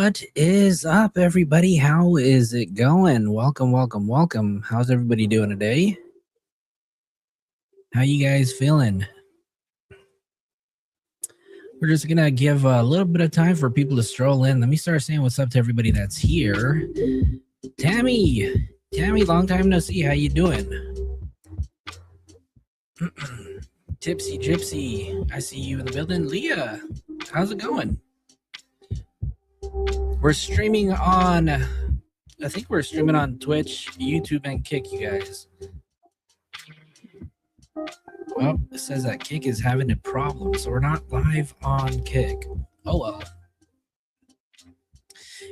What is up, everybody? How is it going? Welcome. How's everybody doing today? How you guys feeling? We're just gonna give a little bit of time for people to stroll in. Let me start saying what's up to everybody that's here. Tammy, long time no see. How you doing? Tipsy Gypsy, I see you in the building. Leah, how's it going? We're streaming on, I think we're streaming on Twitch, YouTube, and Kick, you guys. Well, it says that Kick is having a problem, so we're not live on Kick. Oh well.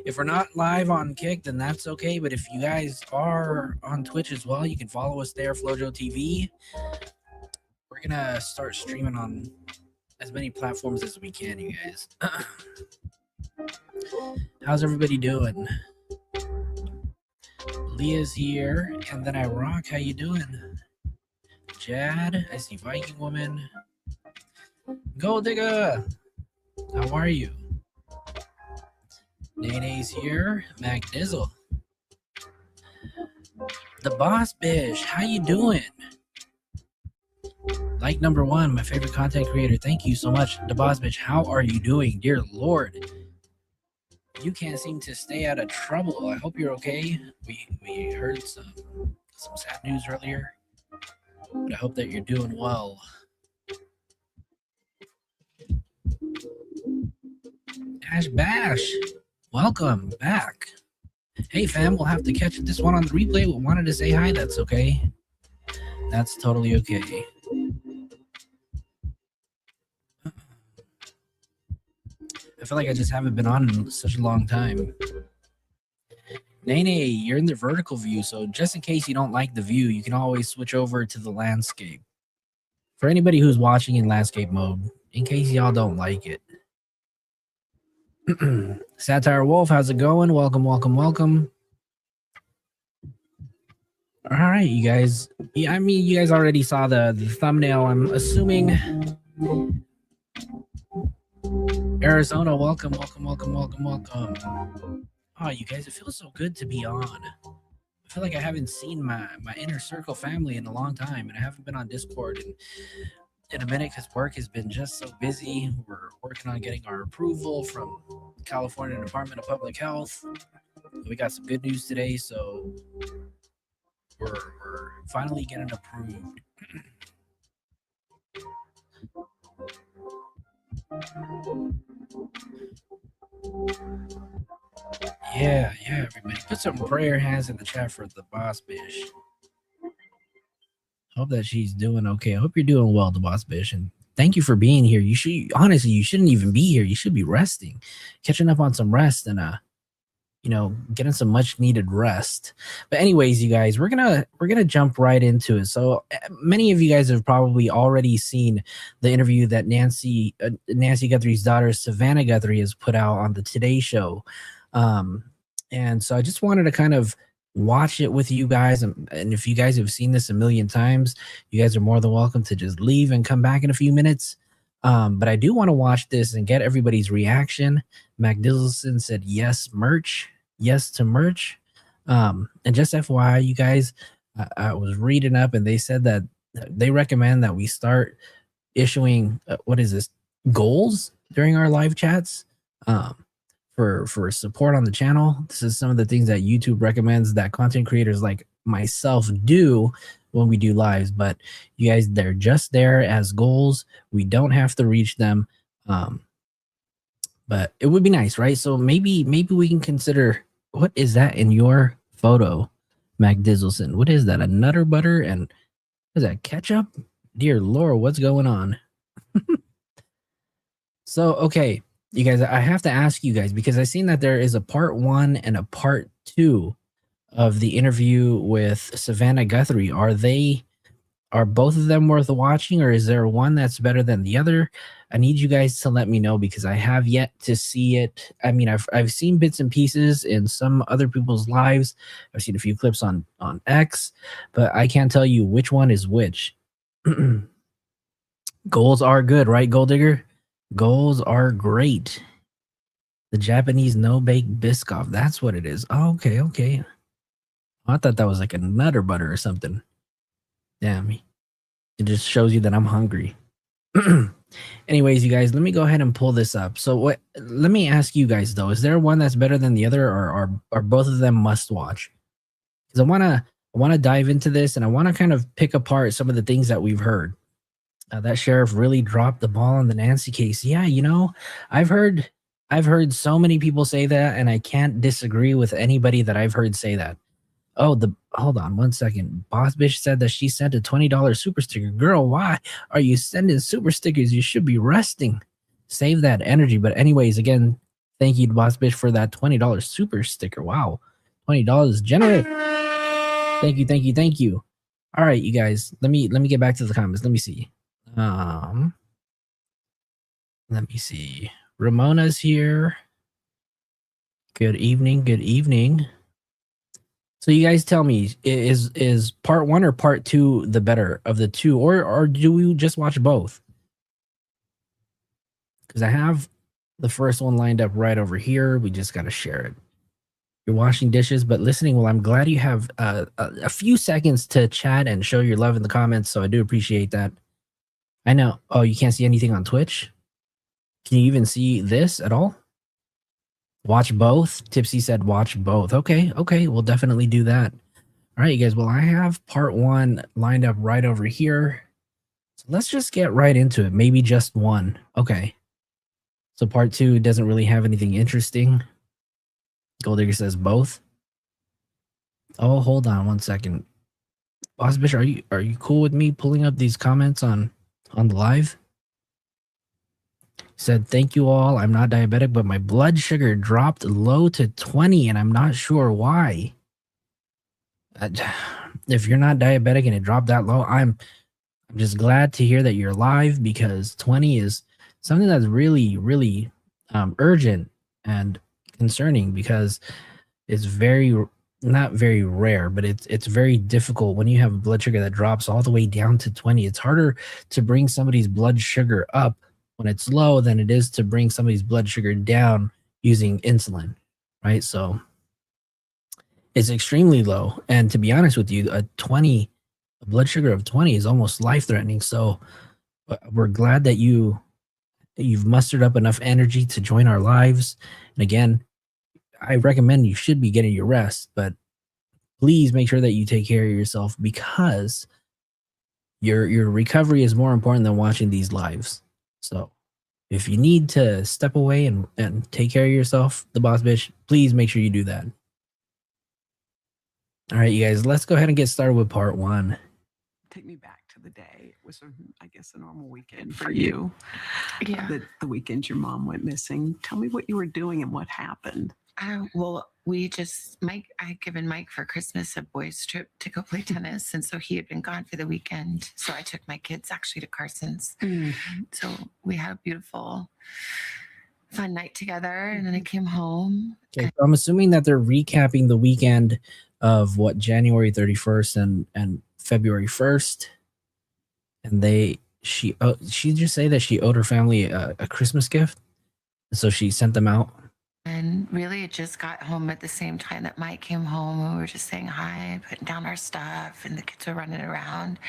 If we're not live on Kick, then that's okay. But if you guys are on Twitch as well, you can follow us there, FloJo TV. We're gonna start streaming on as many platforms as we can, you guys. How's everybody doing? Leah's here, and then I rock. How you doing? Jad, I see Viking Woman. Gold Digger, how are you? Nene's here. Mac Dizzle. The Boss Bish, how you doing? Like number one, my favorite content creator. Thank you so much. The Boss Bish, how are you doing? Dear Lord, you can't seem to stay out of trouble. I hope you're okay. We heard some sad news earlier, but I hope that you're doing well. Ash Bash, welcome back. Hey fam, we'll have to catch this one on the replay. We wanted to say hi. That's okay. That's totally okay. I feel like I just haven't been on in such a long time. Nene, you're in the vertical view, so just in case you don't like the view, you can always switch over to the landscape. For anybody who's watching in landscape mode, in case y'all don't like it. Satire Wolf, how's it going? Welcome. All right, you guys. Yeah, I mean, you guys already saw the thumbnail, I'm assuming. Arizona, welcome. Oh, you guys, it feels so good to be on. I feel like I haven't seen my inner circle family in a long time, and I haven't been on Discord in a minute because work has been just so busy. We're working on getting our approval from California Department of Public Health. We got some good news today, so we're finally getting approved. Yeah, everybody. Put some prayer hands in the chat for the Boss Bish. Hope that she's doing okay. I hope you're doing well, the Boss Bish, and thank you for being here. You shouldn't even be here. You should be resting, catching up on some rest, and getting some much needed rest. But anyways, you guys, we're gonna jump right into it. So many of you guys have probably already seen the interview that Nancy Guthrie's daughter, Savannah Guthrie, has put out on the Today Show. And so I just wanted to kind of watch it with you guys. And if you guys have seen this a million times, you guys are more than welcome to just leave and come back in a few minutes. But I do want to watch this and get everybody's reaction. Mac Dizzleson said yes to merch. And just FYI, you guys, I was reading up and they said that they recommend that we start issuing goals during our live chats for support on the channel. This is some of the things that YouTube recommends that content creators like myself do when we do lives, but you guys, they're just there as goals. We don't have to reach them. But it would be nice, right? So maybe we can consider, what is that in your photo, Mac Dizzleson? What is that? A Nutter Butter and is that ketchup? Dear Lord, what's going on? So, okay, you guys, I have to ask you guys, because I've seen that there is a part 1 and a part 2 of the interview with Savannah Guthrie. Are both of them worth watching, or is there one that's better than the other? I need you guys to let me know, because I have yet to see it. I mean, I've seen bits and pieces in some other people's lives. I've seen a few clips on X, but I can't tell you which one is which. Goals are good, right, Gold Digger? Goals are great. The Japanese no-bake Biscoff. That's what it is. Oh, okay, okay. I thought that was like a Nutter Butter or something. Damn. It just shows you that I'm hungry. Anyways, you guys, let me go ahead and pull this up. So what let me ask you guys though, is there one that's better than the other, or are both of them must watch? Because I wanna dive into this, and I want to kind of pick apart some of the things that we've heard. That sheriff really dropped the ball on the Nancy case. Yeah, you know, I've heard so many people say that, and I can't disagree with anybody that I've heard say that. Oh, hold on one second. Boss Bitch said that she sent a $20 super sticker. Girl, why are you sending super stickers? You should be resting. Save that energy. But anyways, again, thank you to Boss Bitch for that $20 super sticker. Wow. $20 generous. Thank you, thank you, thank you. All right, you guys. Let me get back to the comments. Let me see. Let me see. Ramona's here. Good evening. Good evening. So you guys tell me, is part 1 or part 2 the better of the two, or do we just watch both? Because I have the first one lined up right over here. We just got to share it. You're washing dishes, but listening. Well, I'm glad you have a few seconds to chat and show your love in the comments, so I do appreciate that. I know. Oh, you can't see anything on Twitch? Can you even see this at all? Watch both? Tipsy said watch both. Okay, okay, we'll definitely do that. All right, you guys. Well, I have part 1 lined up right over here. So let's just get right into it. Maybe just one. Okay. So part 2 doesn't really have anything interesting. Gold Digger says both. Oh, hold on one second. Boss Bitch, are you cool with me pulling up these comments on the live? Said, thank you all. I'm not diabetic, but my blood sugar dropped low to 20, and I'm not sure why. If you're not diabetic and it dropped that low, I'm just glad to hear that you're alive, because 20 is something that's really, really urgent and concerning, because it's not very rare, but it's very difficult when you have a blood sugar that drops all the way down to 20. It's harder to bring somebody's blood sugar up when it's low than it is to bring somebody's blood sugar down using insulin, right? So it's extremely low. And to be honest with you, a blood sugar of 20 is almost life-threatening. So we're glad that you've mustered up enough energy to join our lives. And again, I recommend you should be getting your rest, but please make sure that you take care of yourself, because your recovery is more important than watching these lives. So if you need to step away and take care of yourself, the Boss Bitch, please make sure you do that. All right, you guys, let's go ahead and get started with part 1. Take me back to the day. It was, I guess, a normal weekend for you. Yeah. The weekend your mom went missing. Tell me what you were doing and what happened. Well, I had given Mike for Christmas a boys' trip to go play tennis. And so he had been gone for the weekend. So I took my kids actually to Carson's. Mm-hmm. So we had a beautiful, fun night together. And then I came home. Okay, so I'm assuming that they're recapping the weekend of what, January 31st and February 1st. And she just say that she owed her family a Christmas gift. So she sent them out. And really, it just got home at the same time that Mike came home. And we were just saying hi, putting down our stuff, and the kids were running around.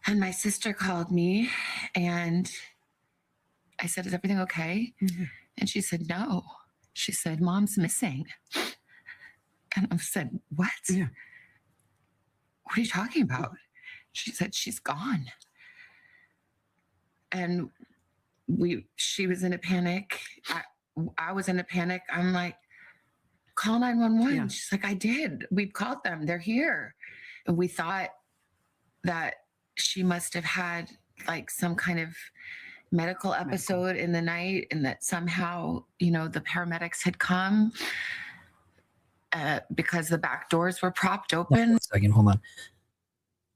And my sister called me, and I said, "Is everything okay?" Mm-hmm. And she said, "No." She said, "Mom's missing." And I said, "What? Yeah. What are you talking about?" She said, "She's gone." And she was in a panic. I was in a panic. I'm like, "Call 911." Yeah. She's like, "I did. We've called them. They're here." And we thought that she must have had like some kind of medical episode in the night, and that somehow, the paramedics had come because the back doors were propped open. 1 second, hold on.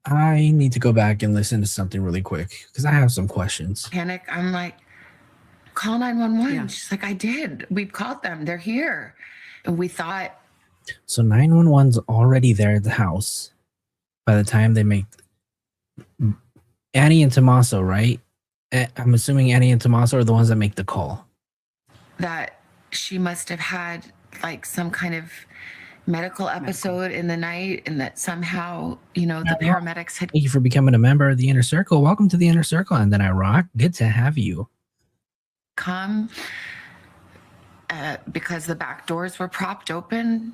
I need to go back and listen to something really quick, because I have some questions. Panic. I'm like, "Call 911. Yeah. She's like, "I did. We've called them. They're here." And we thought. So 911's already there at the house by the time they make Annie and Tommaso, right? I'm assuming Annie and Tommaso are the ones that make the call. that she must have had like some kind of medical episode in the night, and that somehow, you know, the paramedics had Thank you for becoming a member of the Inner Circle. Welcome to the Inner Circle, and then I rock. Good to have you. come because the back doors were propped open,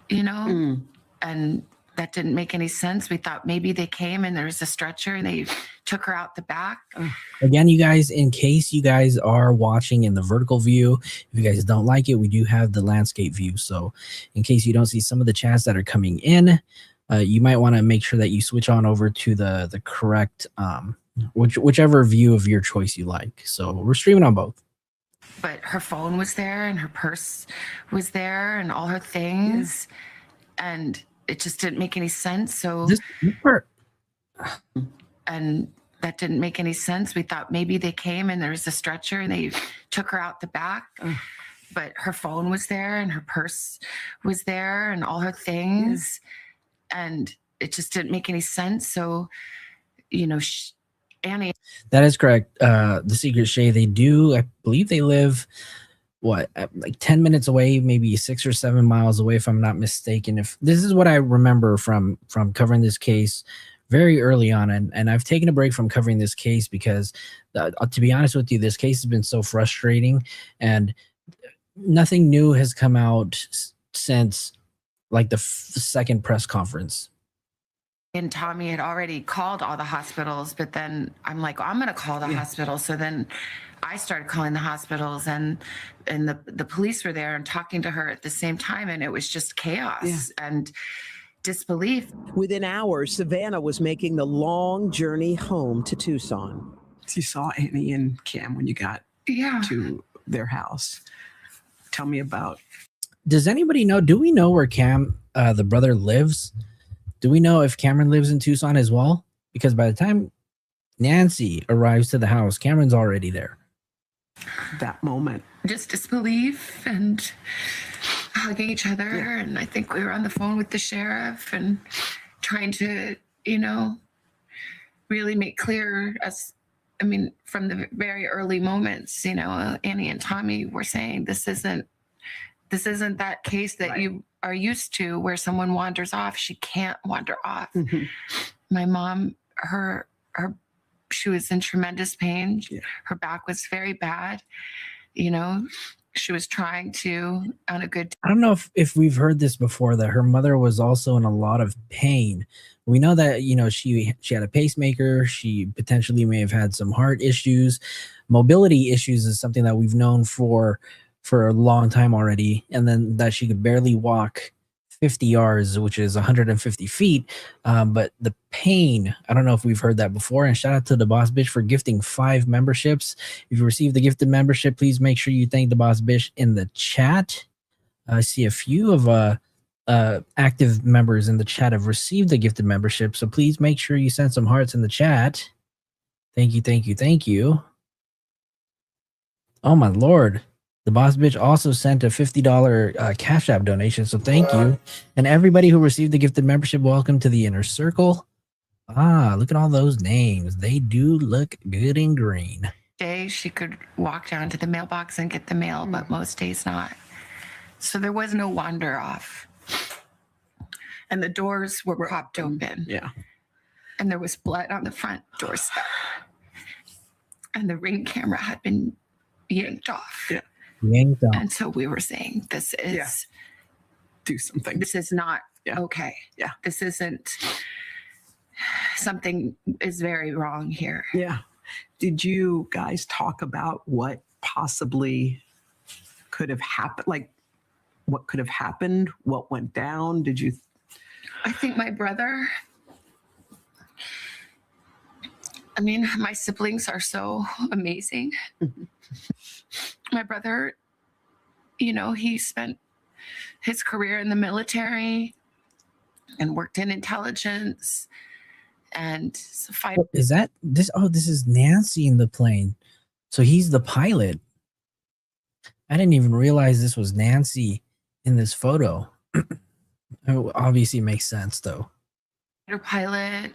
you know, and that didn't make any sense. We thought maybe they came and there was a stretcher and they took her out the back. Again, you guys, in case you guys are watching in the vertical view, if you guys don't like it, we do have the landscape view. So in case you don't see some of the chats that are coming in, you might want to make sure that you switch on over to the correct, whichever view of your choice you like. So we're streaming on both. But her phone was there and her purse was there and all her things. And it just didn't make any sense. So This part, and that didn't make any sense. We thought maybe they came and there was a stretcher and they took her out the back. But her phone was there and her purse was there and all her things. And it just didn't make any sense. So, you know, Annie. that is correct. The Secret Shay, they do, I believe they live, like 10 minutes away, maybe 6 or 7 miles away, if I'm not mistaken. If this is what I remember from covering this case very early on, and I've taken a break from covering this case because, to be honest with you, this case has been so frustrating, and nothing new has come out since like the second press conference. And Tommy had already called all the hospitals, but then I'm like, I'm going to call the hospital. So then I started calling the hospitals, and the police were there and talking to her at the same time. And it was just chaos and disbelief. Within hours, Savannah was making the long journey home to Tucson. You saw Annie and Cam when you got to their house. Tell me about. Does anybody know? Do we know where Cam, the brother, lives? Do we know if Cameron lives in Tucson as well? Because by the time Nancy arrives to the house, Cameron's already there. That moment. Just disbelief and hugging each other. And I think we were on the phone with the sheriff and trying to, you know, really make clear from the very early moments, you know, Annie and Tommy were saying, this isn't that case that you are used to where someone wanders off. She can't wander off. My mom, she was in tremendous pain. Her back was very bad. You know, she was trying to, on a good. I don't know if we've heard this before, that her mother was also in a lot of pain. We know that, you know, she had a pacemaker. She potentially may have had some heart issues. Mobility issues is something that we've known for a long time already. And then that she could barely walk 50 yards, which is 150 feet. But the pain, I don't know if we've heard that before. And shout out to the Boss Bitch for gifting 5 memberships. If you received the gifted membership, please make sure you thank the Boss Bitch in the chat. I see a few of active members in the chat have received the gifted membership. So please make sure you send some hearts in the chat. Thank you, thank you, thank you. Oh my Lord. The Boss Bitch also sent a $50 Cash App donation, so thank you. And everybody who received the gifted membership, welcome to the Inner Circle. Ah, look at all those names. They do look good and green. Days she could walk down to the mailbox and get the mail, but most days not. So there was no wander off. And the doors were propped open. Yeah. And there was blood on the front doorstep. And the Ring camera had been yanked off. Yeah. Yanked off. And so we were saying, this is do something. This is not okay. Yeah. This isn't, something is very wrong here. Yeah. Did you guys talk about what possibly could have happened? Like what could have happened? What went down? Did you? I think my brother, my siblings are so amazing. My brother, you know, he spent his career in the military and worked in intelligence and fighter. Is that this? Oh, this is Nancy in the plane. So he's the pilot. I didn't even realize this was Nancy in this photo. It obviously makes sense though. Fighter pilot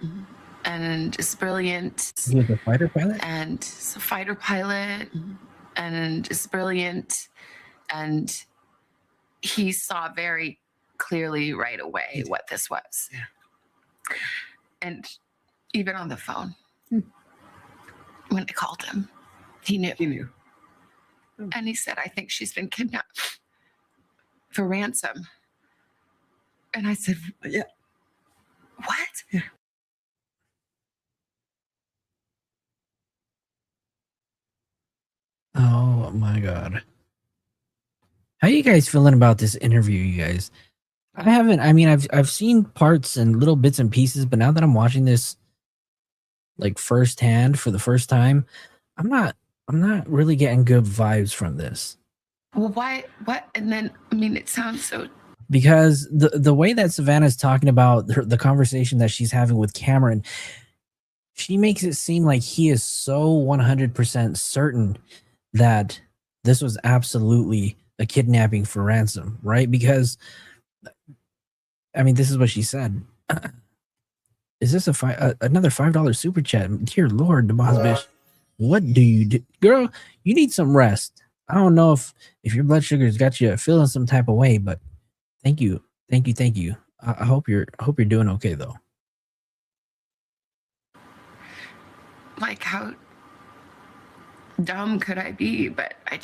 and is brilliant. He was a fighter pilot? And is a fighter pilot and is brilliant. And he saw very clearly right away what this was. Yeah. And even on the phone, Hmm. when I called him, he knew. He knew. And he said, I think she's been kidnapped for ransom. And I said, Yeah. what? Yeah. Oh my God. How you guys feeling about this interview, you guys? I mean, I've seen parts and little bits and pieces, but now that I'm watching this like firsthand for the first time, I'm not really getting good vibes from this. Well, why? What? And then, I mean, it sounds so. Because the way that Savannah's talking about the conversation that she's having with Cameron, she makes it seem like he is so 100% certain that this was absolutely a kidnapping for ransom, right? Because, I mean, this is what she said. Is this another $5 super chat? Dear Lord, the boss bitch, what do you do? Girl, you need some rest. I don't know if your blood sugar's got you feeling some type of way, but thank you. I hope you're doing okay though. Like, how dumb could I be? But I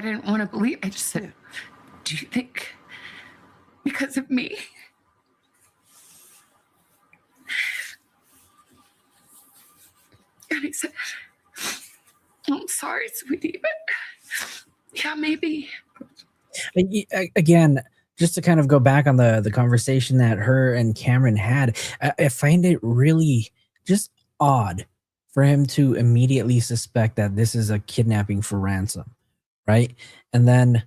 didn't want to believe. I just said, do you think because of me? And he said, I'm sorry, sweetie, but yeah, maybe. Again, just to kind of go back on the conversation that her and Cameron had, I find it really just odd for him to immediately suspect that this is a kidnapping for ransom, right? And then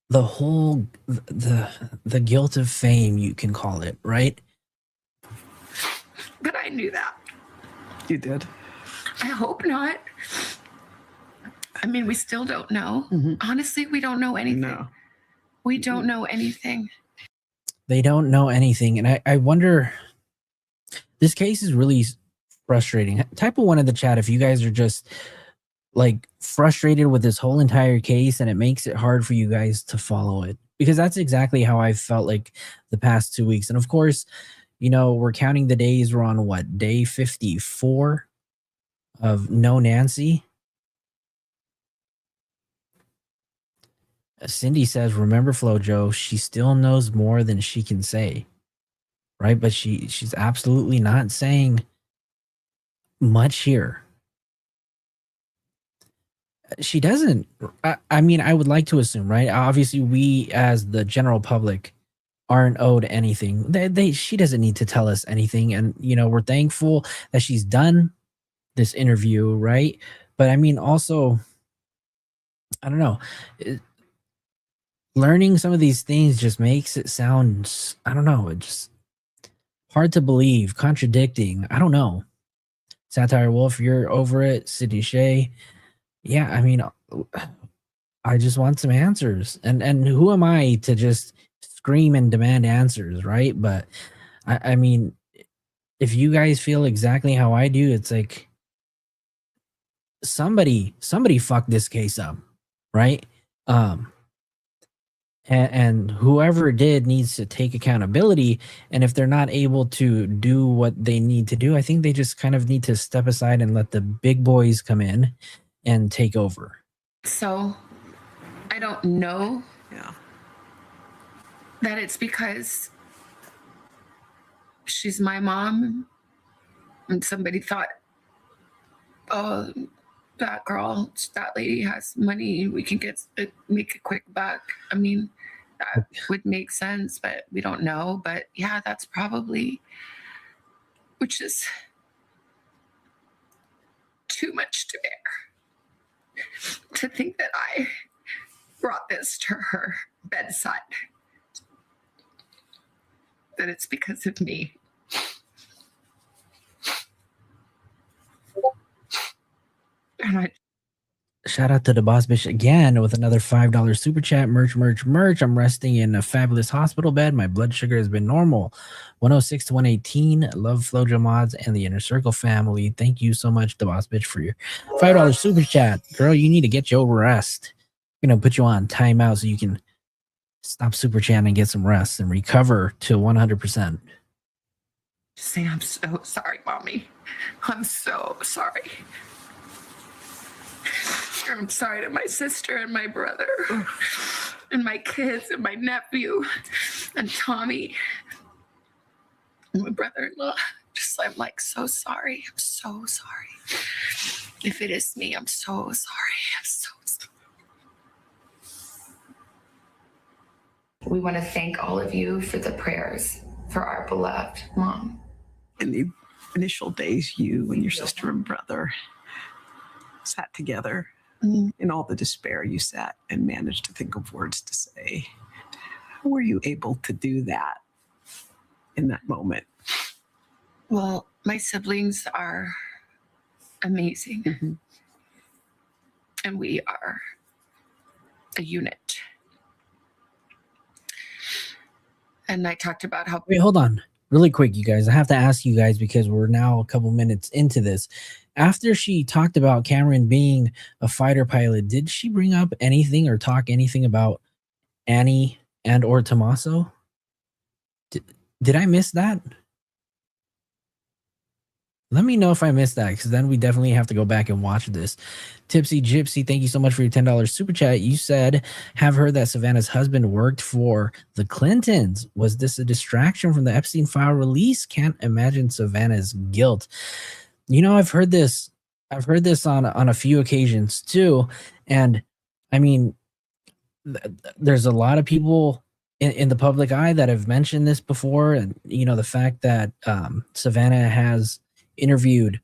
the whole the guilt of fame, you can call it, right? But I knew that. You did. I hope not. I mean, we still don't know. Mm-hmm. Honestly, we don't know anything. No. We don't know anything. They don't know anything. And I wonder, this case is really frustrating. Type of one in the chat if you guys are just like frustrated with this whole entire case and it makes it hard for you guys to follow it, because that's exactly how I felt like the past 2 weeks. And of course, you know, we're counting the days. We're on what, day 54 of No Nancy. Cindy says, remember FloJo, she still knows more than she can say, right? But she's absolutely not saying much here. She doesn't. I mean, I would like to assume, right? Obviously, we as the general public aren't owed anything. She doesn't need to tell us anything. And, you know, we're thankful that she's done this interview, right? But I mean, also, I don't know. Learning some of these things just makes it sound, I don't know, it just hard to believe, contradicting. I don't know. Satire Wolf, you're over it. Sydney Shea. Yeah, I mean, I just want some answers. And who am I to just scream and demand answers, right? But I mean, if you guys feel exactly how I do, it's like somebody fucked this case up, right? And whoever did needs to take accountability. And if they're not able to do what they need to do, I think they just kind of need to step aside and let the big boys come in and take over. So I don't know Yeah. that it's because she's my mom and somebody thought, oh, that girl, that lady has money, we can make a quick buck. I mean, that would make sense, but we don't know. But yeah, that's probably, which is too much to bear. To think that I brought this to her bedside, that it's because of me. And Shout out to the boss bitch again with another $5 super chat. Merch. I'm resting in a fabulous hospital bed. My blood sugar has been normal. 106 to 118. Love FloJo mods and the Inner Circle family. Thank you so much, the boss bitch, for your $5 super chat. Girl, you need to get your rest. I'm going to put you on timeout so you can stop super chatting and get some rest and recover to 100%. Say, I'm so sorry, Mommy. I'm so sorry. I'm sorry to my sister and my brother and my kids and my nephew and Tommy and my brother-in-law. I'm like so sorry. I'm so sorry. If it is me, I'm so sorry. I'm so sorry. We want to thank all of you for the prayers for our beloved mom. In the initial days, you and your sister and brother sat together. In all the despair, you sat and managed to think of words to say. How were you able to do that in that moment? Well, my siblings are amazing. Mm-hmm. And we are a unit. And I talked about how... Wait, hold on. Really quick, you guys. I have to ask you guys because we're now a couple minutes into this. After she talked about Cameron being a fighter pilot, did she bring up anything or talk anything about Annie and or Tommaso? Did I miss that? Let me know if I missed that, because then we definitely have to go back and watch this. Tipsy Gypsy, thank you so much for your $10 super chat. You said, have heard that Savannah's husband worked for the Clintons. Was this a distraction from the Epstein file release? Can't imagine Savannah's guilt. You know, I've heard this on a few occasions too. And I mean, there's a lot of people in the public eye that have mentioned this before. And, you know, the fact that Savannah has interviewed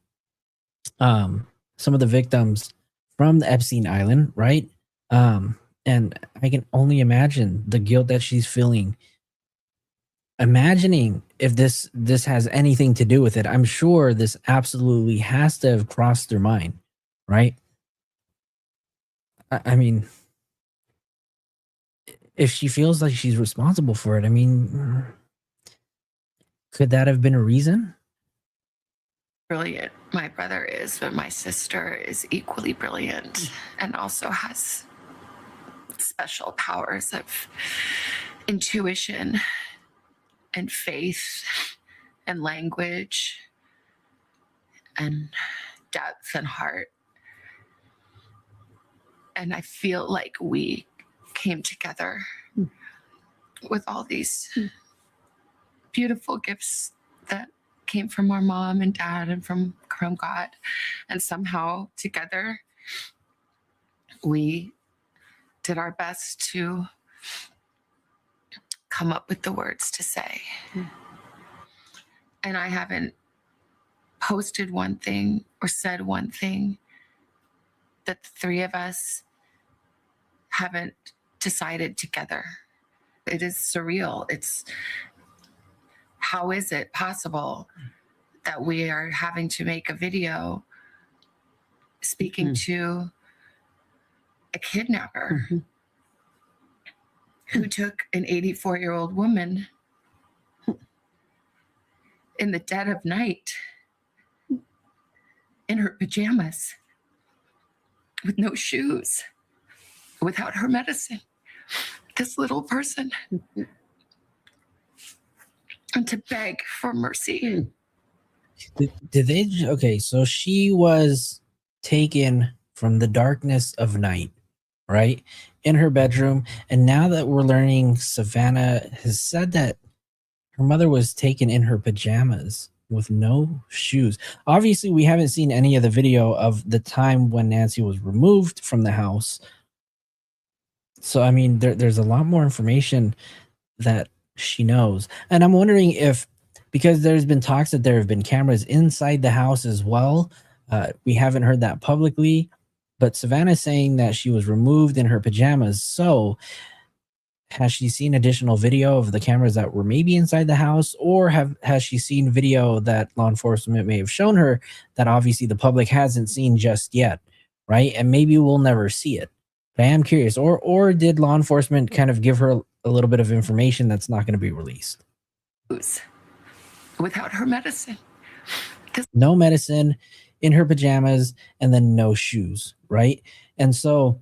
some of the victims from the Epstein Island, right? And I can only imagine the guilt that she's feeling, imagining if this has anything to do with it. I'm sure this absolutely has to have crossed their mind, right? I mean, if she feels like she's responsible for it, I mean, could that have been a reason? Brilliant my brother is, but my sister is equally brilliant and also has special powers of intuition and faith and language and depth and heart. And I feel like we came together with all these beautiful gifts that came from our mom and dad and from God. And somehow together we did our best to come up with the words to say. And I haven't posted one thing or said one thing that the three of us haven't decided together. It is surreal. How is it possible that we are having to make a video speaking to a kidnapper who took an 84-year-old woman in the dead of night in her pajamas with no shoes, without her medicine, this little person, and to beg for mercy. Did they? Okay, so she was taken from the darkness of night, right, in her bedroom. And now that we're learning, Savannah has said that her mother was taken in her pajamas with no shoes. Obviously, we haven't seen any of the video of the time when Nancy was removed from the house. So, I mean, there's a lot more information that she knows. And I'm wondering if, because there's been talks that there have been cameras inside the house as well. We haven't heard that publicly, but Savannah's saying that she was removed in her pajamas. So has she seen additional video of the cameras that were maybe inside the house, or has she seen video that law enforcement may have shown her that obviously the public hasn't seen just yet, right? And maybe we'll never see it. But I am curious, or did law enforcement kind of give her a little bit of information that's not going to be released? Without her medicine. No medicine, in her pajamas, and then no shoes, right? And so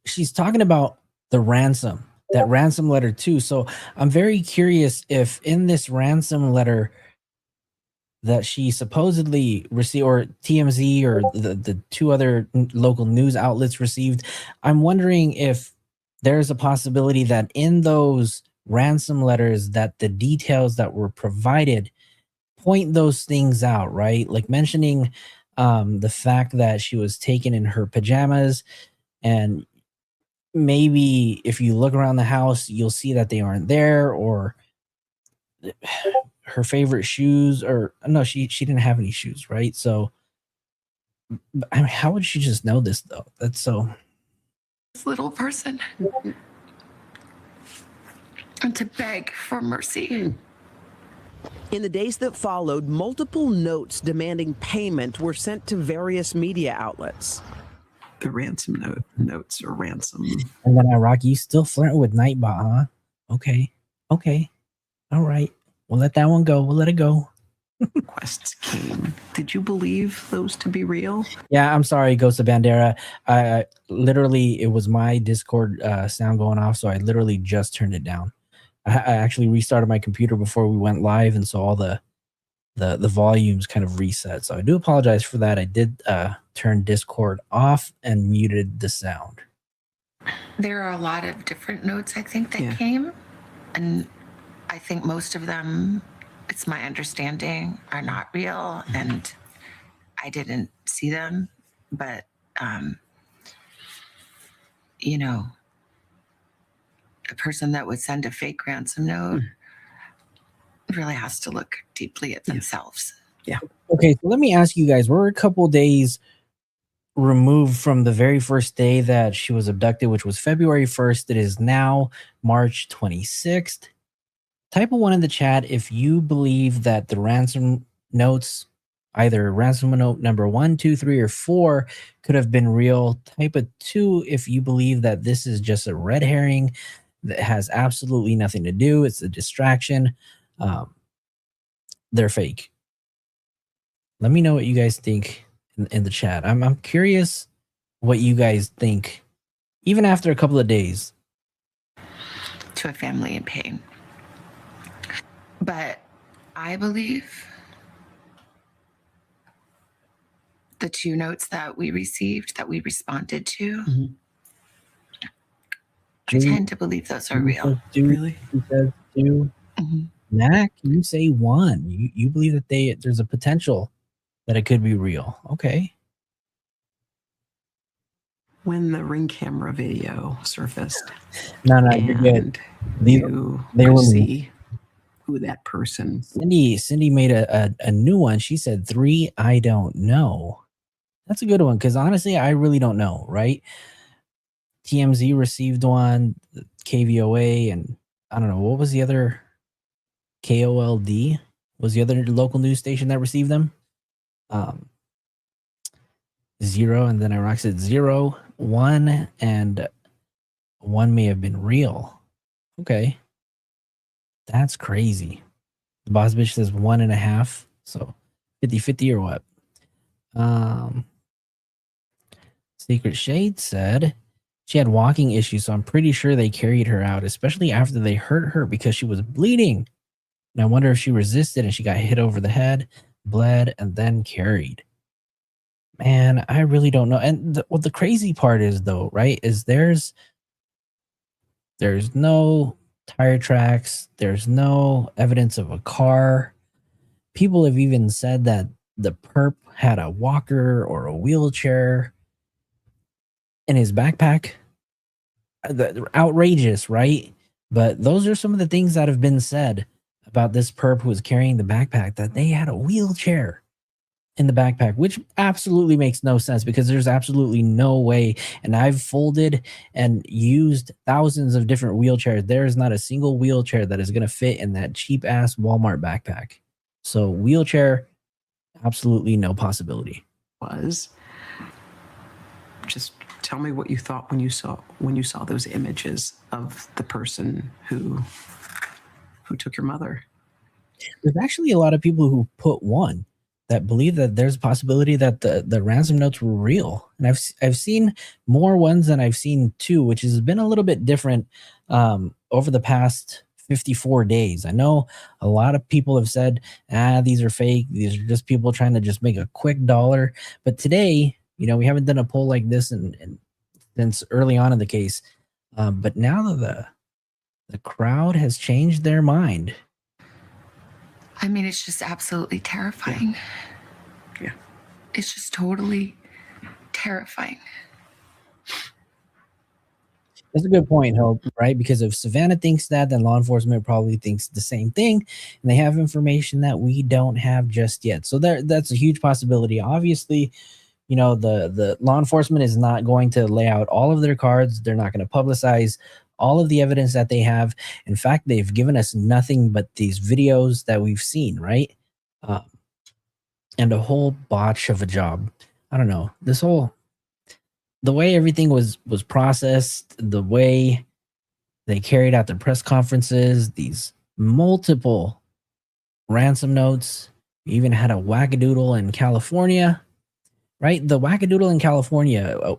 she's talking about the ransom, that ransom letter too. So I'm very curious if in this ransom letter that she supposedly received, or TMZ or the two other local news outlets received, I'm wondering if there's a possibility that in those ransom letters that the details that were provided point those things out, right? Like mentioning the fact that she was taken in her pajamas, and maybe if you look around the house, you'll see that they aren't there, or her favorite shoes, or no, she didn't have any shoes, right? So I mean, how would she just know this though? That's so. This little person. And to beg for mercy. In the days that followed, multiple notes demanding payment were sent to various media outlets. The ransom notes or ransom. And then Rocky, you still flirting with Nightbot, huh? Okay. All right. We'll let that one go. We'll let it go. Requests came. Did you believe those to be real? Yeah, I'm sorry, Ghost of Bandera. I literally, it was my Discord sound going off, so I literally just turned it down. I actually restarted my computer before we went live, and so all the volumes kind of reset. So I do apologize for that. I did turn Discord off and muted the sound. There are a lot of different notes, I think, that came. And I think most of them, it's my understanding, are not real. And I didn't see them. But, you know, a person that would send a fake ransom note really has to look deeply at themselves. Yeah. Okay, so let me ask you guys, we're a couple days removed from the very first day that she was abducted, which was February 1st. It is now March 26th. Type a 1 in the chat if you believe that the ransom notes, either ransom note number 1, 2, 3, or 4, could have been real. Type a 2 if you believe that this is just a red herring that has absolutely nothing to do. It's a distraction. They're fake. Let me know what you guys think in the chat. I'm curious what you guys think, even after a couple of days. To a family in pain. But I believe the 2 notes that we received, that we responded to, I tend to believe those are real. Really? He says 2. Mac, you say 1. You believe that there's a potential that it could be real. Okay. When the Ring camera video surfaced, No, you're good. They could see who that person. Cindy made a new one. She said 3. I don't know. That's a good one, because honestly, I really don't know. Right? TMZ received one, KVOA, and I don't know what was the other. KOLD was the other local news station that received them. 0, and then Iraq said 0, 1, and 1 may have been real. Okay. That's crazy. The boss bitch says 1.5. So 50-50 or what? Secret Shade said she had walking issues, so I'm pretty sure they carried her out, especially after they hurt her because she was bleeding. And I wonder if she resisted and she got hit over the head, bled, and then carried. Man, I really don't know. And what the crazy part is, though, right, is there's no tire tracks. There's no evidence of a car. People have even said that the perp had a walker or a wheelchair in his backpack. Outrageous, right? But those are some of the things that have been said about this perp who was carrying the backpack, that they had a wheelchair in the backpack, which absolutely makes no sense, because there's absolutely no way. And I've folded and used thousands of different wheelchairs. There is not a single wheelchair that is going to fit in that cheap ass Walmart backpack. So wheelchair, absolutely no possibility. Was just tell me what you thought when you saw those images of the person who took your mother. There's actually a lot of people who put one that believe that there's a possibility that the ransom notes were real. And I've seen more ones than I've seen two, which has been a little bit different over the past 54 days. I know a lot of people have said, these are fake. These are just people trying to just make a quick dollar. But today, we haven't done a poll like this since early on in the case. But now that the crowd has changed their mind. I mean, it's just absolutely terrifying. Yeah. It's just totally terrifying. That's a good point, Hope, right? Because if Savannah thinks that, then law enforcement probably thinks the same thing, and they have information that we don't have just yet. So that's a huge possibility. Obviously, the law enforcement is not going to lay out all of their cards. They're not going to publicize all of the evidence that they have. In fact, they've given us nothing but these videos that we've seen, right? And a whole botch of a job. I don't know. The way everything was processed, the way they carried out their press conferences, these multiple ransom notes, we even had a wackadoodle in California, right? The wackadoodle in California,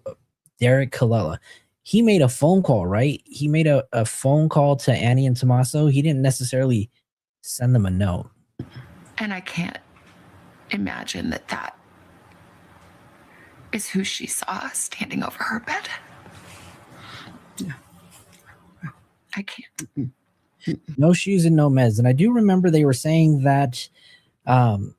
Derek Colella, he made a phone call, right? He made a phone call to Annie and Tommaso. He didn't necessarily send them a note. And I can't imagine that is who she saw standing over her bed. Yeah. I can't. No shoes and no meds. And I do remember they were saying that and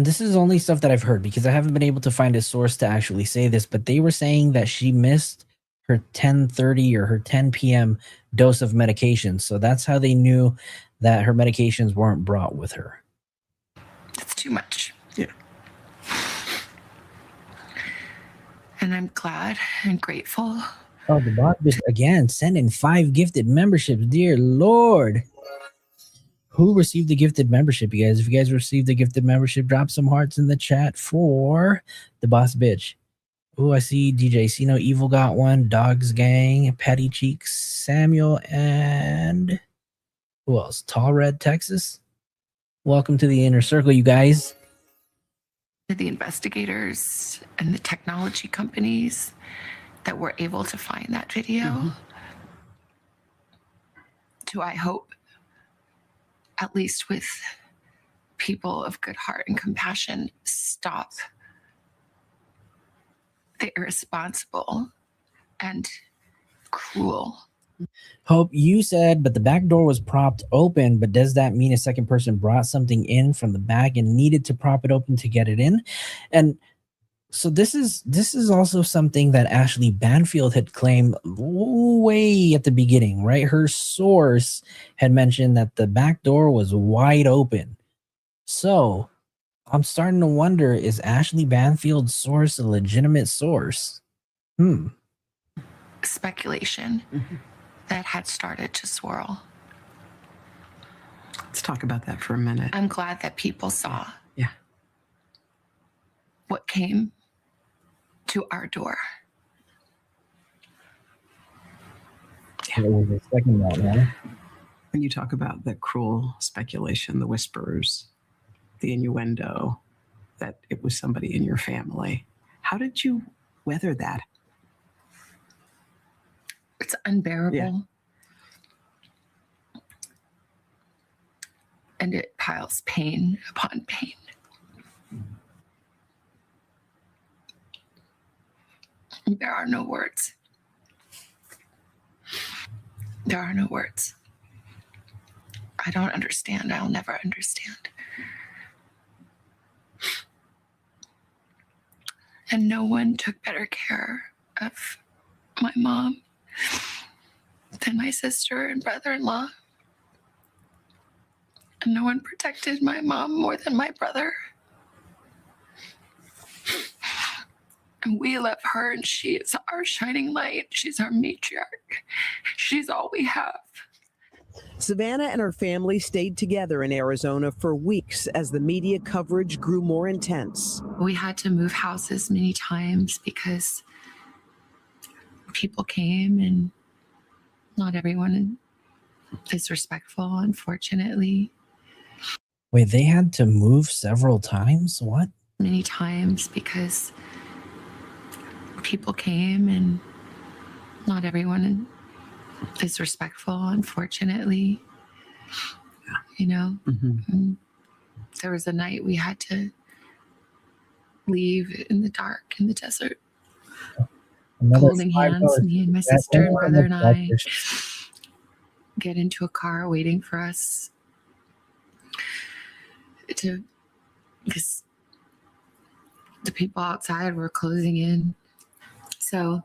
this is only stuff that I've heard because I haven't been able to find a source to actually say this, but they were saying that she missed her 10:30 or her 10 p.m. dose of medication. So that's how they knew that her medications weren't brought with her. That's too much. Yeah. And I'm glad and grateful. Oh, the boss bitch again sending 5 gifted memberships. Dear Lord. Who received the gifted membership, you guys? If you guys received the gifted membership, drop some hearts in the chat for the boss bitch. Oh, I see DJ Sino Evil got one. Dogs Gang, Patty Cheeks, Samuel, and who else? Tall Red Texas. Welcome to the inner circle, you guys. The investigators and the technology companies that were able to find that video. Do I hope, at least with people of good heart and compassion, stop the irresponsible and cruel. Hope, you said, but the back door was propped open, but does that mean a second person brought something in from the back and needed to prop it open to get it in? And so this is also something that Ashley Banfield had claimed way at the beginning, right? Her source had mentioned that the back door was wide open. So I'm starting to wonder, is Ashley Banfield's source a legitimate source? Speculation that had started to swirl. Let's talk about that for a minute. I'm glad that people saw Yeah. what came to our door. It was a second one, huh? When you talk about the cruel speculation, the whispers, the innuendo that it was somebody in your family, how did you weather that? It's unbearable. Yeah. And it piles pain upon pain. There are no words. There are no words. I don't understand. I'll never understand. And no one took better care of my mom than my sister and brother-in-law. And no one protected my mom more than my brother. And we love her, and she is our shining light. She's our matriarch. She's all we have. Savannah and her family stayed together in Arizona for weeks as the media coverage grew more intense. We had to move houses many times because people came and not everyone is respectful, unfortunately. Wait, they had to move several times? What? Many times because people came and not everyone is respectful, unfortunately. You know, there was a night we had to leave in the dark in the desert, holding hands, me and my sister and brother and I get into a car waiting for us to, because the people outside were closing in. So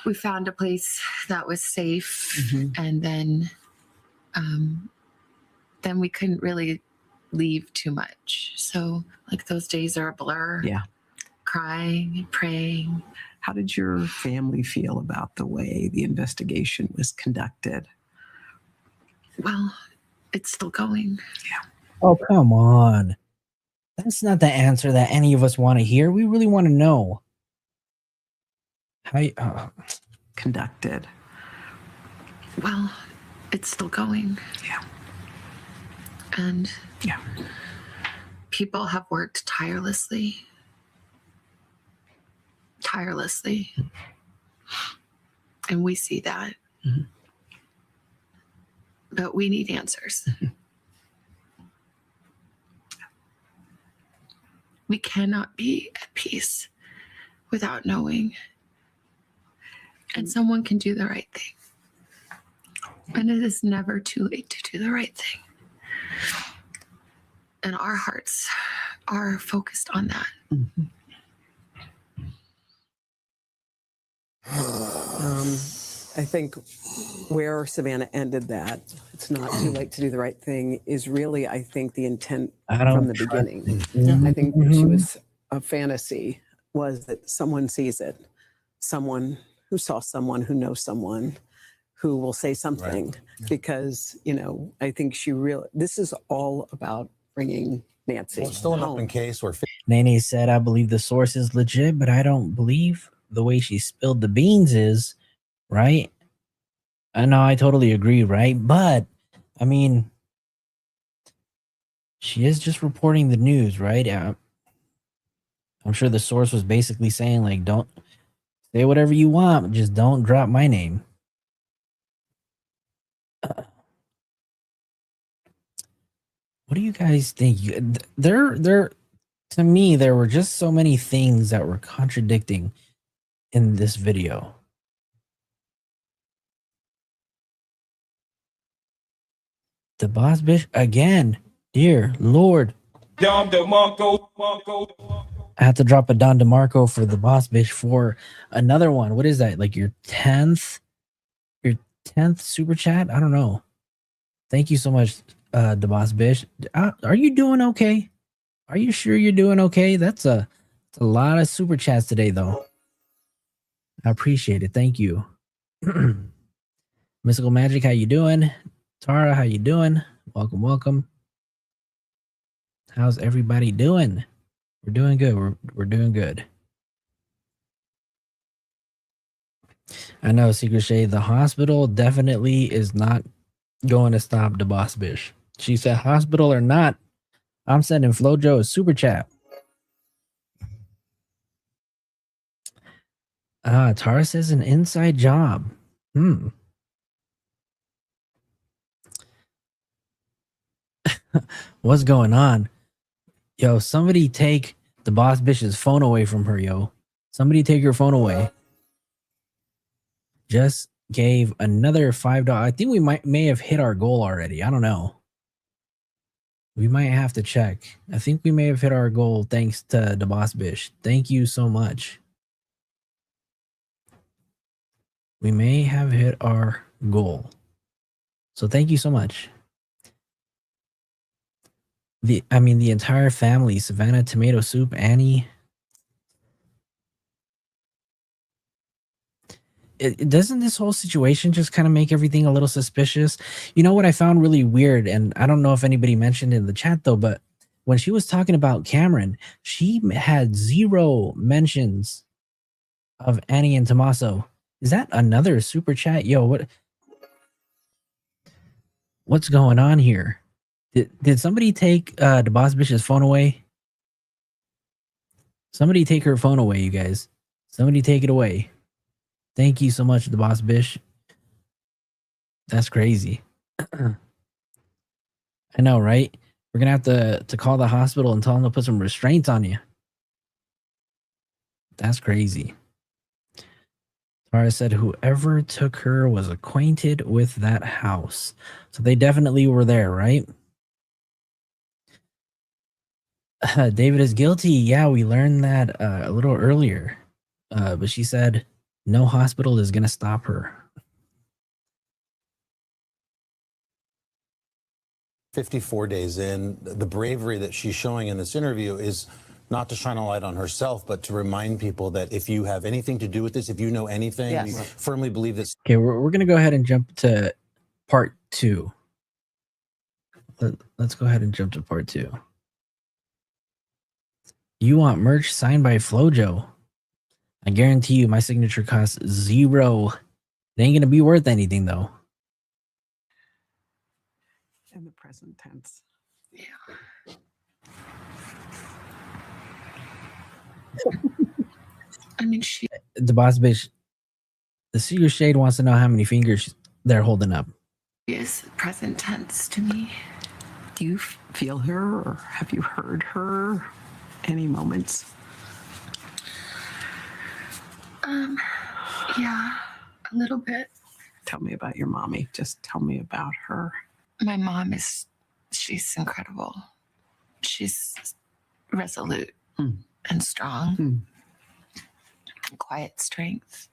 we found a place that was safe, and then we couldn't really leave too much. So like those days are a blur. Yeah. Crying and praying. How did your family feel about the way the investigation was conducted? Well, it's still going. Yeah. Oh, come on. That's not the answer that any of us want to hear. We really want to know. How you, Conducted. Well, it's still going. Yeah. And Yeah. people have worked tirelessly. And we see that. But we need answers. We cannot be at peace without knowing. And someone can do the right thing. And it is never too late to do the right thing. And our hearts are focused on that. I think where Savannah ended that, it's not too late to do the right thing, is really, I think, the intent from the beginning. I think she was a fantasy was that someone sees it, someone who saw someone who knows someone who will say something, because, you know, I think this is all about bringing Nancy Well, it's still an home. open case where Nene said, I believe the source is legit, but I don't believe the way she spilled the beans is, right? I know, I totally agree, right? But, I mean, she is just reporting the news, right? I'm sure the source was basically saying, like, don't say whatever you want, just don't drop my name. What do you guys think? To me, there were just so many things that were contradicting in this video. The boss bitch again, dear Lord. Don DeMarco. I have to drop a Don DeMarco for the boss bitch for another one. What is that? Like your 10th super chat? I don't know. Thank you so much, the boss bitch. Are you doing okay? Are you sure you're doing okay? That's a lot of super chats today, though. I appreciate it. Thank you. Mystical Magic, how you doing? Tara, how you doing? Welcome, welcome. How's everybody doing? We're doing good. We're doing good. I know, Secret Shade. The hospital definitely is not going to stop the boss bitch. She said, hospital or not, I'm sending FloJo a super chat. Tara says an inside job. What's going on? Yo, somebody take the boss bitch's phone away from her, yo. Somebody take her phone away. Just gave another $5. I think we may have hit our goal already. I don't know. We might have to check. I think we may have hit our goal thanks to the boss bitch. Thank you so much. We may have hit our goal. So thank you so much. The entire family, Savannah, Tomato Soup, Annie. doesn't this whole situation just kind of make everything a little suspicious? You know what I found really weird, and I don't know if anybody mentioned in the chat though, but when she was talking about Cameron, she had 0 mentions of Annie and Tommaso. Is that another super chat? Yo, what's going on here? Did somebody take the boss bitch's phone away? Somebody take her phone away, you guys. Somebody take it away. Thank you so much, the boss bitch. That's crazy. I know, right? We're gonna have to call the hospital and tell them to put some restraints on you. That's crazy. Tara said whoever took her was acquainted with that house. So they definitely were there, right? David is guilty. Yeah, we learned that a little earlier. But she said no hospital is going to stop her. 54 days in, the bravery that she's showing in this interview is not to shine a light on herself, but to remind people that if you have anything to do with this, if you know anything, Yes. we firmly believe this. Okay, we're going to go ahead and jump to part 2. Let's go ahead and jump to part 2. You want merch signed by FloJo? I guarantee you my signature costs 0. It ain't going to be worth anything, though. In the present tense. Yeah. I mean, The boss bitch, the Secret Shade wants to know how many fingers they're holding up. is present tense to me. Do you feel her or have you heard her any moments? Yeah, a little bit. Tell me about your mommy. Just tell me about her. My mom she's incredible. She's resolute and strong. Quiet strength,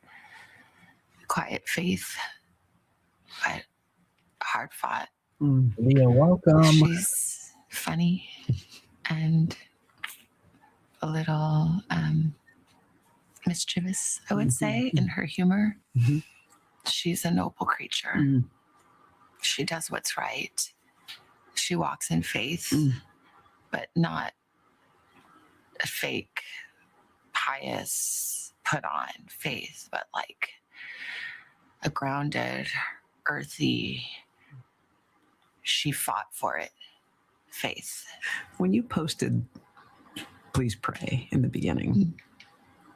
quiet faith, but hard fought. Leah, welcome. She's funny and a little mischievous, I would say, in her humor. She's a noble creature. She does what's right. She walks in faith, but not a fake, pious, put on faith, but like a grounded, earthy, she fought for it faith. When you posted Please Pray in the beginning,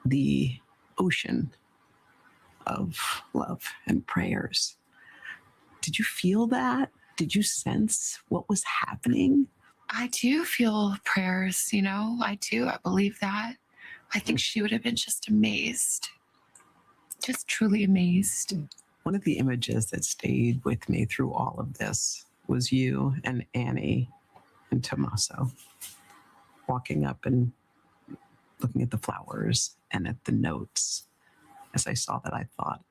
the ocean of love and prayers, did you feel that? Did you sense what was happening? I do feel prayers, I do. I believe that. I think she would have been just amazed, just truly amazed. One of the images that stayed with me through all of this was you and Annie and Tommaso walking up and looking at the flowers and at the notes. As I saw that, I thought,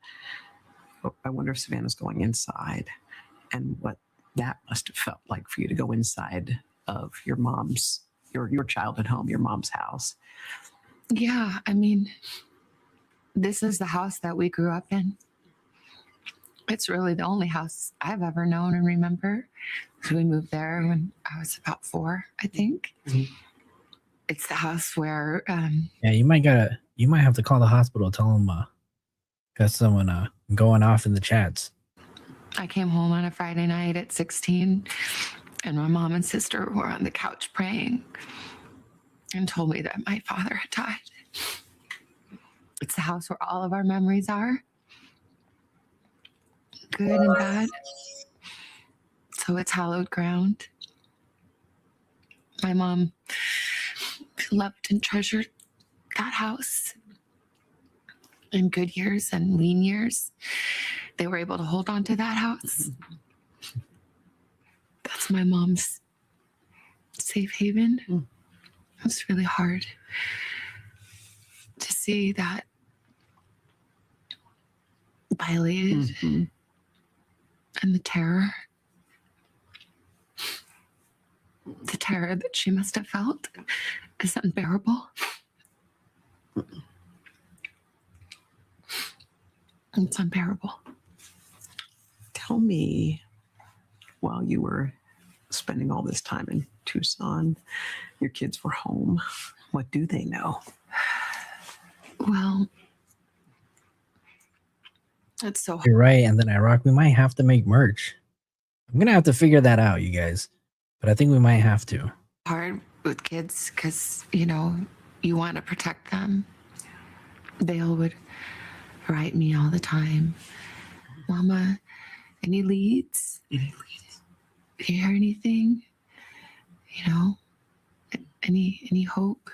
I wonder if Savannah's going inside and what that must have felt like for you to go inside of your mom's, your childhood home, your mom's house. Yeah, I mean, this is the house that we grew up in. It's really the only house I've ever known and remember. So we moved there when I was about 4, I think. It's the house where Yeah, you might have to call the hospital, tell them got someone going off in the chats. I came home on a Friday night at 16, and my mom and sister were on the couch praying and told me that my father had died. It's the house where all of our memories are, good and bad. So it's hallowed ground. My mom loved and treasured that house. In good years and lean years, they were able to hold on to that house. That's my mom's safe haven. It was really hard to see that violated, and the terror that she must have felt is unbearable. It's unbearable. Tell me, while you were spending all this time in Tucson, your kids were home, what do they know? Well, it's so You're right. And then we might have to make merch. I'm going to have to figure that out, you guys. But I think we might have to. hard with kids because, you know, you want to protect them. Dale would write me all the time, Mama, any leads? Do you hear anything? You know, any hope?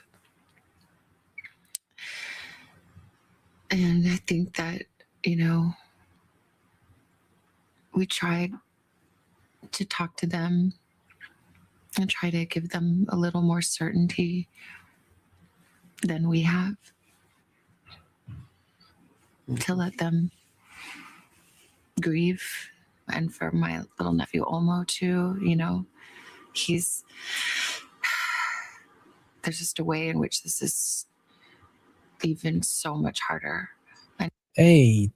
And I think that, you know, we tried to talk to them and try to give them a little more certainty than we have, to let them grieve. And for my little nephew Olmo too, you know, there's just a way in which this is even so much harder. Hey,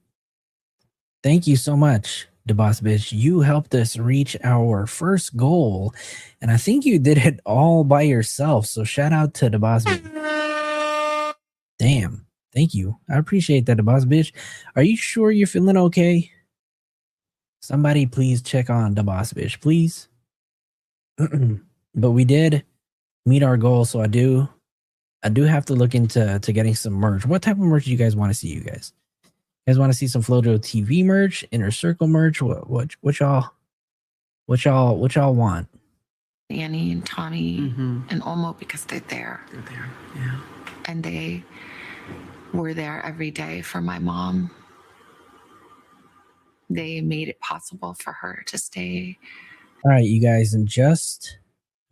thank you so much, the boss bitch. You helped us reach our first goal, and I think you did it all by yourself. So shout out to the boss bitch. Damn, thank you. I appreciate that, the boss bitch. Are you sure you're feeling okay? Somebody please check on the boss bitch, please. But we did meet our goal, so I do have to look into getting some merch. What type of merch do you guys want to see, you guys? You guys want to see some FloJo TV merch, Inner Circle merch? What y'all want? Annie and Tommy and Olmo, because they're there. They're there, yeah. And they were there every day for my mom. They made it possible for her to stay. All right, you guys, and just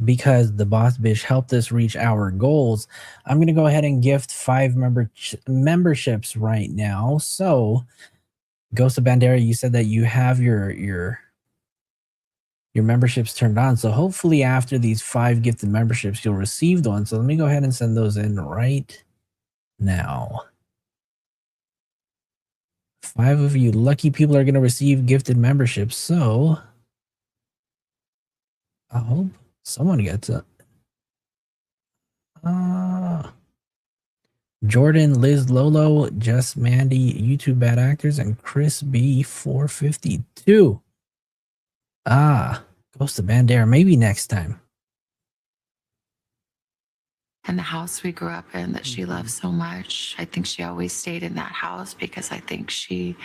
because the boss bitch helped us reach our goals, I'm going to go ahead and gift 5 memberships right now. So, Ghost of Bandera, you said that you have your memberships turned on. So, hopefully after these 5 gifted memberships, you'll receive one. So, let me go ahead and send those in right now. 5 of you lucky people are going to receive gifted memberships. So, I hope someone gets it. Jordan, Liz, Lolo, Jess, Mandy, YouTube Bad Actors, and Chris B452. Ghost of Bandera. Maybe next time. And the house we grew up in that she loved so much. I think she always stayed in that house because I think she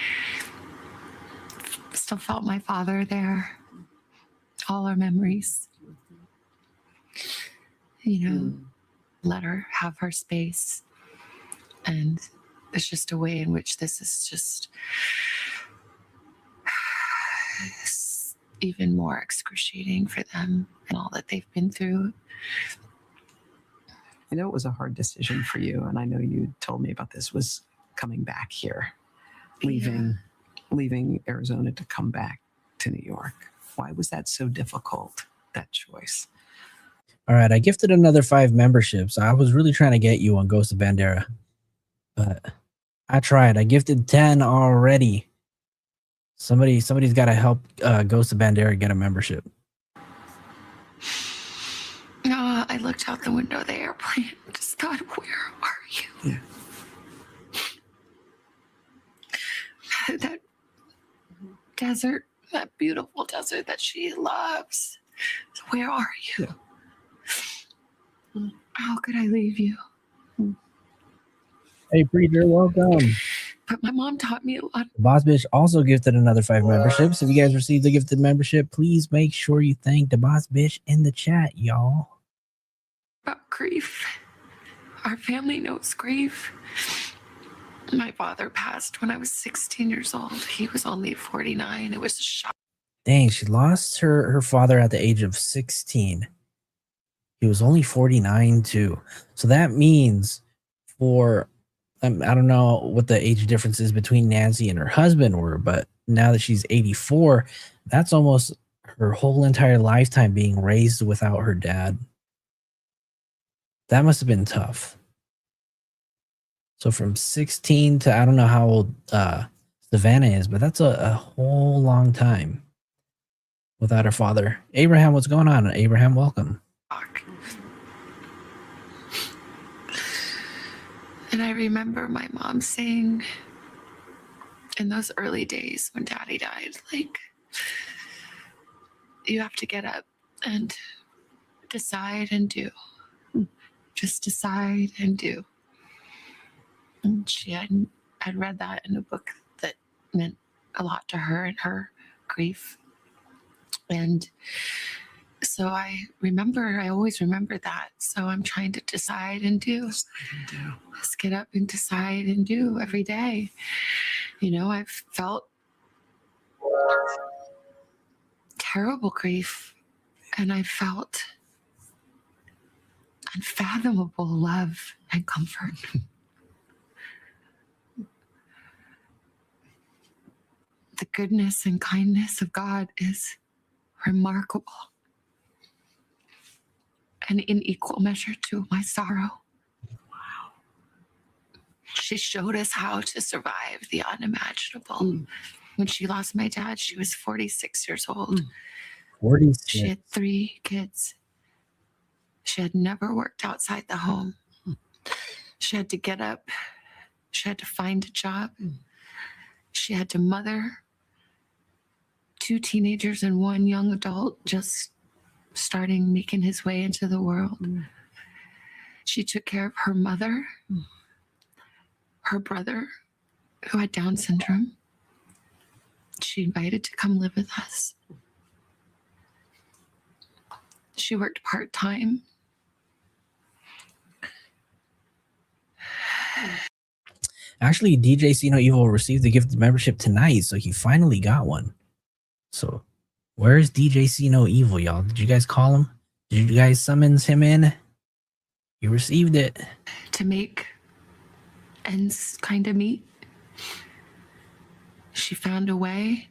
still felt my father there. All our memories. You know, let her have her space. And it's just a way in which this is just even more excruciating for them and all that they've been through. I know it was a hard decision for you, and I know you told me about this, was coming back here, leaving Arizona to come back to New York. Why was that so difficult, that choice? All right, I gifted another 5 memberships. I was really trying to get you on Ghost of Bandera, but I tried. I gifted 10 already. Somebody's got to help Ghost of Bandera get a membership. I looked out the window of the airplane and just thought, where are you? Yeah. That desert, that beautiful desert that she loves. Where are you? Yeah. How could I leave you? Hey, Preacher, welcome. But my mom taught me a lot. The boss bitch also gifted another 5 memberships. If you guys received a gifted membership, please make sure you thank the boss bitch in the chat, y'all. About grief. Our family knows grief. My father passed when I was 16 years old. He was only 49. It was a shock. Dang, she lost her father at the age of 16. He was only 49 too. So that means for, I don't know what the age difference is between Nancy and her husband were, but now that she's 84, that's almost her whole entire lifetime being raised without her dad. That must have been tough. So from 16 to I don't know how old Savannah is, but that's a whole long time without her father. Abraham, what's going on? Abraham, welcome. And I remember my mom saying in those early days when Daddy died, like, you have to get up and decide and do. Just decide and do. And she had read that in a book that meant a lot to her and her grief. And so I always remember that. So I'm trying to decide and do. Just get up and decide and do every day. You know, I've felt terrible grief, and I felt unfathomable love and comfort. The goodness and kindness of God is remarkable and in equal measure to my sorrow. Wow. She showed us how to survive the unimaginable. When she lost my dad, she was 46 years old. 46. She had 3 kids. She had never worked outside the home. She had to get up. She had to find a job. She had to mother 2 teenagers and 1 young adult just starting making his way into the world. She took care of her mother, her brother who had Down syndrome. She invited to come live with us. She worked part-time. Actually, DJ See No Evil received the gifted membership tonight, so he finally got one. So, where's DJ See No Evil, y'all? Did you guys call him? Did you guys summons him in? You received it. To make ends kind of meet. She found a way.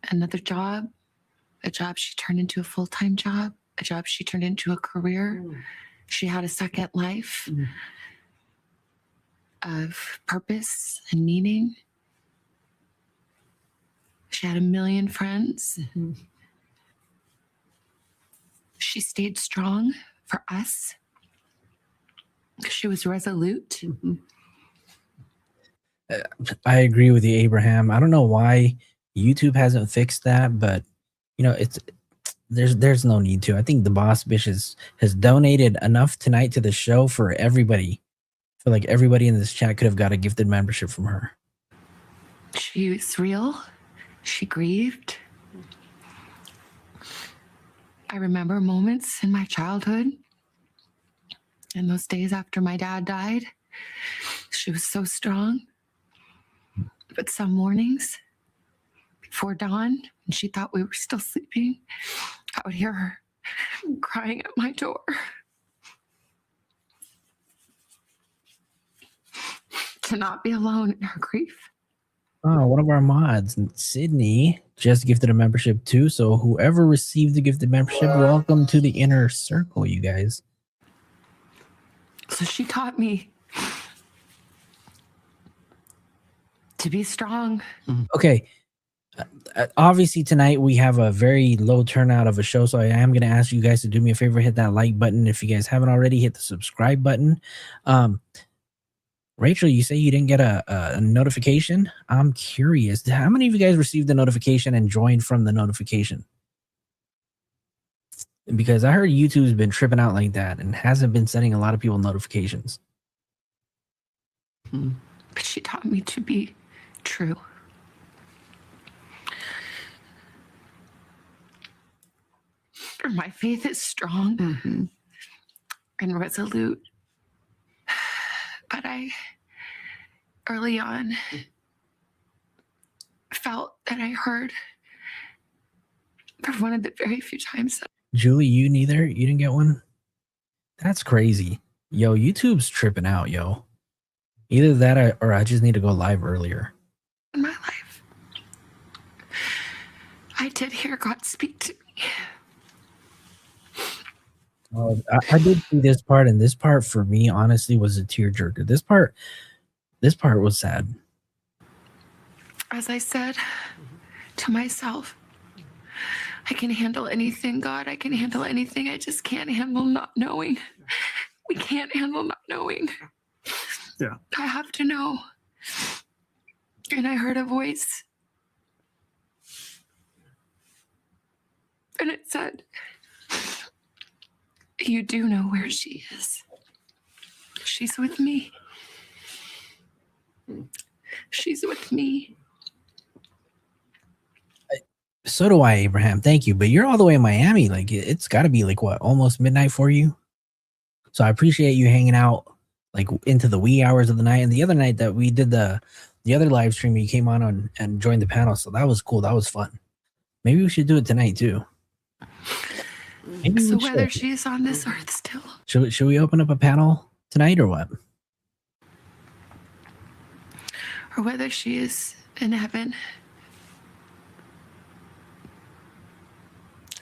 Another job. A job she turned into a full-time job. A job she turned into a career. She had a second life of purpose and meaning. She had 1 million friends. She stayed strong for us. She was resolute. I agree with you, Abraham. I don't know why YouTube hasn't fixed that, but you know, there's no need to. I think the boss bitch has donated enough tonight to the show for everybody. I feel like everybody in this chat could have got a gifted membership from her. She was real. She grieved. I remember moments in my childhood and those days after my dad died. She was so strong. But some mornings before dawn, when she thought we were still sleeping, I would hear her crying at my door. To not be alone in her grief. Oh, one of our mods, Sydney, just gifted a membership too. So whoever received the gifted membership, welcome to the inner circle, you guys. So she taught me to be strong. Okay. Obviously tonight we have a very low turnout of a show, so I am going to ask you guys to do me a favor, hit that like button. If you guys haven't already, hit the subscribe button. Rachel, you say you didn't get a notification. I'm curious, how many of you guys received the notification and joined from the notification? Because I heard YouTube's been tripping out like that and hasn't been sending a lot of people notifications. But she taught me to be true. My faith is strong and resolute. But I, early on, felt that I heard for one of the very few times that Julie, you neither? You didn't get one? That's crazy. Yo, YouTube's tripping out, yo. Either that or I just need to go live earlier. in my life, I did hear God speak to me. Oh, I did see this part, and this part for me honestly was a tearjerker. This part was sad. as I said to myself, I can handle anything, God. I can handle anything. I just can't handle not knowing. We can't handle not knowing. Yeah. I have to know. And I heard a voice. And it said, you do know where she is. She's with me. She's with me. So do I, Abraham. Thank you. But you're all the way in Miami. Like, it's got to be like what, almost midnight for you. So I appreciate you hanging out like into the wee hours of the night. And the other night that we did the other live stream, you came on and joined the panel. So that was cool. That was fun. Maybe we should do it tonight too. Maybe So we whether should. she is on this earth still, Should we open up a panel tonight or what? or whether she is in heaven,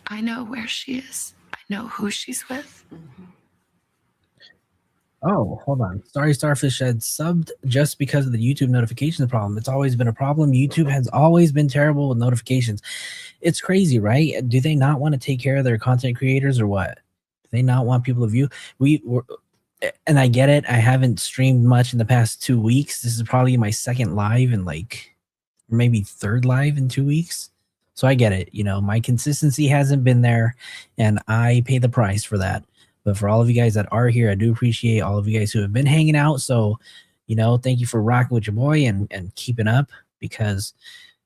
I know where she is. I know who she's with. Oh, hold on. Sorry, Starfish said subbed just because of the YouTube notifications problem. It's always been a problem. YouTube has always been terrible with notifications. It's crazy, right? Do they not want to take care of their content creators or what? Do they not want people to view? And I get it. I haven't streamed much in the past 2 weeks. This is probably my second live in like, maybe third live in 2 weeks. So I get it. You know, my consistency hasn't been there and I pay the price for that. But for all of you guys that are here, I do appreciate all of you guys who have been hanging out. So, you know, thank you for rocking with your boy and keeping up because,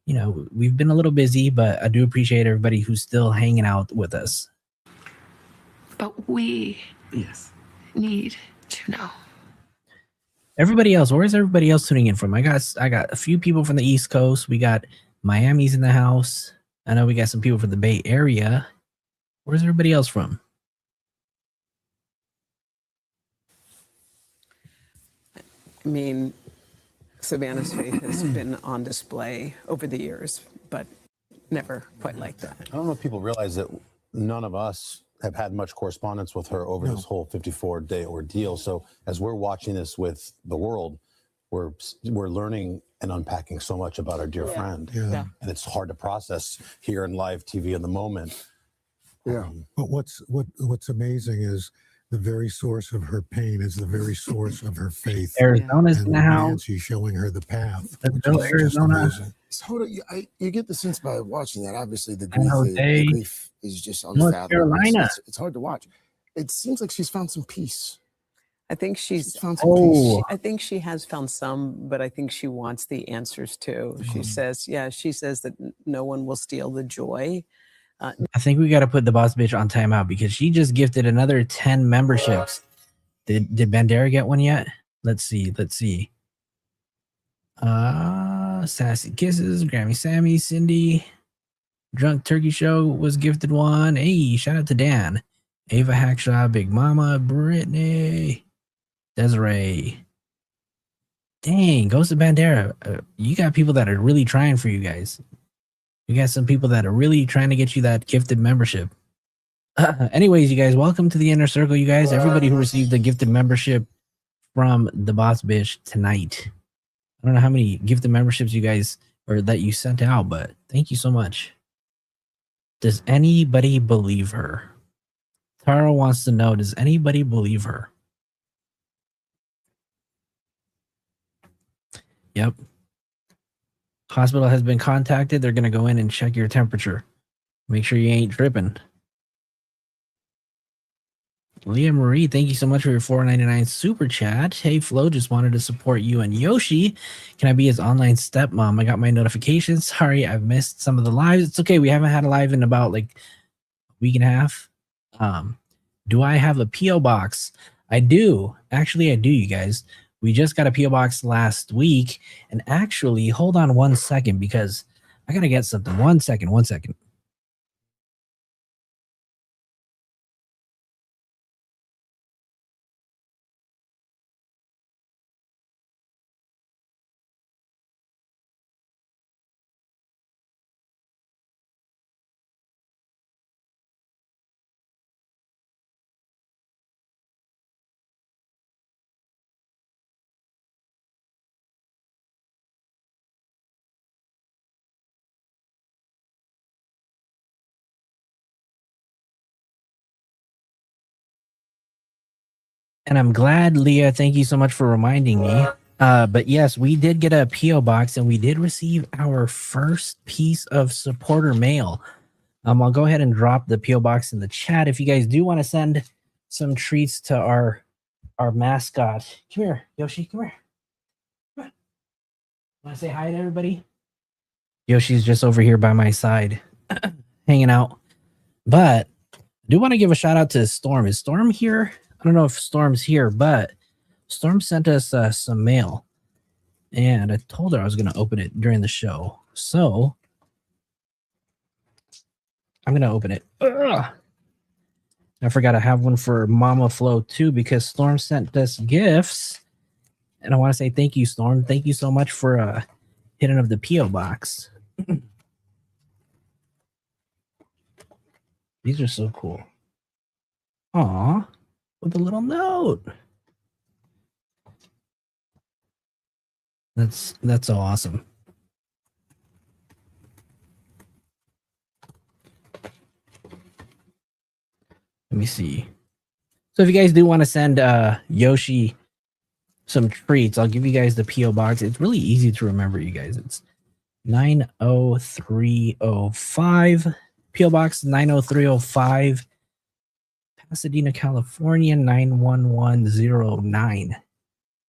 you know, we've been a little busy, but I do appreciate everybody who's still hanging out with us. But we need to know. Everybody else, where's everybody else tuning in from? I got a few people from the East Coast. We got Miami's in the house. I know we got some people from the Bay Area. Where's everybody else from? I mean, Savannah's faith has been on display over the years, but never quite like that. I don't know if people realize that none of us have had much correspondence with her over this whole 54-day ordeal. So as we're watching this with the world, we're learning and unpacking so much about our dear friend. Yeah. And it's hard to process here in live TV in the moment. Yeah. But what's amazing is the very source of her pain is the very source of her faith. Arizona's in the house. Nancy showing her the path. That's which still is just Arizona. amazing. So hold on, you get the sense by watching that. Obviously, the Jose. grief is just North unfathomable. Carolina. It's hard to watch. It seems like she's found some peace. I think she's found some peace. I think she has found some, but I think she wants the answers too. She says that no one will steal the joy. I think we got to put the boss bitch on timeout because she just gifted another 10 memberships. Did Bandera get one yet? Let's see. Sassy Kisses, Grammy Sammy, Cindy, Drunk Turkey Show was gifted one. Hey, shout out to Dan, Ava Hackshaw, Big Mama, Brittany, Desiree. Dang, Ghost of Bandera. You got people that are really trying for you guys. You got some people that are really trying to get you that gifted membership. Anyways, you guys, welcome to the inner circle, you guys. Everybody who received the gifted membership from the boss bitch tonight. I don't know how many gifted memberships you guys or that you sent out, but thank you so much. Does anybody believe her? Tara wants to know, does anybody believe her? Yep. Hospital has been contacted. They're going to go in and check your temperature. Make sure you ain't tripping. Leah Marie, thank you so much for your $4.99 super chat. Hey, Flo, just wanted to support you and Yoshi. Can I be his online stepmom? I got my notifications. Sorry, I've missed some of the lives. It's okay. We haven't had a live in about like a week and a half. Do I have a P.O. box? I do. Actually, I do, you guys. We just got a P.O. box last week. And actually, hold on 1 second because I got to get something. 1 second. And I'm glad, Leah. Thank you so much for reminding me. But yes, we did get a P.O. box and we did receive our first piece of supporter mail. I'll go ahead and drop the P.O. box in the chat. If you guys do want to send some treats to our mascot. Come here, Yoshi, come here. Come on. Want to say hi to everybody? Yoshi's just over here by my side, hanging out. But I do want to give a shout out to Storm. Is Storm here? I don't know if Storm's here, but Storm sent us some mail. And I told her I was going to open it during the show. So I'm going to open it. Ugh. I forgot I have one for Mama Flo too, because Storm sent us gifts. And I want to say thank you, Storm. Thank you so much for hitting up the P.O. box. These are so cool. Aw, with a little note. That's so awesome. Let me see. So if you guys do want to send Yoshi some treats, I'll give you guys the P.O. box. It's really easy to remember, you guys. It's 90305. P.O. box 90305. Pasadena, California 91109.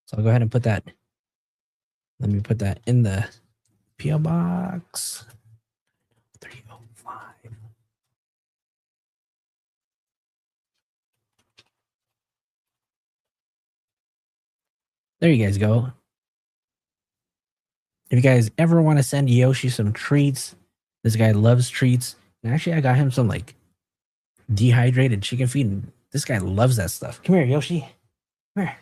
So I'll go ahead and put that. Let me put that in the P.O. box. 305. There you guys go. If you guys ever want to send Yoshi some treats, this guy loves treats. And actually, I got him some like dehydrated chicken feet. And this guy loves that stuff. Come here, Yoshi. Come here.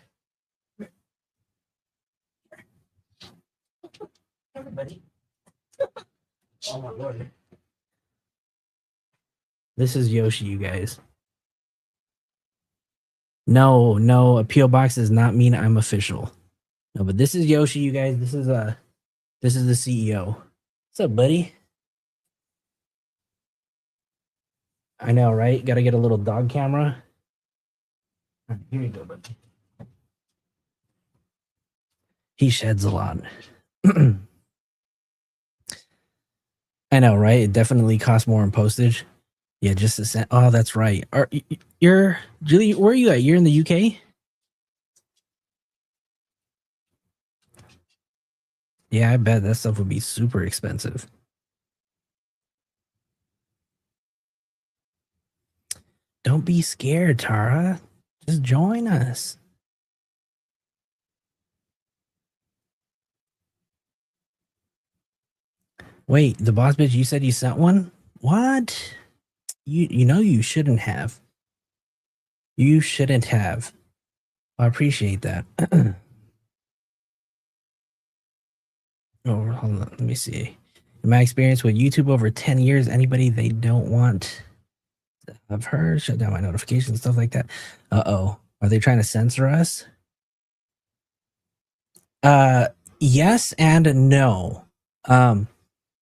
Everybody. Oh my Lord. This is Yoshi, you guys. No, a P.O. box does not mean I'm official. No, but this is Yoshi, you guys. This is the CEO. What's up, buddy? I know, right? Got to get a little dog camera. All right, here you go, buddy. He sheds a lot. I know, right? It definitely costs more in postage. Yeah, just a cent. Oh, that's right. You're Julie, where are you at? You're in the UK? Yeah, I bet that stuff would be super expensive. Don't be scared, Tara. Just join us. Wait, the boss bitch, you said you sent one? What? You know you shouldn't have. You shouldn't have. I appreciate that. Oh, hold on. Let me see. In my experience with YouTube over 10 years, anybody they don't want to have heard, shut down my notifications, stuff like that. Uh-oh. Are they trying to censor us? Yes and no.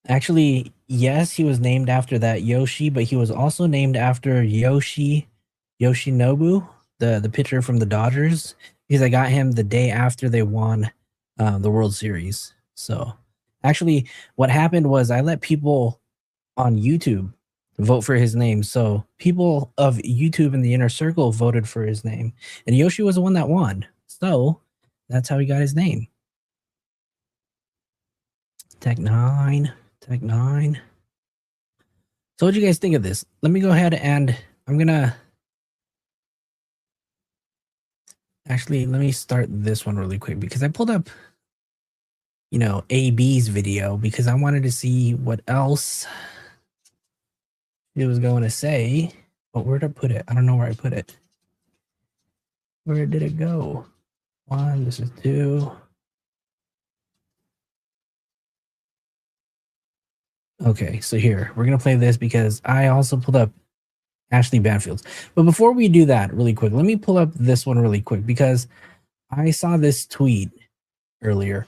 Actually, yes, he was named after that Yoshi, but he was also named after Yoshinobu, the pitcher from the Dodgers, because I got him the day after they won the World Series. So actually what happened was I let people on YouTube vote for his name. So people of YouTube in the inner circle voted for his name, and Yoshi was the one that won. So that's how he got his name. Tech 9. So what do you guys think of this? Let me go ahead and I'm gonna actually let me start this one really quick because I pulled up, you know, AB's video because I wanted to see what else it was going to say. But where'd I put it? I don't know where I put it. Where did it go? 1, this is 2. Okay, so here, we're going to play this because I also pulled up Ashley Banfield's. But before we do that really quick, let me pull up this one really quick because I saw this tweet earlier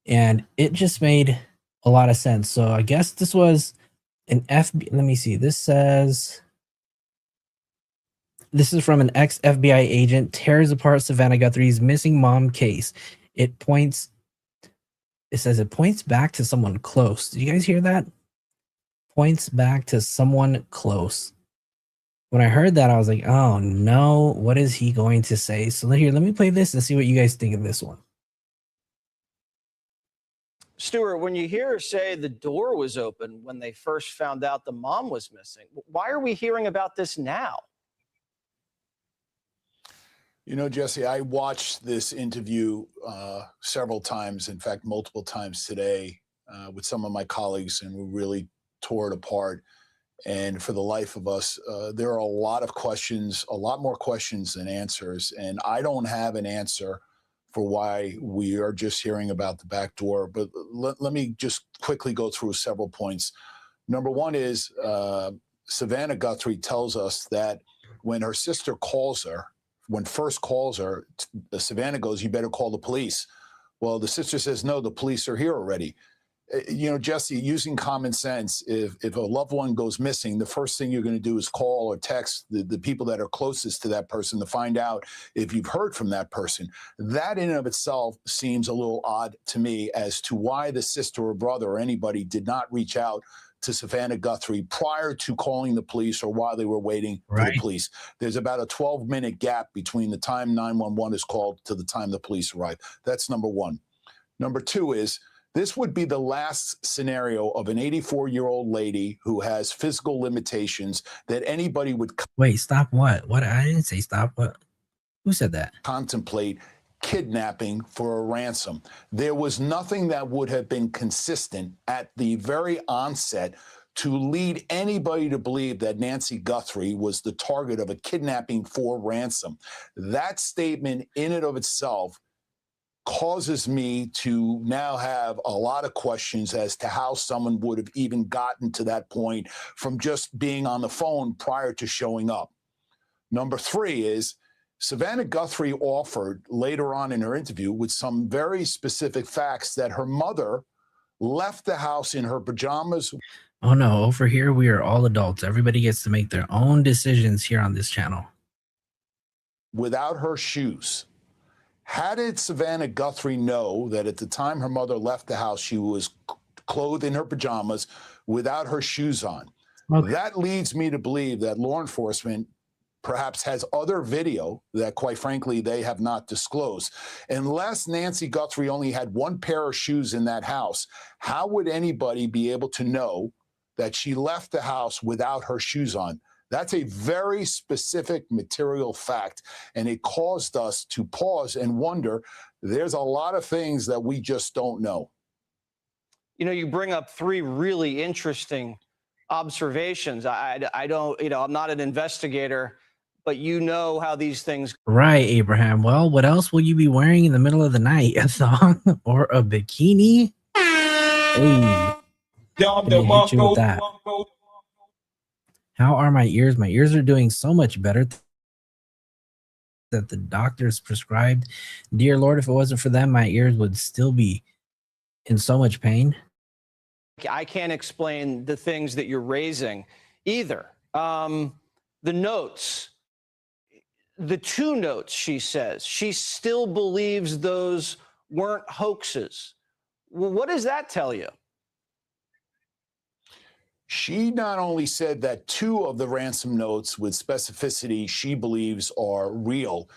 and it just made a lot of sense. So I guess this was an FB. Let me see. This says This is from an ex-FBI agent tears apart Savannah Guthrie's missing mom case. It says it points back to someone close. Did you guys hear that? Points back to someone close. When I heard that, I was like, oh no, what is he going to say? So here, let me play this and see what you guys think of this one. Stuart, when you hear her say the door was open when they first found out the mom was missing, why are we hearing about this now? You know, Jesse, I watched this interview several times, in fact, multiple times today with some of my colleagues, and we really tore it apart. And for the life of us, there are a lot of questions, a lot more questions than answers. And I don't have an answer for why we are just hearing about the back door. But let me just quickly go through several points. Number one is Savannah Guthrie tells us that when her sister calls her, when first calls her, Savannah goes, "You better call the police." Well, the sister says, "No, the police are here already." You know, Jesse, using common sense, if a loved one goes missing, the first thing you're going to do is call or text the people that are closest to that person to find out if you've heard from that person. That in and of itself seems a little odd to me as to why the sister or brother or anybody did not reach out to Savannah Guthrie prior to calling the police or while they were waiting for the police. There's about a 12-minute gap between the time 911 is called to the time the police arrive. That's number one. Number two is, this would be the last scenario of an 84-year-old lady who has physical limitations that anybody would Wait, stop what? What? I didn't say stop. What? Who said that? Contemplate kidnapping for a ransom. There was nothing that would have been consistent at the very onset to lead anybody to believe that Nancy Guthrie was the target of a kidnapping for ransom. That statement in and of itself causes me to now have a lot of questions as to how someone would have even gotten to that point from just being on the phone prior to showing up. Number three is Savannah Guthrie offered later on in her interview with some very specific facts that her mother left the house in her pajamas. Oh no, over here we are all adults. Everybody gets to make their own decisions here on this channel. Without her shoes. How did Savannah Guthrie know that at the time her mother left the house, she was clothed in her pajamas without her shoes on? Okay. That leads me to believe that law enforcement perhaps has other video that, quite frankly, they have not disclosed. Unless Nancy Guthrie only had one pair of shoes in that house, how would anybody be able to know that she left the house without her shoes on? That's a very specific material fact, and it caused us to pause and wonder. There's a lot of things that we just don't know. You know, you bring up three really interesting observations. I don't, you know, I'm not an investigator, but you know how these things. Right, Abraham. Well, what else will you be wearing in the middle of the night? A thong or a bikini? Hey, let me hit you with that. How are my ears? My ears are doing so much better that the doctors prescribed. Dear Lord, if it wasn't for them, my ears would still be in so much pain. I can't explain the things that you're raising either. The notes, the two notes, she says, she still believes those weren't hoaxes. Well, what does that tell you? She not only said that two of the ransom notes with specificity she believes are real,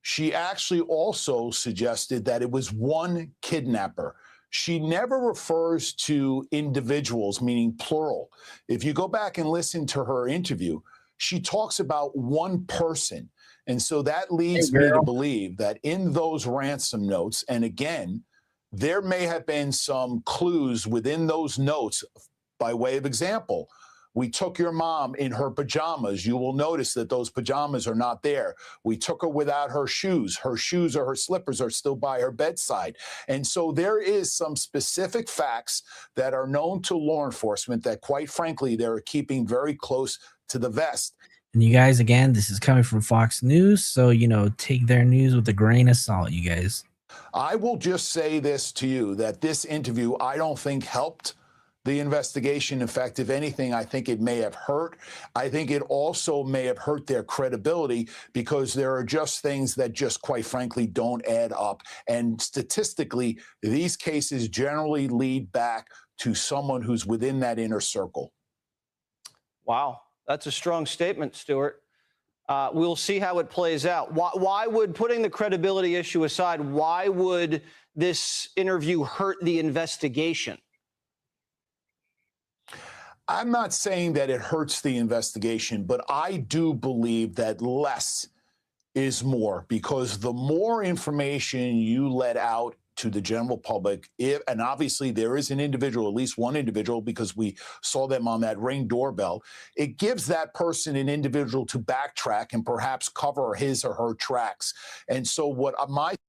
she actually also suggested that it was one kidnapper. She never refers to individuals, meaning plural. If you go back and listen to her interview, she talks about one person. And so that leads me to believe that in those ransom notes, and again, there may have been some clues within those notes. By way of example, we took your mom in her pajamas. You will notice that those pajamas are not there. We took her without her shoes. Her shoes or her slippers are still by her bedside. And so there is some specific facts that are known to law enforcement that, quite frankly, they're keeping very close to the vest. And you guys, again, this is coming from Fox News. So, you know, take their news with a grain of salt, you guys. I will just say this to you, that this interview, I don't think helped the investigation. In fact, if anything, I think it may have hurt. I think it also may have hurt their credibility because there are just things that just quite frankly don't add up. And statistically, these cases generally lead back to someone who's within that inner circle. Wow, that's a strong statement, Stuart. We'll see how it plays out. Why would, putting the credibility issue aside, why would this interview hurt the investigation? I'm not saying that it hurts the investigation, but I do believe that less is more, because the more information you let out to the general public, and obviously there is an individual, at least one individual, because we saw them on that Ring doorbell, it gives that person an individual to backtrack and perhaps cover his or her tracks. And so what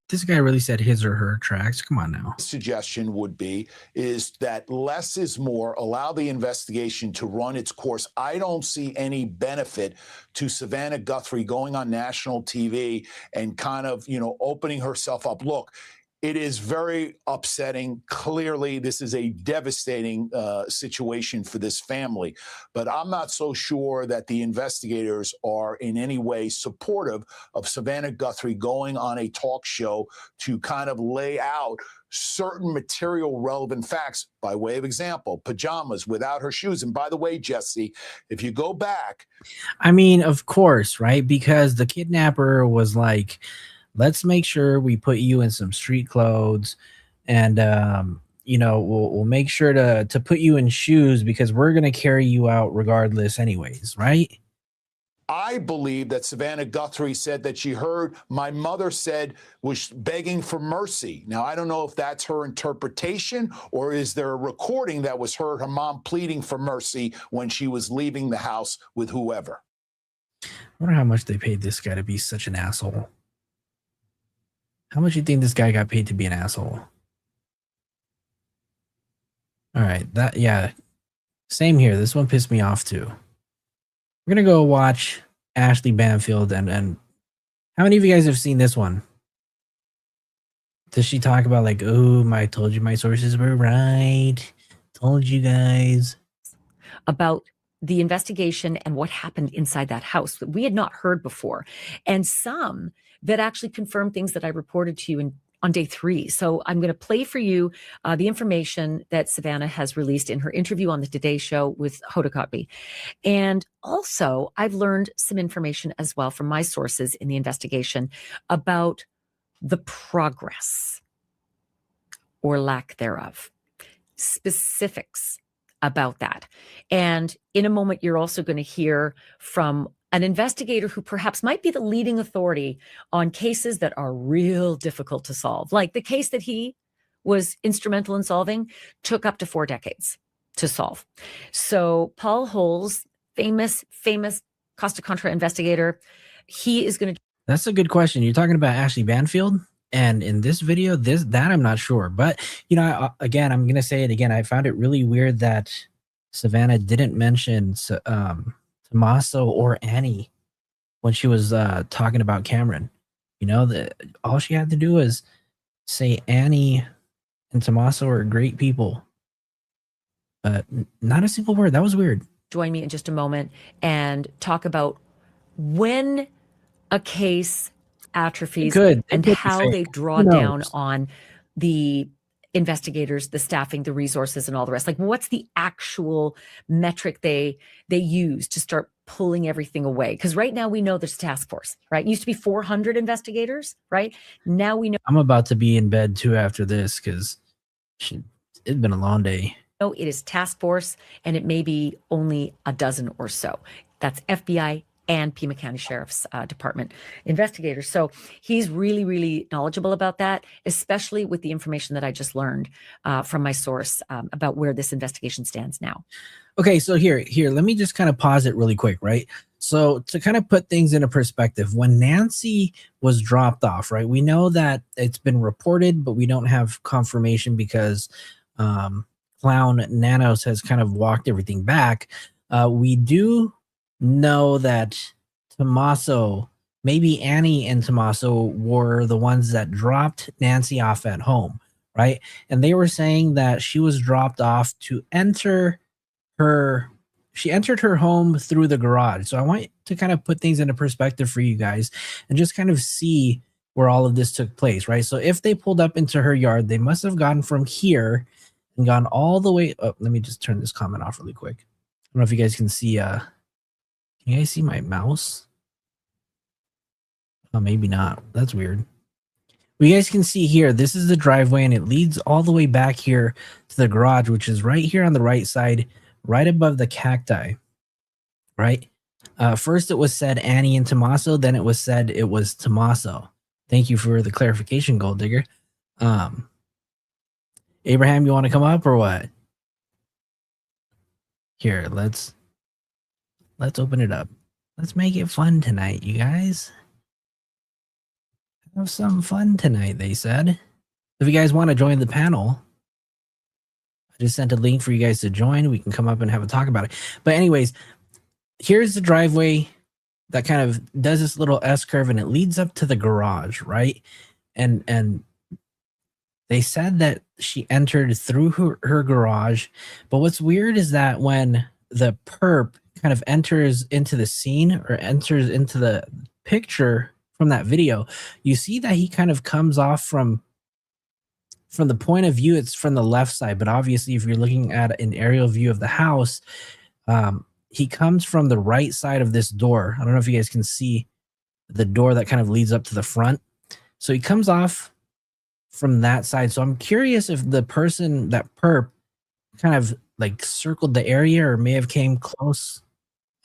this guy really said his or her tracks. Come on now. Suggestion would be is that less is more. Allow the investigation to run its course. I don't see any benefit to Savannah Guthrie going on national TV and kind of, opening herself up. Look, it is very upsetting. Clearly, this is a devastating situation for this family. But I'm not so sure that the investigators are in any way supportive of Savannah Guthrie going on a talk show to kind of lay out certain material relevant facts. By way of example, pajamas without her shoes. And by the way, Jesse, if you go back. I mean, of course, right? Because the kidnapper was like, let's make sure we put you in some street clothes, and we'll make sure to put you in shoes because we're going to carry you out regardless anyways, right? I believe that Savannah Guthrie said that she heard my mother said was begging for mercy. Now, I don't know if that's her interpretation, or is there a recording that was her mom pleading for mercy when she was leaving the house with whoever. I wonder how much they paid this guy to be such an asshole. How much do you think this guy got paid to be an asshole? All right, yeah, same here. This one pissed me off too. We're gonna go watch Ashley Banfield, and how many of you guys have seen this one? Does she talk about like, oh, I told you my sources were right, told you guys about the investigation and what happened inside that house that we had not heard before, and some that actually confirmed things that I reported to you on day 3. So I'm going to play for you the information that Savannah has released in her interview on the Today Show with Hoda Kotb. And also, I've learned some information as well from my sources in the investigation about the progress or lack thereof, specifics about that. And in a moment, you're also going to hear from an investigator who perhaps might be the leading authority on cases that are real difficult to solve. Like the case that he was instrumental in solving took up to 4 decades to solve. So Paul Holes, famous Costa Contra investigator, he is going to... That's a good question. You're talking about Ashley Banfield? And in this video, that I'm not sure. But, again, I'm going to say it again. I found it really weird that Savannah didn't mention Tommaso or Annie when she was talking about Cameron. All she had to do was say Annie and Tommaso are great people. But not a single word. That was weird. Join me in just a moment and talk about when a case atrophies and how they draw down on the investigators, the staffing, the resources, and all the rest. Like, what's the actual metric they use to start pulling everything away? Because right now we know there's a task force, right? It used to be 400 investigators, right? Now we know. I'm about to be in bed too after this because it's been a long day. No, it is task force, and it may be only a dozen or so. That's FBI and Pima County Sheriff's Department investigators. So he's really, really knowledgeable about that, especially with the information that I just learned from my source about where this investigation stands now. Okay, so here, let me just kind of pause it really quick, right? So to kind of put things into perspective, when Nancy was dropped off, right, we know that it's been reported, but we don't have confirmation because Clown Nanos has kind of walked everything back. We do know that Tommaso, maybe Annie and Tommaso were the ones that dropped Nancy off at home, right? And they were saying that she was dropped off to enter her she entered her home through the garage. So I want to kind of put things into perspective for you guys and just kind of see where all of this took place, right? So if they pulled up into her yard, they must have gone from here and gone all the way up. Let me just turn this comment off really quick. I don't know if you guys can see can you guys see my mouse? Oh, maybe not. That's weird. Well, you guys can see here, this is the driveway and it leads all the way back here to the garage, which is right here on the right side, right above the cacti, right? First it was said Annie and Tommaso, then it was said it was Tommaso. Thank you for the clarification, Gold Digger. Abraham, you want to come up or what? Here, let's open it up. Let's make it fun tonight, you guys. Have some fun tonight, they said. If you guys want to join the panel, I just sent a link for you guys to join. We can come up and have a talk about it. But anyways, here's the driveway that kind of does this little S curve and it leads up to the garage, right? And they said that she entered through her garage. But what's weird is that when the perp kind of enters into the scene or enters into the picture from that video, you see that he kind of comes off from the point of view, it's from the left side. But obviously, if you're looking at an aerial view of the house, he comes from the right side of this door. I don't know if you guys can see the door that kind of leads up to the front. So he comes off from that side. So I'm curious if the person, that perp, kind of like circled the area or may have came close.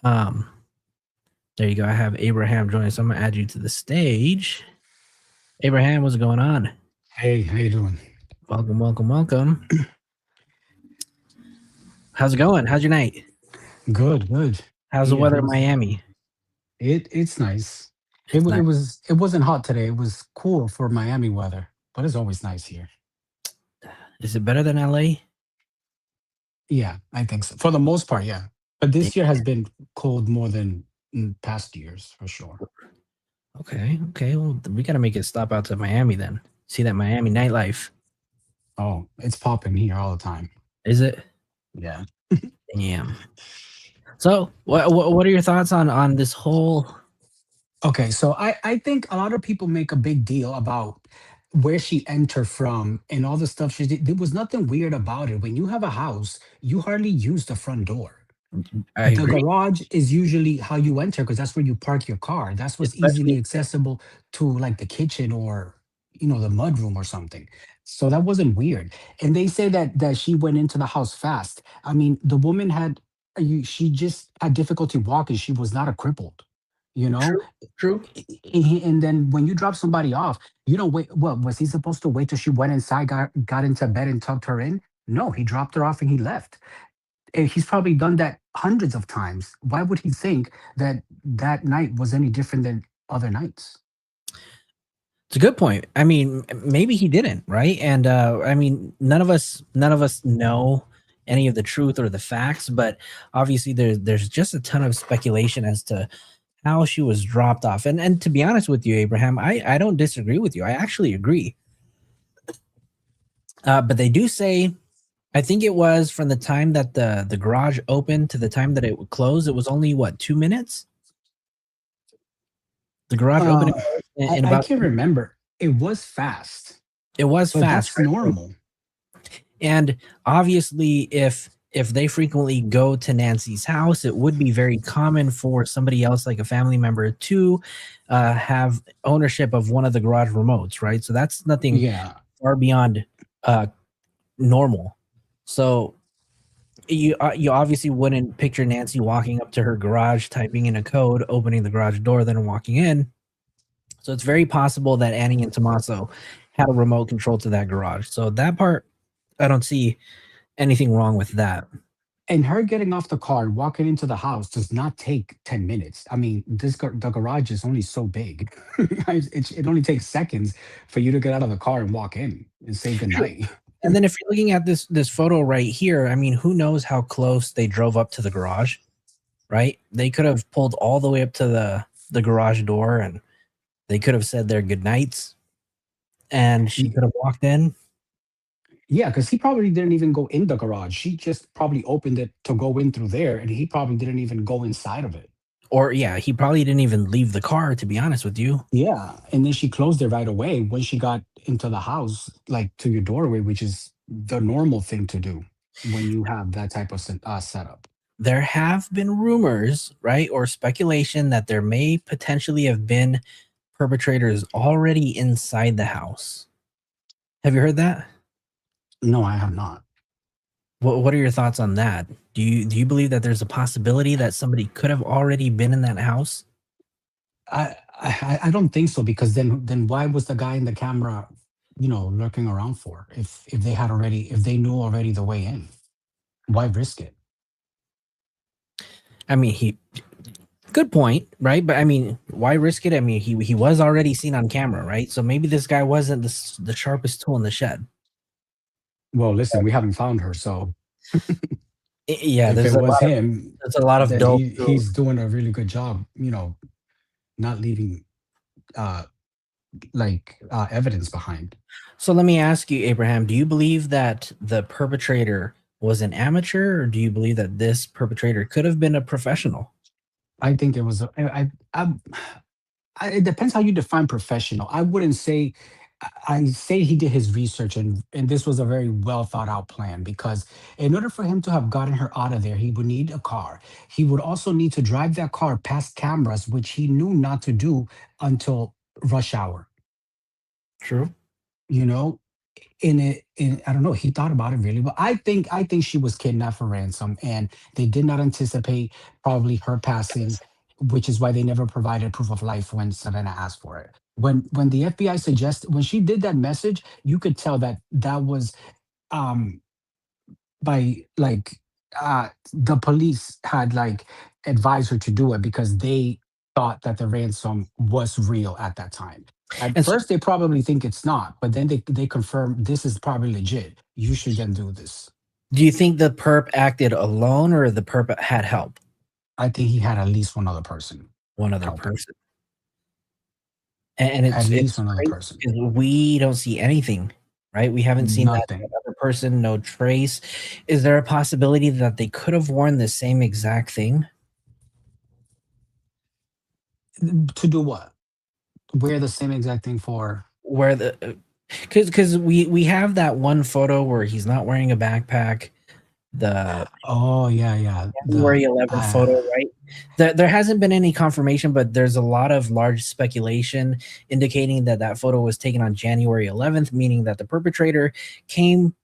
There you go. I have Abraham joining, so I'm gonna add you to the stage. Abraham, what's going on? Hey, how you doing? Welcome, welcome, welcome. How's it going? How's your night? Good, good. How's the weather in Miami? It's nice. It wasn't hot today. It was cool for Miami weather, but it's always nice here. Is it better than LA? Yeah, I think so. For the most part, yeah. But this year has been cold more than in past years, for sure. Okay. Well, we got to make it stop out to Miami then. See that Miami nightlife. Oh, it's popping here all the time. Is it? Yeah. Damn. So, what are your thoughts on this whole? Okay, so I think a lot of people make a big deal about where she entered from and all the stuff she did. There was nothing weird about it. When you have a house, you hardly use the front door. I The agree. garage is usually how you enter because that's where you park your car. That's what's easily accessible to like the kitchen or the mudroom or something. So that wasn't weird. And they say that she went into the house fast. I mean, the woman she just had difficulty walking. She was not a crippled, you know. True. And then when you drop somebody off, you don't wait. Well, was he supposed to wait till she went inside, got into bed, and tucked her in? No, he dropped her off and he left. And he's probably done that hundreds of times. Why would he think that night was any different than other nights? It's a good point. I mean, maybe he didn't, right? And I mean, none of us know any of the truth or the facts, but obviously there's just a ton of speculation as to how she was dropped off. And to be honest with you, Abraham, I don't disagree with you. I actually agree. But they do say, I think it was from the time that the garage opened to the time that it would close, it was only 2 minutes? The garage opened in about. I can't remember. It was fast. It was but fast. That's normal. And obviously, if they frequently go to Nancy's house, it would be very common for somebody else, like a family member, to have ownership of one of the garage remotes, right? So that's nothing far beyond normal. So you obviously wouldn't picture Nancy walking up to her garage, typing in a code, opening the garage door, then walking in. So it's very possible that Annie and Tommaso had a remote control to that garage. So that part, I don't see anything wrong with that. And her getting off the car and walking into the house does not take 10 minutes. I mean, the garage is only so big. It only takes seconds for you to get out of the car and walk in and say goodnight. And then if you're looking at this photo right here, I mean, who knows how close they drove up to the garage, right? They could have pulled all the way up to the garage door and they could have said their goodnights and she could have walked in. Yeah, because he probably didn't even go in the garage. She just probably opened it to go in through there, and he probably didn't even go inside of it. Or yeah, he probably didn't even leave the car, to be honest with you. Yeah, and then she closed it right away when she got into the house, like to your doorway, which is the normal thing to do when you have that type of setup. There have been rumors, right, or speculation that there may potentially have been perpetrators already inside the house. Have you heard that? No, I have not. What are your thoughts on that? Do you believe that there's a possibility that somebody could have already been in that house? I don't think so, because then why was the guy in the camera, lurking around for, if they knew already the way in? Why risk it? I mean, good point, right? But I mean, why risk it? I mean, he was already seen on camera, right? So maybe this guy wasn't the sharpest tool in the shed. Well, listen, we haven't found her, so Yeah, if it was him, there's a lot of then dope. he's doing a really good job, not leaving evidence behind. So let me ask you, Abraham, do you believe that the perpetrator was an amateur, or do you believe that this perpetrator could have been a professional? I think it was. It depends how you define professional. I wouldn't say. I say he did his research, and this was a very well thought out plan, because in order for him to have gotten her out of there, he would need a car. He would also need to drive that car past cameras, which he knew not to do until rush hour. True. I don't know, he thought about it really well. I think she was kidnapped for ransom, and they did not anticipate probably her passing, which is why they never provided proof of life when Savannah asked for it. When the FBI suggested, when she did that message, you could tell that was um by the police had advised her to do it, because they thought that the ransom was real at that time. At first, they probably think it's not, but then they confirm this is probably legit. You should then do this. Do you think the perp acted alone, or the perp had help? I think he had at least one other person. One other person. And at least one other person. We don't see anything, right? We haven't seen that other person, no trace. Is there a possibility that they could have worn the same exact thing? To do what? Wear the same exact thing for? Where the because we have that one photo where he's not wearing a backpack. The January 11th photo, right? There hasn't been any confirmation, but there's a lot of large speculation indicating that photo was taken on January 11th, meaning that the perpetrator came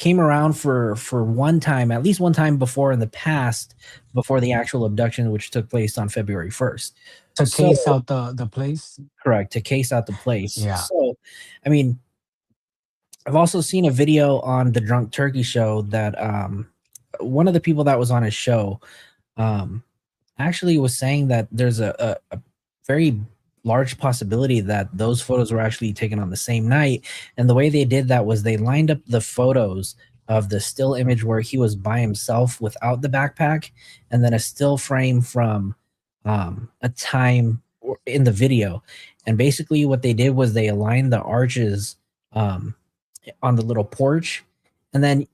around for one time, at least one time before in the past, before the actual abduction, which took place on February 1st. To case out the place? Correct, to case out the place. Yeah. So, I mean, I've also seen a video on the Drunk Turkey show that one of the people that was on his show actually was saying that there's a very large possibility that those photos were actually taken on the same night. And the way they did that was they lined up the photos of the still image where he was by himself without the backpack, and then a still frame from a time in the video. And basically what they did was they aligned the arches on the little porch, and then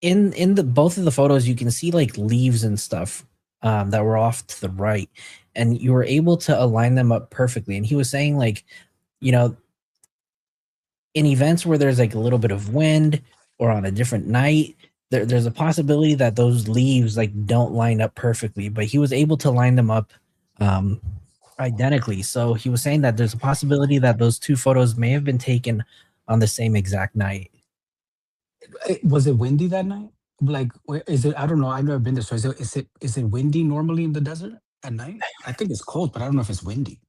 in the both of the photos you can see like leaves and stuff that were off to the right, and you were able to align them up perfectly. And he was saying, like, in events where there's like a little bit of wind or on a different night, there's a possibility that those leaves like don't line up perfectly, but he was able to line them up identically. So he was saying that there's a possibility that those two photos may have been taken on the same exact night. Was it windy that night? Like, is it? I don't know. I've never been there. So is it windy normally in the desert at night? I think it's cold, but I don't know if it's windy.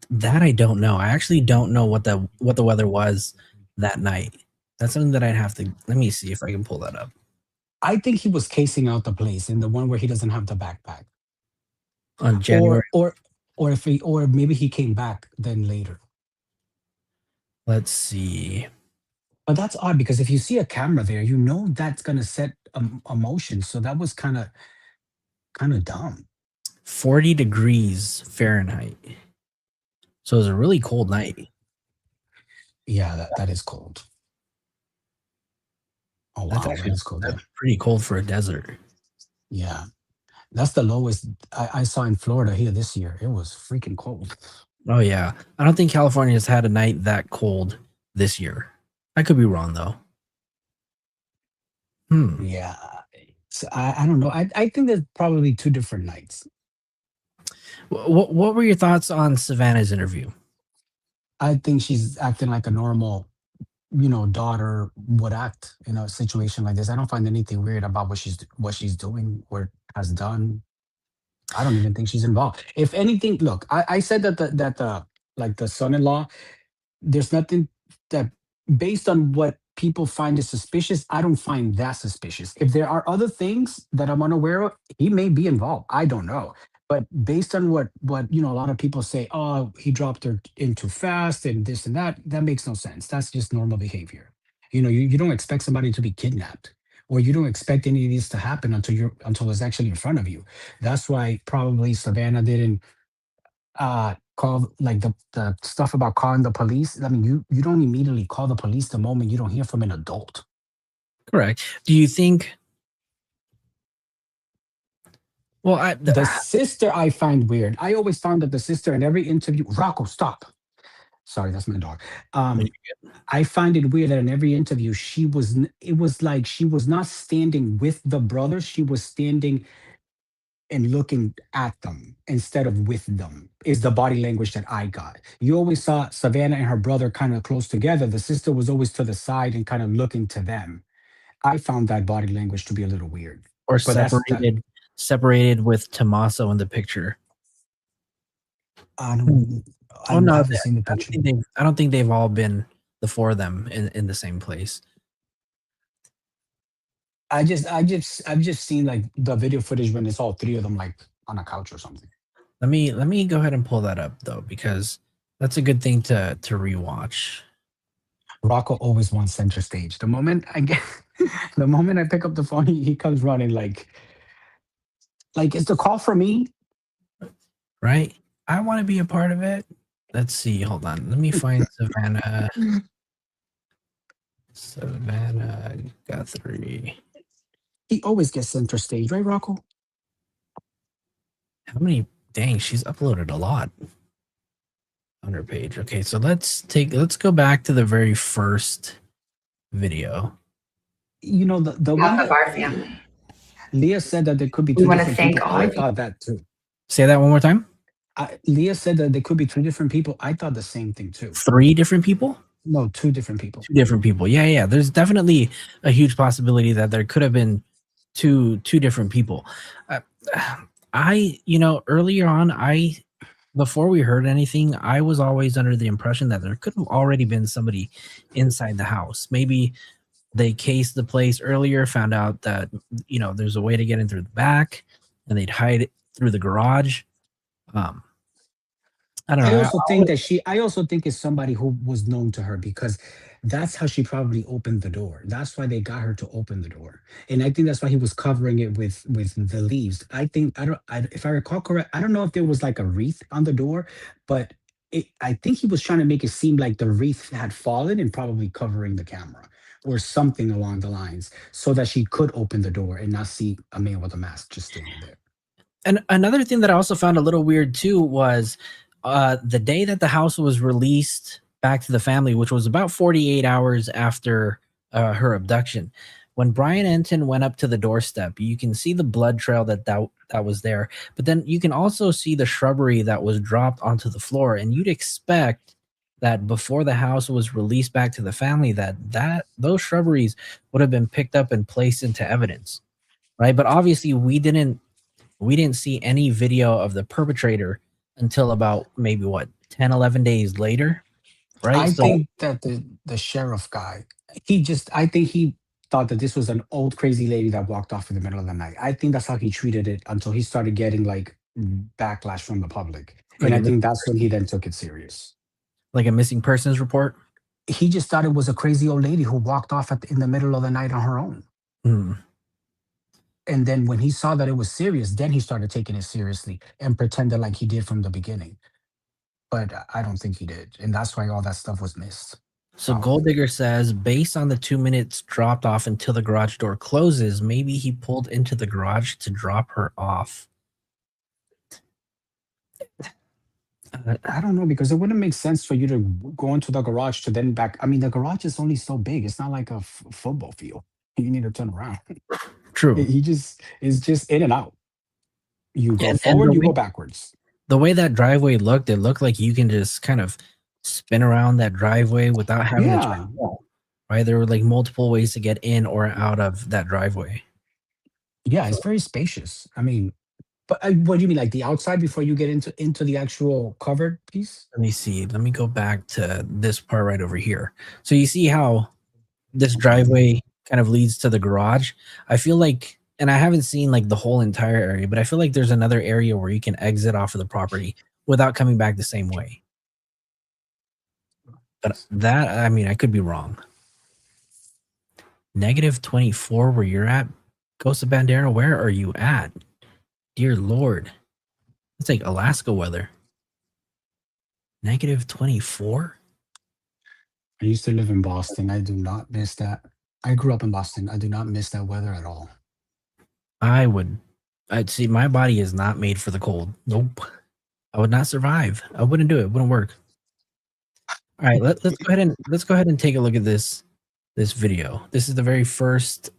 That I don't know. I actually don't know what the weather was that night. That's something that I'd have to, let me see if I can pull that up. I think he was casing out the place in the one where he doesn't have the backpack. On January, or maybe he came back then later. Let's see. But that's odd, because if you see a camera there, that's gonna set a motion. So that was kind of dumb. 40 degrees Fahrenheit. So it was a really cold night. Yeah, that is cold. Oh That's wow, actually that is cold that's there. pretty cold for a desert. Yeah, that's the lowest I saw in Florida here this year. It was freaking cold. Oh yeah, I don't think California has had a night that cold this year. I could be wrong though. Yeah, so I don't know. I think there's probably two different nights. What were your thoughts on Savannah's interview? I think she's acting like a normal, daughter would act in a situation like this. I don't find anything weird about what she's doing or has done. I don't even think she's involved. If anything, look, I said that the like the son-in-law, there's nothing that based on what people find is suspicious, I don't find that suspicious. If there are other things that I'm unaware of, he may be involved. I don't know. But based on what a lot of people say, oh, he dropped her in too fast and this and that makes no sense. That's just normal behavior. You don't expect somebody to be kidnapped or you don't expect any of these to happen until it's actually in front of you. That's why probably Savannah didn't call like the stuff about calling the police. I mean, you don't immediately call the police the moment you don't hear from an adult. Correct. Do you think? Well, The sister I find weird. I always found that the sister in every interview, Rocco, stop. Sorry, that's my dog. I find it weird that in every interview it was like she was not standing with the brothers. She was standing and looking at them instead of with them is the body language that I got. You always saw Savannah and her brother kind of close together. The sister was always to the side and kind of looking to them. I found that body language to be a little weird. or But that's that. separated with Tommaso in the picture. I don't. Oh no, haven't seen the picture. I don't think they've all been the four of them in the same place. I've just seen like the video footage when it's all three of them like on a couch or something. Let me go ahead and pull that up though, because that's a good thing to rewatch. Rocco always wants center stage. The moment I pick up the phone, he comes running like is the call for me? Right? I want to be a part of it. Let's see. Hold on. Let me find Savannah. Savannah Guthrie. He always gets center stage, right, Rocco? How many? Dang, she's uploaded a lot on her page. Okay, so let's go back to the very first video. The one that our family. Leah said that there could be We two want to different thank people. all I of you. thought that too. Say that one more time. Leah said that there could be two different people. I thought the same thing too. 3 different people? No, 2 different people. 2 different people. Yeah. There's definitely a huge possibility that there could have been two different people. Earlier on, before we heard anything, I was always under the impression that there could have already been somebody inside the house. Maybe they cased the place earlier, found out that there's a way to get in through the back, and they'd hide it through the garage. I don't know. I also think it's somebody who was known to her because that's how she probably opened the door. That's why they got her to open the door, and I think that's why he was covering it with the leaves. If I recall correct, I don't know if there was like a wreath on the door, but I think he was trying to make it seem like the wreath had fallen and probably covering the camera or something along the lines, so that she could open the door and not see a man with a mask just standing there. And another thing that I also found a little weird too was the day that the house was released back to the family, which was about 48 hours after her abduction. When Brian Enton went up to the doorstep, you can see the blood trail that was there, but then you can also see the shrubbery that was dropped onto the floor. And you'd expect that before the house was released back to the family, that those shrubberies would have been picked up and placed into evidence, right? But obviously, we didn't see any video of the perpetrator until about maybe 10, 11 days later, right? I think that the sheriff guy, I think he thought that this was an old crazy lady that walked off in the middle of the night. I think that's how he treated it until he started getting like backlash from the public. And I think that's when he then took it serious. Like a missing persons report? He just thought it was a crazy old lady who walked off in the middle of the night on her own. And then when he saw that it was serious, then he started taking it seriously and pretended like he did from the beginning. But I don't think he did. And that's why all that stuff was missed. So Oh. Gold Digger says, based on the 2 minutes dropped off until the garage door closes, maybe he pulled into the garage to drop her off. I don't know, because it wouldn't make sense for you to go into the garage to then back. I mean, the garage is only so big. It's not like a football field. You need to turn around. True. He just is just in and out. You go And forward, you go backwards. The way that driveway looked, it looked like you can just kind of spin around that driveway without having to turn wall, right? There were like multiple ways to get in or out of that driveway. Yeah, it's very spacious. I mean, but what do you mean, like the outside before you get into the actual covered piece? Let me see. Let me go back to this part right over here. So you see how this driveway kind of leads to the garage? I feel like, and I haven't seen like the whole entire area, but I feel like there's another area where you can exit off of the property without coming back the same way. But that, I mean, I could be wrong. -24 where you're at? Ghost of Bandera, where are you at? Dear Lord. It's like Alaska weather. -24? I used to live in Boston. I do not miss that. I grew up in Boston. I do not miss that weather at all. I'd see my body is not made for the cold. Nope. I would not survive. I wouldn't do it. It wouldn't work. All right, let's go ahead and take a look at this video. This is the very first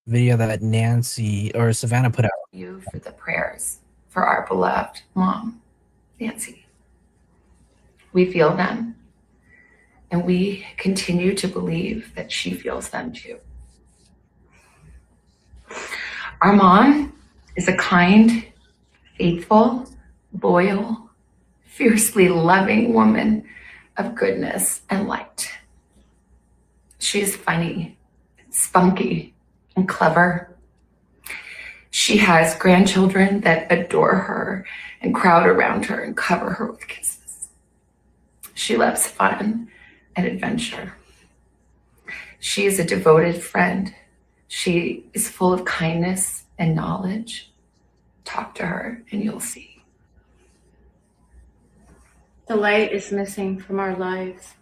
video that Nancy or Savannah put out. You for the prayers for our beloved mom, Nancy. We feel them, and we continue to believe that she feels them too. Our mom is a kind, faithful, loyal, fiercely loving woman of goodness and light. She is funny, spunky, and clever. She has grandchildren that adore her and crowd around her and cover her with kisses. She loves fun and adventure. She is a devoted friend. She is full of kindness and knowledge. Talk to her and you'll see. The light is missing from our lives.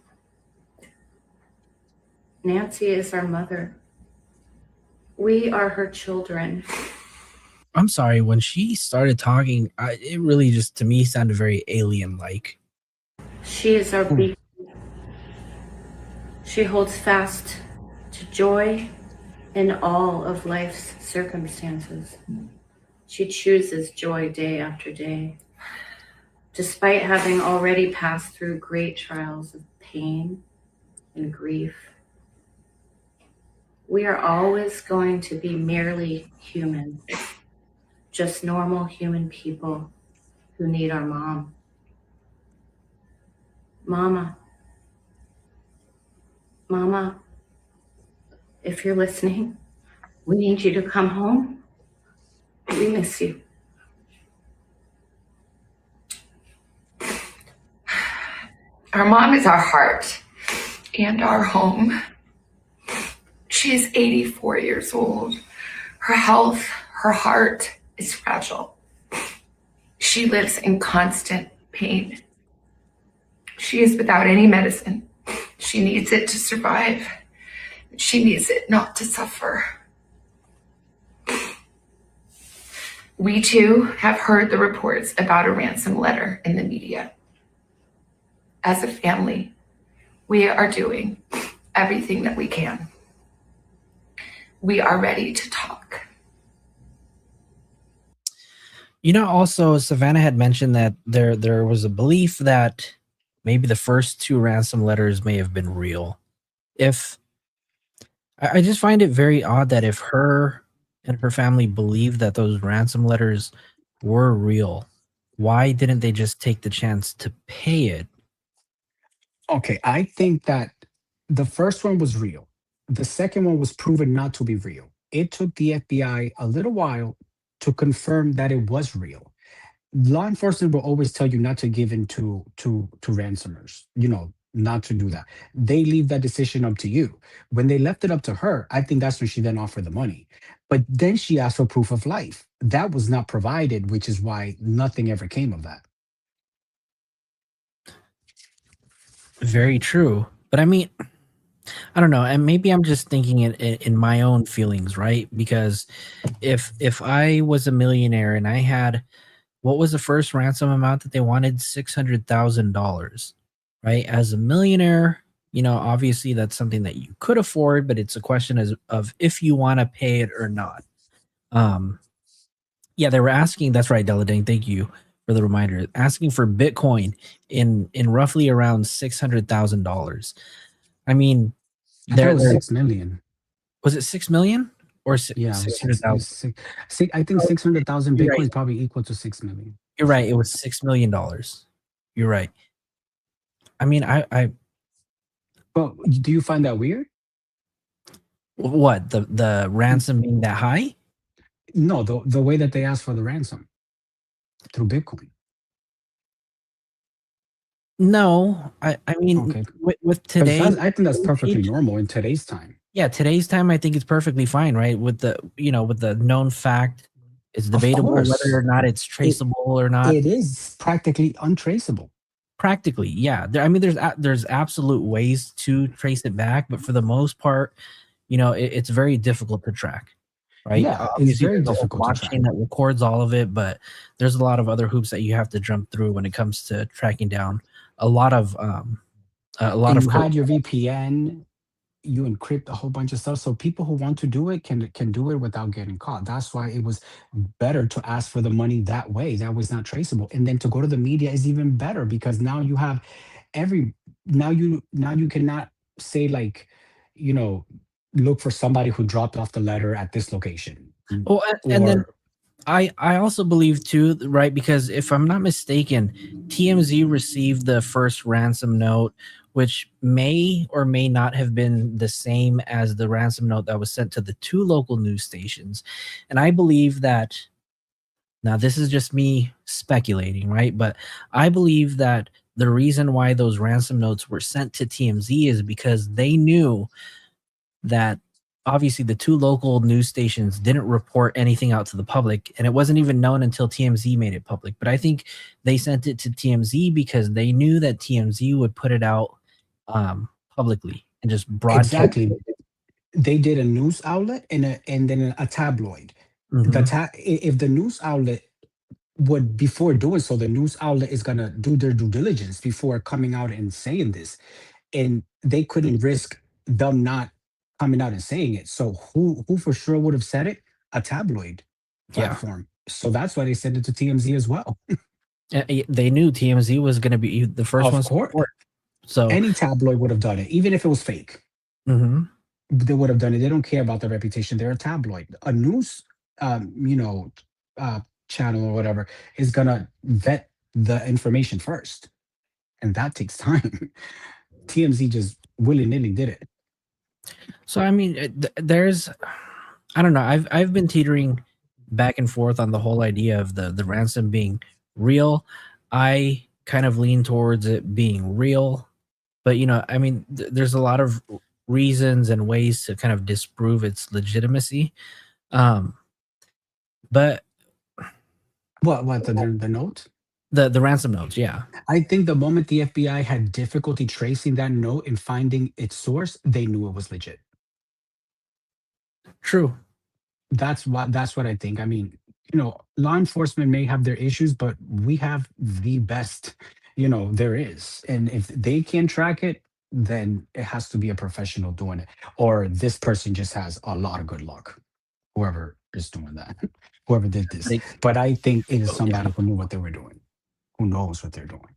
Nancy is our mother. We are her children. I'm sorry, when she started talking, it really just, to me, sounded very alien-like. She is our beacon. She holds fast to joy in all of life's circumstances. She chooses joy day after day. Despite having already passed through great trials of pain and grief, we are always going to be merely human, just normal human people who need our mom. Mama, if you're listening, we need you to come home. We miss you. Our mom is our heart and our home. She is 84 years old. Her health, her heart is fragile. She lives in constant pain. She is without any medicine. She needs it to survive. She needs it not to suffer. We too have heard the reports about a ransom letter in the media. As a family, we are doing everything that we can. We are ready to talk. You know, also, Savannah had mentioned that there was a belief that maybe the first 2 ransom letters may have been real. I just find it very odd that if her and her family believed that those ransom letters were real, why didn't they just take the chance to pay it? Okay, I think that the first one was real. The second one was proven not to be real. It took the FBI a little while to confirm that it was real. Law enforcement will always tell you not to give in to ransomers, not to do that. They leave that decision up to you. When they left it up to her, I think that's when she then offered the money. But then she asked for proof of life. That was not provided, which is why nothing ever came of that. Very true. But I mean, I don't know, and maybe I'm just thinking in my own feelings, right? Because if I was a millionaire and I had, what was the first ransom amount that they wanted? $600,000, right? As a millionaire, obviously that's something that you could afford, but it's a question of if you want to pay it or not. Yeah, they were asking. That's right, Deladane. Thank you for the reminder. Asking for Bitcoin in roughly around $600,000. I mean, I thought it was 6 million. Was it 6 million or Yeah, it was 600,000? I think 600,000 You're Bitcoin right. is probably equal to 6 million. You're right. It was $6 million. You're right. I mean, Well, do you find that weird? What, the ransom being that high? No, the way that they asked for the ransom through Bitcoin. No, I mean, Okay. with 'Cause today, I think that's perfectly normal in today's time. yeah, today's time, I think it's perfectly fine, right? With the known fact, it's debatable whether or not it's traceable or not. It is practically untraceable. Practically, yeah. I mean, there's absolute ways to trace it back, but for the most part, it's very difficult to track, right? Yeah, it's Obviously, very there's a whole difficult to track. blockchain that records all of it, but there's a lot of other hoops that you have to jump through when it comes to tracking down a lot of And you had your VPN, you encrypt a whole bunch of stuff, so people who want to do it can do it without getting caught. That's why it was better to ask for the money that way. That was not traceable. And then to go to the media is even better because now you have now you cannot say like, look for somebody who dropped off the letter at this location. Well, and then I also believe too, right? Because if I'm not mistaken, TMZ received the first ransom note, which may or may not have been the same as the ransom note that was sent to the 2 local news stations. And I believe that, now this is just me speculating, right? But I believe that the reason why those ransom notes were sent to TMZ is because they knew that obviously the 2 local news stations didn't report anything out to the public, and it wasn't even known until TMZ made it public. But I think they sent it to TMZ because they knew that TMZ would put it out publicly and just broadcast. Exactly. They did a news outlet and then a tabloid. If the news outlet would, before doing so, the news outlet is gonna do their due diligence before coming out and saying this, and they couldn't risk them not coming out and saying it. So who for sure would have said it? A tabloid platform. So that's why they sent it to TMZ as well. They knew TMZ was going to be the first one. Of course. So any tabloid would have done it, even if it was fake. They would have done it. They don't care about their reputation. They're a tabloid. A news, channel or whatever is gonna vet the information first, and that takes time. TMZ just willy-nilly did it. So I mean, I don't know. I've been teetering back and forth on the whole idea of the ransom being real. I kind of lean towards it being real, but I mean, there's a lot of reasons and ways to kind of disprove its legitimacy. But what the note? The ransom notes, yeah. I think the moment the FBI had difficulty tracing that note and finding its source, they knew it was legit. True. That's what I think. I mean, law enforcement may have their issues, but we have the best, there is. And if they can track it, then it has to be a professional doing it. Or this person just has a lot of good luck. Whoever is doing that, whoever did this. But I think it is somebody who knew what they were doing, who knows what they're doing.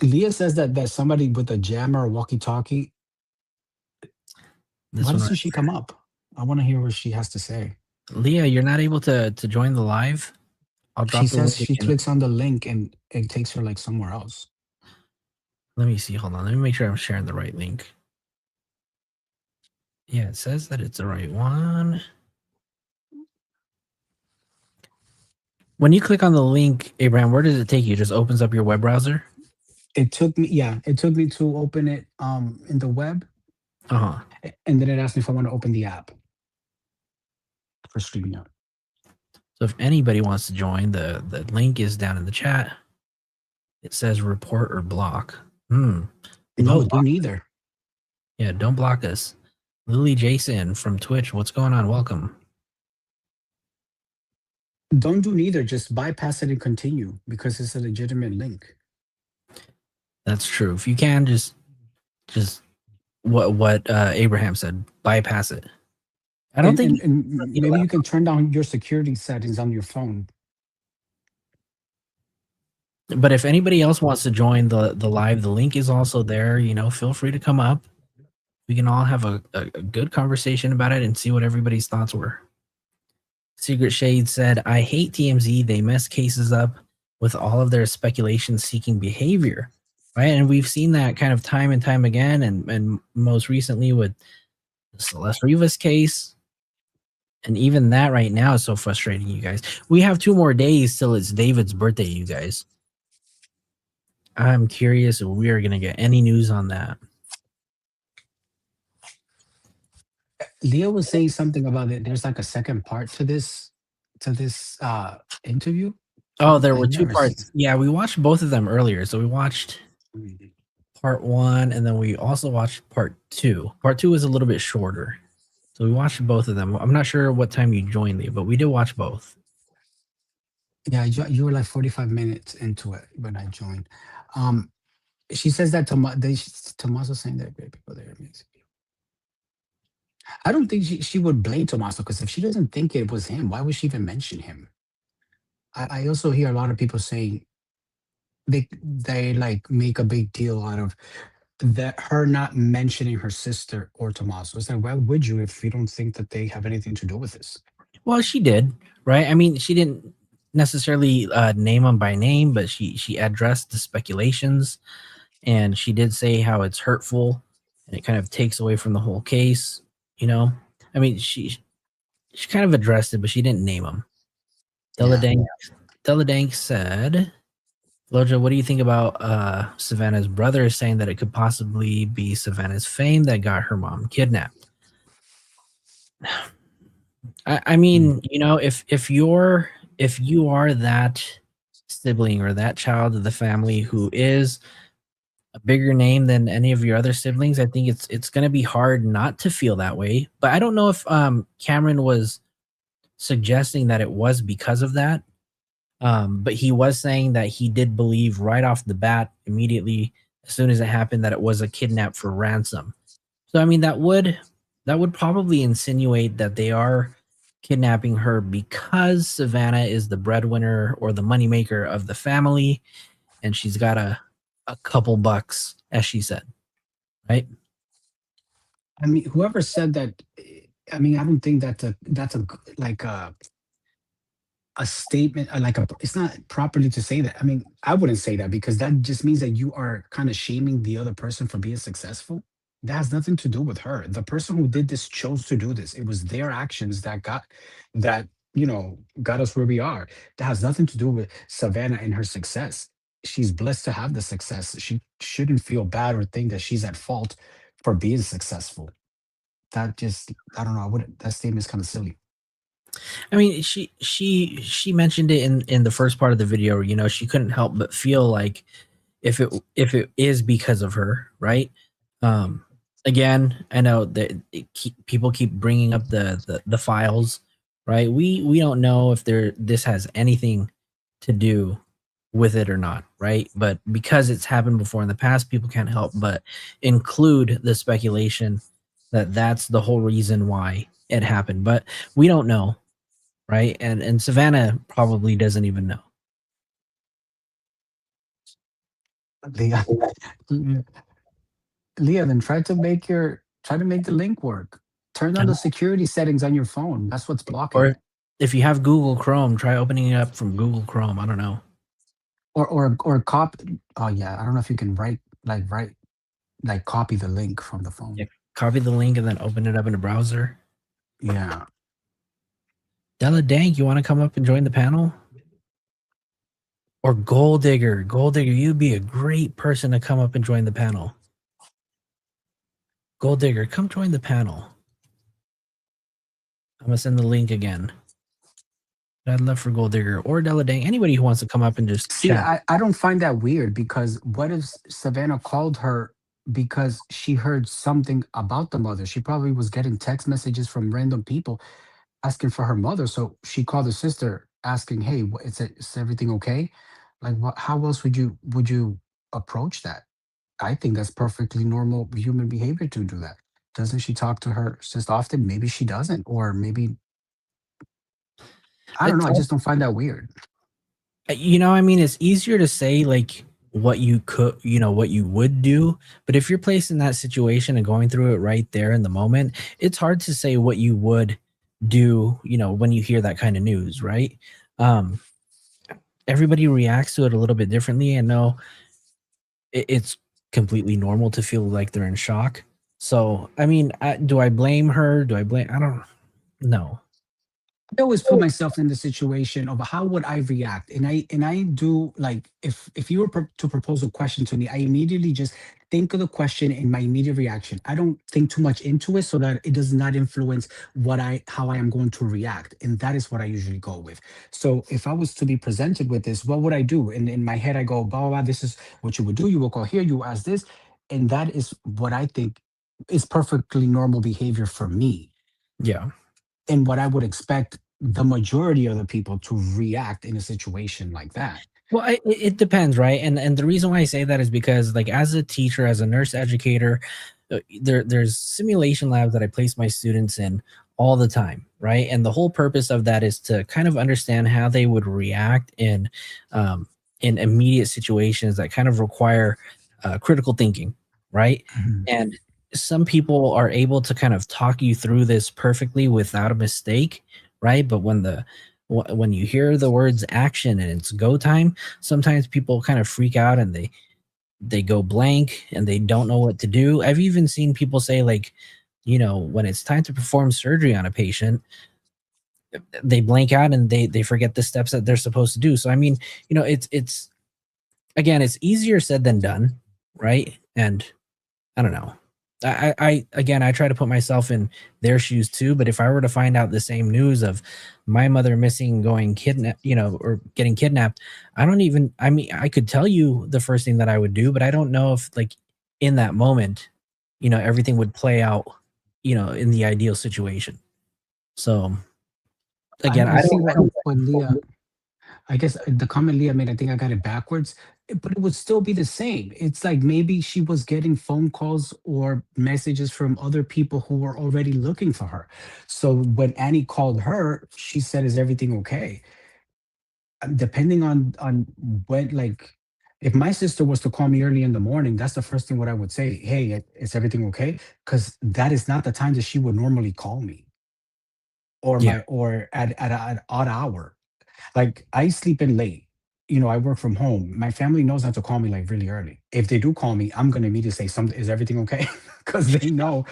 Leah says that somebody with a jammer or walkie-talkie. Why doesn't she come up? I want to hear what she has to say. Leah, you're not able to join the live? I'll drop She says she clicks on the link and it takes her like somewhere else. Let me see. Hold on. Let me make sure I'm sharing the right link. Yeah, it says that it's the right one. When you click on the link, Abraham, where does it take you? It just opens up your web browser? It took me to open it in the web. And then it asked me if I want to open the app for streaming out. So if anybody wants to join, the link is down in the chat. It says report or block. No, do neither. Yeah, don't block us. Lily Jason from Twitch, what's going on? Welcome. Don't do neither. Just bypass it and continue because it's a legitimate link. That's true. If you can, just what Abraham said, bypass it. I don't think. And maybe you can turn down your security settings on your phone. But if anybody else wants to join the live, the link is also there. You know, feel free to come up. We can all have a good conversation about it and see what everybody's thoughts were. Secret Shade said, I hate TMZ. They mess cases up with all of their speculation-seeking behavior, right? And we've seen that kind of time and time again, and most recently with the Celeste Rivas case. And even that right now is so frustrating, you guys. We have 2 more days till it's David's birthday, you guys. I'm curious if we are going to get any news on that. Leah was saying something about it. There's like a second part to this interview. Oh, there were 2 parts. Yeah, we watched both of them earlier. So we watched part 1, and then we also watched part 2. Part 2 was a little bit shorter. So we watched both of them. I'm not sure what time you joined, Leah, but we did watch both. Yeah, you were like 45 minutes into it when I joined. She says that Tommaso saying that great people there. I don't think she would blame Tommaso, because if she doesn't think it was him, why would she even mention him? I also hear a lot of people saying they like make a big deal out of that her not mentioning her sister or Tommaso. It's like, why would you if you don't think that they have anything to do with this? Well, she did, right? I mean, she didn't necessarily name them by name, but she addressed the speculations, and she did say how it's hurtful and it kind of takes away from the whole case. You know, I mean, she kind of addressed it, but she didn't name them. Deladank said, FloJo, what do you think about Savannah's brother saying that it could possibly be Savannah's fame that got her mom kidnapped? I mean, you know, if you are that sibling or that child of the family who is a bigger name than any of your other siblings, I think it's going to be hard not to feel that way. But I don't know if Cameron was suggesting that it was because of that. But he was saying that he did believe right off the bat, immediately as soon as it happened, that it was a kidnap for ransom. So I mean, that would probably insinuate that they are kidnapping her because Savannah is the breadwinner or the moneymaker of the family, and she's got a couple bucks, as she said, right? I mean, whoever said that, I mean, I don't think that's a statement, it's not properly to say that. I mean, I wouldn't say that, because that just means that you are kind of shaming the other person for being successful. That has nothing to do with her. The person who did this chose to do this. It was their actions that got us where we are. That has nothing to do with Savannah and her success. She's blessed to have the success. She shouldn't feel bad or think that she's at fault for being successful. I don't know. That statement is kind of silly. I mean, she mentioned it in the first part of the video. You know, she couldn't help but feel like if it is because of her, right? Again, I know that people keep bringing up the files, right? We don't know if this has anything to do with it or not, right? But because it's happened before in the past, people can't help but include the speculation that that's the whole reason why it happened. But we don't know, right? And Savannah probably doesn't even know. Leah, then try to make the link work. Turn on the security settings on your phone. That's what's blocking. Or if you have Google Chrome, try opening it up from Google Chrome. I don't know. Or copy. Oh yeah, I don't know if you can write copy the link from the phone. Yeah, copy the link and then open it up in a browser. Yeah. Della Dank, you want to come up and join the panel? Or Gold Digger, you'd be a great person to come up and join the panel. Gold Digger, come join the panel. I'm gonna send the link again. I'd love for Gold Digger or Della Dang, anybody who wants to come up and just See, chat. I don't find that weird because what if Savannah called her because she heard something about the mother? She probably was getting text messages from random people asking for her mother. So she called her sister asking, "Hey, is everything okay?" Like, what? How else would you approach that? I think that's perfectly normal human behavior to do that. Doesn't she talk to her sister often? Maybe she doesn't, or maybe I don't know. It's I just don't find that weird. I mean, it's easier to say like what you could, what you would do, but if you're placed in that situation and going through it right there in the moment, it's hard to say what you would do, when you hear that kind of news, right? Um, Everybody reacts to it a little bit differently. I know it's completely normal to feel like they're in shock. So, I mean, do I blame her? I don't know. I always put myself in the situation of how would I react, and I do like if you were to propose a question to me, I immediately just think of the question and my immediate reaction. I don't think too much into it so that it does not influence how I am going to react, and that is what I usually go with. So if I was to be presented with this, what would I do? And in my head, I go, blah blah, blah, this is what you would do. You will call here, you will ask this, and that is what I think is perfectly normal behavior for me Yeah. and what I would expect the majority of the people to react in a situation like that. Well, it depends, right? And the reason why I say that is because, like, as a teacher, as a nurse educator, there's simulation labs that I place my students in all the time, right? And the whole purpose of that is to kind of understand how they would react in immediate situations that kind of require critical thinking, right? Mhm. And some people are able to kind of talk you through this perfectly without a mistake, right? But when you hear the words action and it's go time, sometimes people kind of freak out and they go blank and they don't know what to do. I've even seen people say, like, when it's time to perform surgery on a patient, they blank out and they forget the steps that they're supposed to do. So I mean, it's again, it's easier said than done, right? And I don't know. I again, I try to put myself in their shoes too. But if I were to find out the same news of my mother missing, going kidnapped, or getting kidnapped, I don't even. I mean, I could tell you the first thing that I would do, but I don't know if, like, in that moment, everything would play out, in the ideal situation. So again, I I see don't. I don't what Leah. I guess the comment Leah made, I think I got it backwards, but it would still be the same. It's like maybe she was getting phone calls or messages from other people who were already looking for her. So when Annie called her, she said, "Is everything okay?" Depending on when, like, if my sister was to call me early in the morning, that's the first thing what I would say. Hey, is everything okay? Because that is not the time that she would normally call me, or Yeah. at an odd hour. Like I sleep in late. I work from home. My family knows not to call me like really early. If they do call me, I'm gonna immediately say something. Is everything okay? Because they know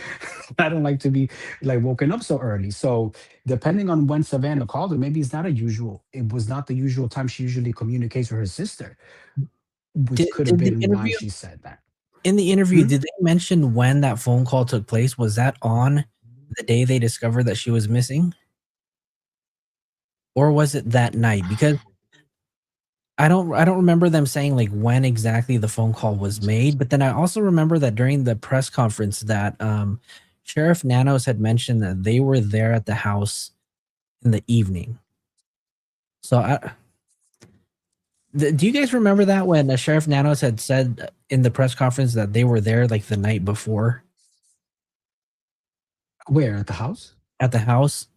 I don't like to be like woken up so early. So depending on when Savannah called her, maybe it's not a usual. It was not the usual time she usually communicates with her sister, which Did, could have did the been why interview she said that. in the interview, Hmm? did they mention when that phone call took place? Was that on the day they discovered that she was missing? Or was it that night? Because I don't remember them saying, like, when exactly the phone call was made, but then I also remember that during the press conference that Sheriff Nanos had mentioned that they were there at the house in the evening. So do you guys remember that when Sheriff Nanos had said in the press conference that they were there like the night before Where at the house? at the house?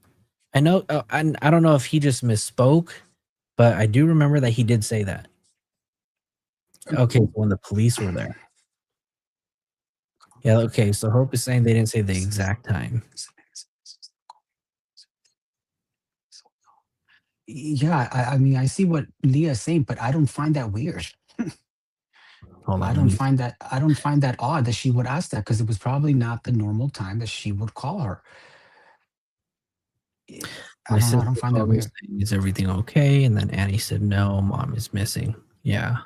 I know, and I don't know if he just misspoke, but I do remember that he did say that. Okay, so when the police were there. Yeah, okay, so Hope is saying they didn't say the exact time. Yeah, I mean, I see what Leah's saying, but I don't find that weird. Hold I on, let don't me. find that I don't find that odd that she would ask that because it was probably not the normal time that she would call her. I My don't know. I sister don't find that called me weird. saying, "Is everything okay?" And then Annie said, "No, mom is missing." Yeah.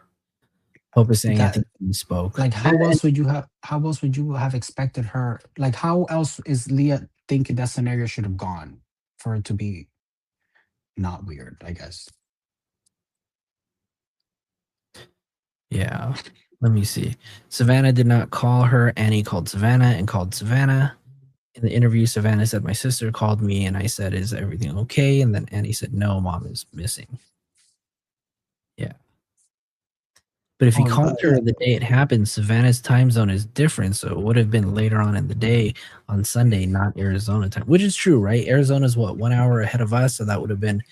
Hope is saying, "I That think he spoke." like how else would you have expected her? Like how else is Leah thinking that scenario should have gone for it to be? not weird, I guess. Yeah. Let me see. Savannah did not call her. Annie called Savannah and called Savannah. In the interview, Savannah said, my sister called me and I said, is everything okay? And then Annie said, no, mom is missing. Yeah. But if he called her the day it happened, Savannah's time zone is different. So it would have been later on in the day on Sunday, not Arizona time, which is true, right? Arizona's what, 1 hour ahead of us. So that would have been,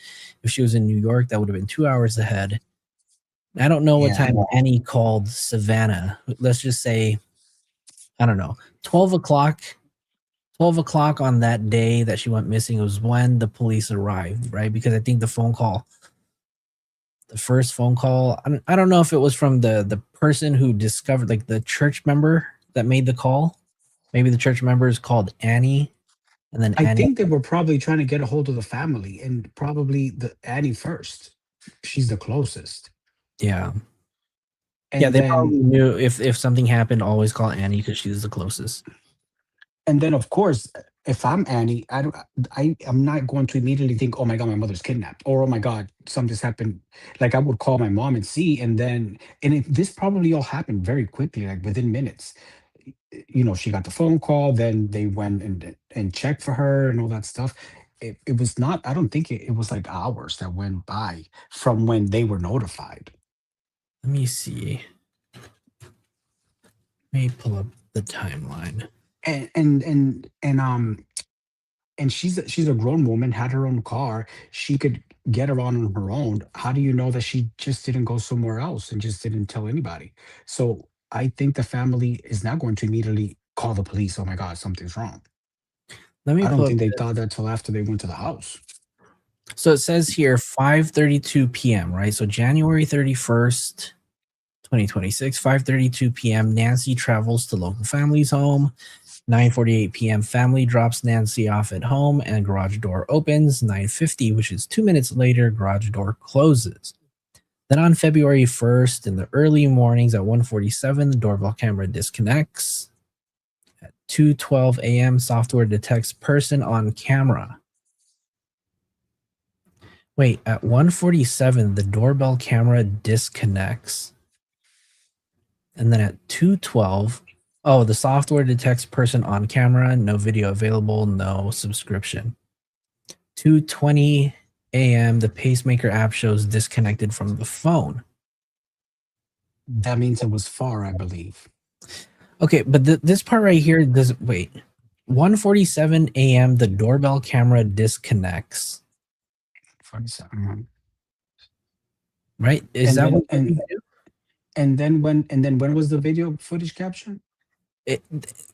if she was in New York, that would have been 2 hours ahead. I don't know what time Annie called Savannah. Let's just say, I don't know, 12 o'clock. 12 o'clock on that day that she went missing was when the police arrived, right? Because I think the first phone call, I don't know if it was from the person who discovered, like the church member that made the call. Maybe the church member is called Annie. And then I Annie, think they were probably trying to get a hold of the family, and probably the Annie first. She's the closest. yeah. And Yeah, they then, probably knew if something happened, always call Annie because she's the closest. and then of course, if I'm Annie, I'm not going to immediately think, oh my God, my mother's kidnapped, or oh my God, something's happened. Like I would call my mom and see, and this probably all happened very quickly, like within minutes. She got the phone call, then they went and checked for her and all that stuff. It was not, I don't think it was like hours that went by from when they were notified. Let me see. Let me pull up the timeline. And she's a grown woman, had her own car. She could get around on her own. How do you know that she just didn't go somewhere else and just didn't tell anybody? So I think the family is not going to immediately call the police. Oh my God, something's wrong. Let me I don't pull up think they this. thought that till after they went to the house. So it says here 5:32 p.m., right? So January 31st, 2026, 5:32 p.m. Nancy travels to local family's home. 9:48 p.m. Family drops Nancy off at home and garage door opens. 9:50, which is 2 minutes later, garage door closes. Then on February 1st, in the early mornings at 1:47, the doorbell camera disconnects. At 2:12 a.m., software detects person on camera. Wait, at 1:47, the doorbell camera disconnects. And then at 2:12, the software detects person on camera, no video available, no subscription. 2:20 a.m., the pacemaker app shows disconnected from the phone. That means it was far, I believe. Okay, but this part right here doesn't, wait. 1:47 a.m., the doorbell camera disconnects. 47. Right? Is that what you do? And then when was the video footage captured?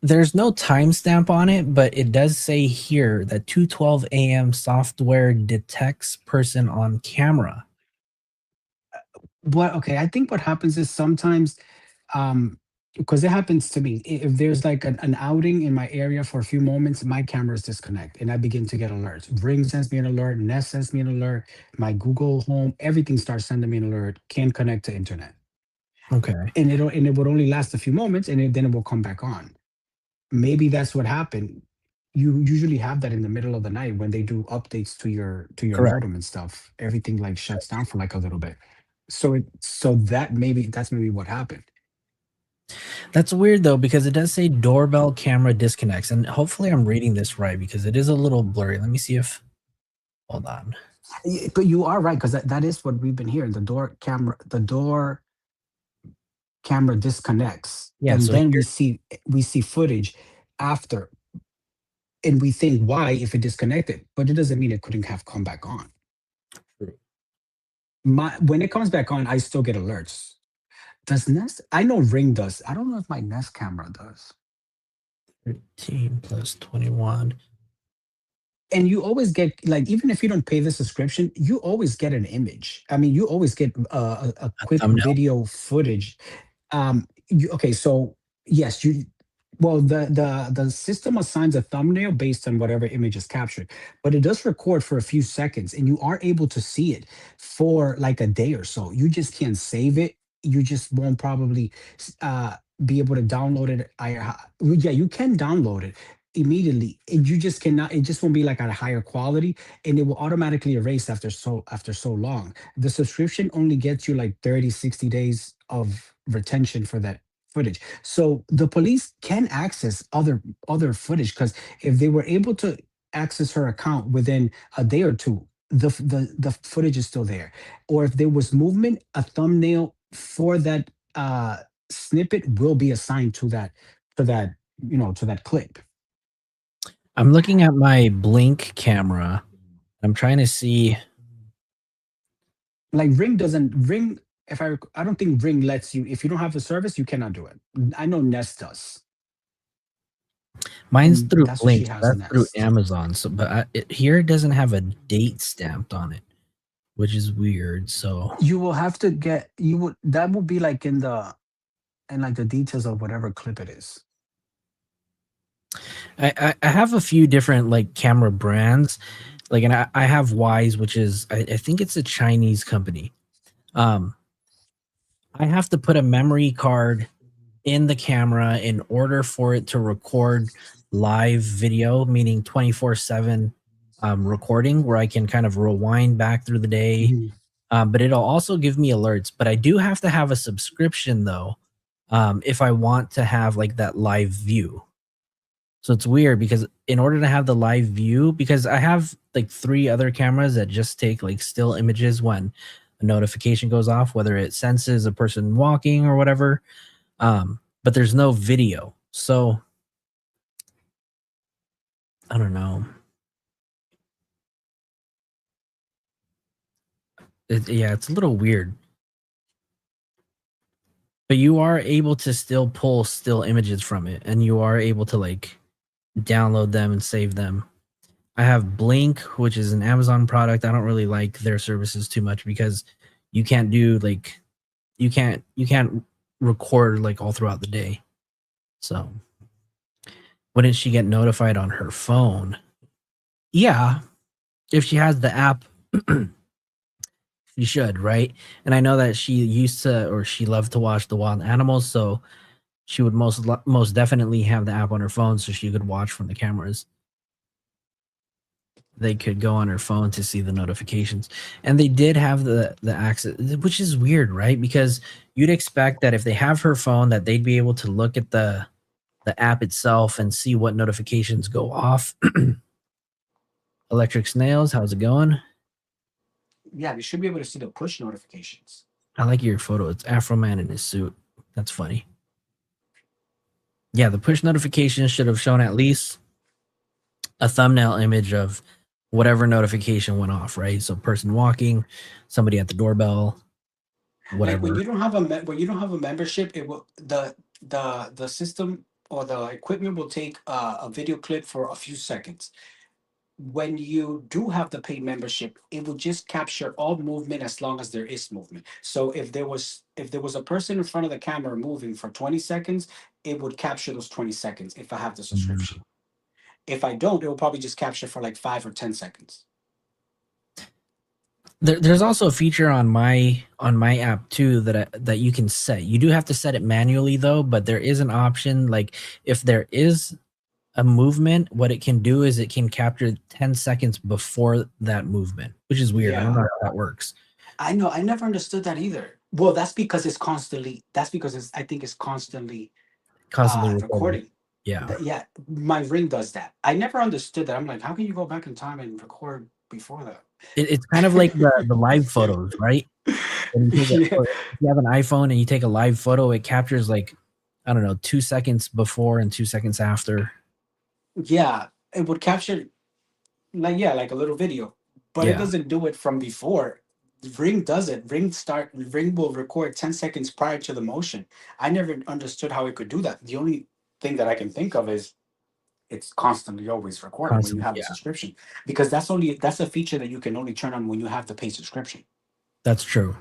There's no timestamp on it, but it does say here that 2:12 a.m. software detects person on camera. Okay, I think what happens is sometimes, because it happens to me, if there's like an outing in my area for a few moments, my cameras disconnect and I begin to get alerts. Ring sends me an alert, Nest sends me an alert, my Google Home, everything starts sending me an alert, can't connect to internet. Okay. And it would only last a few moments, and then it will come back on. Maybe that's what happened. You usually have that in the middle of the night when they do updates to your Correct. modem and stuff. Everything like shuts down for like a little bit. So that's maybe what happened. That's weird though, because it does say doorbell camera disconnects, and hopefully I'm reading this right because it is a little blurry. Let me see if. Hold on. But you are right, because that is what we've been hearing. The door camera disconnects, Yeah, and so then we see footage after, and we think why if it disconnected, but it doesn't mean it couldn't have come back on. True. When it comes back on, I still get alerts. Does Nest? I know Ring does. I don't know if my Nest camera does. 13 plus 21. And you always get, like, even if you don't pay the subscription, you always get an image. I mean, you always get a quick thumbnail? video footage. Okay, so yes, the system assigns a thumbnail based on whatever image is captured, but it does record for a few seconds, and you are able to see it for like a day or so. You just can't save it. You just won't probably be able to download it. Yeah, you can download it, immediately. And you just cannot, it just won't be like at a higher quality, and it will automatically erase after so long. The subscription only gets you like 30, 60 days of retention for that footage. So the police can access other footage, because if they were able to access her account within a day or two, the footage is still there. Or if there was movement, a thumbnail for that snippet will be assigned to that to that clip. I'm looking at my Blink camera. I'm trying to see. Like Ring if I don't think Ring lets you, if you don't have a service, you cannot do it. I know Nest does. Mine's And through that's what she Blink. has That's through Nest. Amazon. So, but here it doesn't have a date stamped on it, which is weird. So You will have to get that will be like in like the details of whatever clip it is. I have a few different like camera brands, like, and I have Wise, which is I think it's a Chinese company. I have to put a memory card in the camera in order for it to record live video, meaning 24/7 recording, where I can kind of rewind back through the day. But it'll also give me alerts. But I do have to have a subscription though, if I want to have like that live view. So it's weird because in order to have the live view, because I have like 3 other cameras that just take like still images when a notification goes off, whether it senses a person walking or whatever. But there's no video. So I don't know. Yeah, it's a little weird. But you are able to still pull still images from it, and you are able to like download them and save them. I have Blink, which is an Amazon product. I don't really like their services too much because you can't do like you can't record like all throughout the day. So wouldn't she get notified on her phone? Yeah, if she has the app. She should, right? And I know that she used to, or she loved to watch the wild animals, so she would most definitely have the app on her phone so she could watch from the cameras. They could go on her phone to see the notifications, and they did have the access, which is weird, right? Because you'd expect that if they have her phone, that they'd be able to look at the app itself and see what notifications go off. Electric Snails, how's it going? Yeah, they should be able to see the push notifications. I like your photo. It's Afro Man in his suit. That's funny. Yeah, the push notifications should have shown at least a thumbnail image of whatever notification went off, right? So person walking, somebody at the doorbell, whatever. Like when you don't have a membership, it will the system or the equipment will take a video clip for a few seconds. When you do have the paid membership, it will just capture all movement as long as there is movement. So if there was a person in front of the camera moving for 20 seconds, it would capture those 20 seconds if I have the subscription. If I don't, it will probably just capture for like 5 or 10 seconds. There's also a feature on my app too that you can set. You do have to set it manually though, but there is an option, like if there is a movement, what it can do is it can capture 10 seconds before that movement, which is weird. I don't know how that works. I know. I never understood that either. Well, that's because it's constantly. I think it's constantly recording. Yeah. Yeah. My Ring does that. I never understood that. I'm like, how can you go back in time and record before that? It's kind of like the live photos, right? If you have an iPhone and you take a live photo, it captures like, I don't know, 2 seconds before and 2 seconds after. Yeah, it would capture like a little video, but it doesn't do it from before. Ring does it. Ring will record 10 seconds prior to the motion. I never understood how it could do that. The only thing that I can think of is it's constantly always recording when you have a subscription, because that's a feature that you can only turn on when you have the paid subscription. That's true.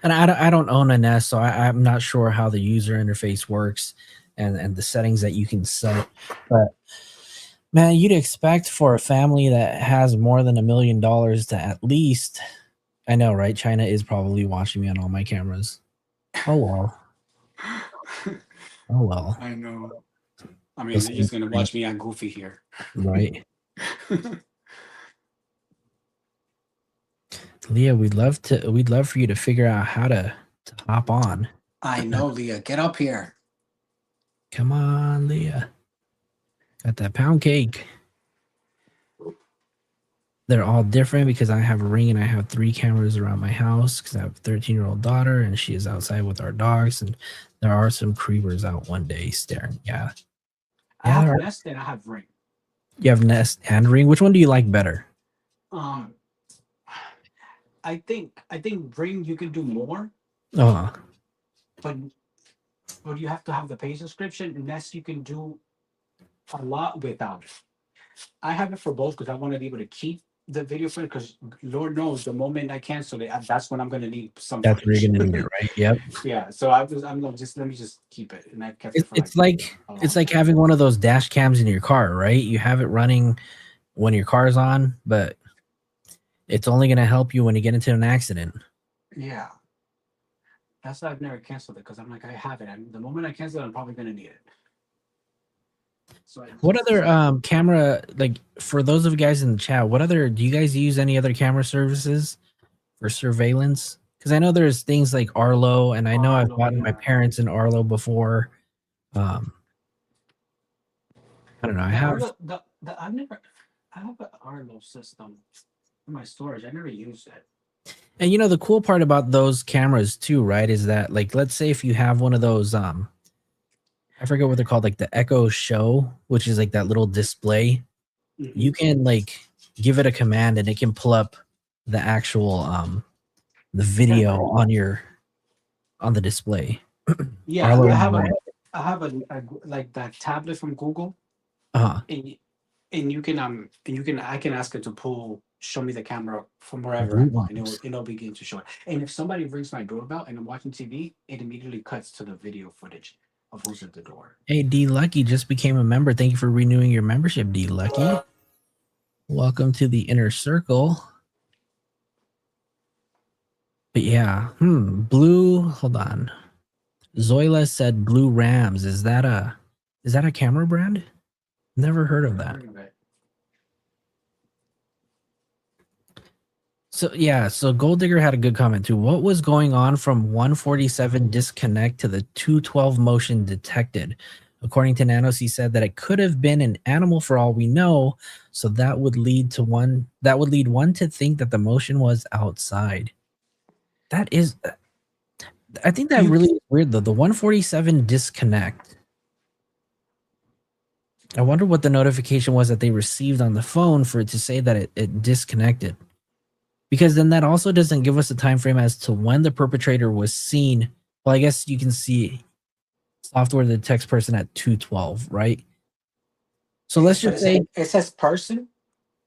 And I don't own a Nest, so I'm not sure how the user interface works and the settings that you can set. But man, you'd expect for a family that has more than $1 million to at least, I know, right? China is probably watching me on all my cameras. Oh well. I know. I mean, they're just gonna watch me on Goofy here, right? Leah, we'd love for you to figure out how to hop on. I know, Leah. Get up here. Come on, Leah. Got that pound cake. They're all different because I have a Ring and I have 3 cameras around my house because I have a 13-year-old daughter and she is outside with our dogs. And there are some creepers out one day staring. Yeah. I have Nest and I have Ring. You have Nest and Ring. Which one do you like better? I think Ring you can do more. But you have to have the pay subscription. Nest you can do a lot without it. I have it for both because I want to be able to keep the video footage because Lord knows the moment I cancel it, that's when I'm going to need some. That's where you're going to need it, right? Yep. Yeah. So I'm just let me just keep it, and I kept it. It's like having one of those dash cams in your car, right? You have it running when your car's on, but it's only going to help you when you get into an accident. Yeah. That's why I've never canceled it because I'm like I have it, and the moment I cancel it, I'm probably going to need it. So what other camera, like for those of you guys in the chat, do you guys use any other camera services for surveillance? Because I know there's things like Arlo, and I know I've bought my parents an Arlo before. I don't know. I have an Arlo system in my storage. I never used it. And the cool part about those cameras too, right, is that like let's say if you have one of those I forget what they're called, like the Echo Show, which is like that little display. Mm-hmm. You can like give it a command and it can pull up the actual the video on the display. Yeah, I have a like that tablet from Google. And you can I can ask it to show me the camera from wherever I want, and it'll begin to show it. And if somebody rings my doorbell and I'm watching TV, it immediately cuts to the video footage of who's at the door. Hey, D Lucky just became a member. Thank you for renewing your membership, D Lucky. Welcome to the inner circle. But yeah, blue. Hold on. Zoila said Blue Rams. Is that a camera brand? Never heard of that. So yeah, so Gold Digger had a good comment too. What was going on from 147 disconnect to the 212 motion detected? According to Nanos, he said that it could have been an animal for all we know. So that would lead one to think that the motion was outside. I think that really is weird though. The 147 disconnect. I wonder what the notification was that they received on the phone for it to say that it disconnected. Because then that also doesn't give us a time frame as to when the perpetrator was seen. Well, I guess you can see software that detects person at 212, right? So let's just say it says person.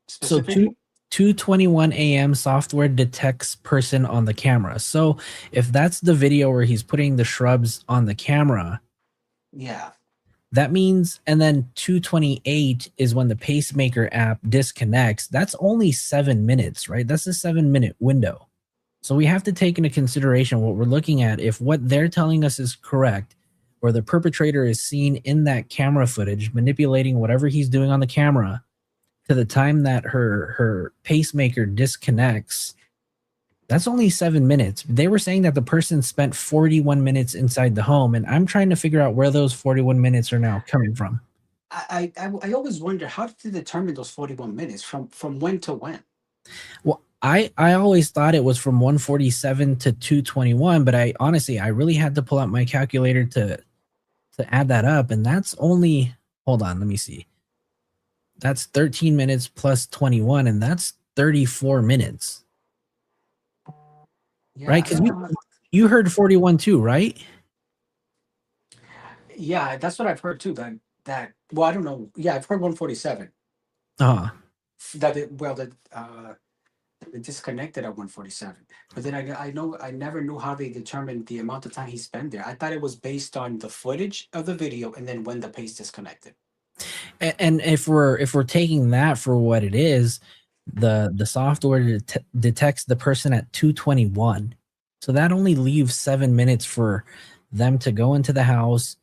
So 2:21 a.m. software detects person on the camera. So if that's the video where he's putting the shrubs on the camera, yeah. That means, and then 2:28 is when the pacemaker app disconnects. That's only 7 minutes, right? That's a 7-minute window. So we have to take into consideration what we're looking at. If what they're telling us is correct, where the perpetrator is seen in that camera footage, manipulating whatever he's doing on the camera to the time that her pacemaker disconnects, that's only 7 minutes. They were saying that the person spent 41 minutes inside the home, and I'm trying to figure out where those 41 minutes are now coming from. I always wonder, how did they determine those 41 minutes from when to when? Well, I always thought it was from 147 to 221, but I really had to pull out my calculator to add that up, and that's only, hold on, let me see. That's 13 minutes plus 21, and that's 34 minutes. Yeah, right? Because you heard 41 too, right? Yeah, that's what I've heard too. That well, I don't know. Yeah, I've heard 147. It disconnected at 147. But then I never knew how they determined the amount of time he spent there. I thought it was based on the footage of the video and then when the pace disconnected. And if we're taking that for what it is, the software detects the person at 2:21. So that only leaves 7 minutes for them to go into the house,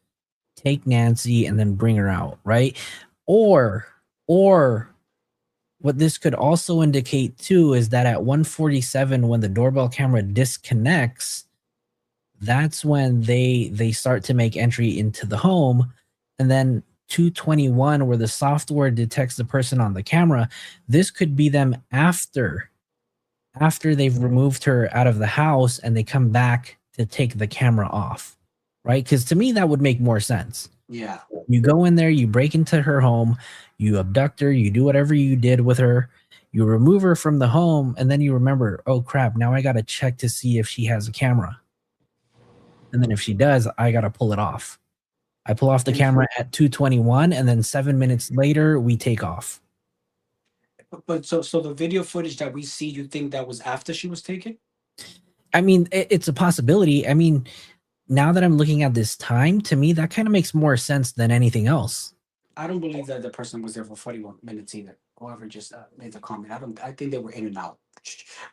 take Nancy, and then bring her out, right? Or what this could also indicate too is that at 1:47, when the doorbell camera disconnects, that's when they start to make entry into the home. And then 2:21, where the software detects the person on the camera, this could be them after they've removed her out of the house and they come back to take the camera off, right? Because to me, that would make more sense. Yeah. You go in there, you break into her home, you abduct her, you do whatever you did with her, you remove her from the home, and then you remember, oh crap, now I got to check to see if she has a camera. And then if she does, I got to pull it off. I pull off the camera at 2:21, and then 7 minutes later, we take off. But so the video footage that we see, you think that was after she was taken? I mean, it's a possibility. I mean, now that I'm looking at this time, to me, that kind of makes more sense than anything else. I don't believe that the person was there for 41 minutes either. Whoever just made the comment, I think they were in and out,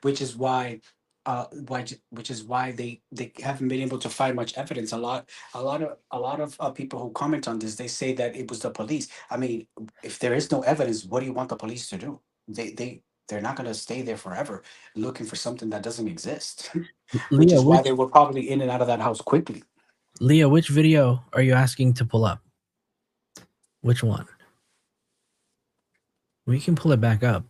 which is why they haven't been able to find much evidence. A lot of people who comment on this, they say that it was the police. I mean, if there is no evidence, what do you want the police to do? They're not going to stay there forever looking for something that doesn't exist. Which is why they were probably in and out of that house quickly. Leah, which video are you asking to pull up? Which one? We can pull it back up.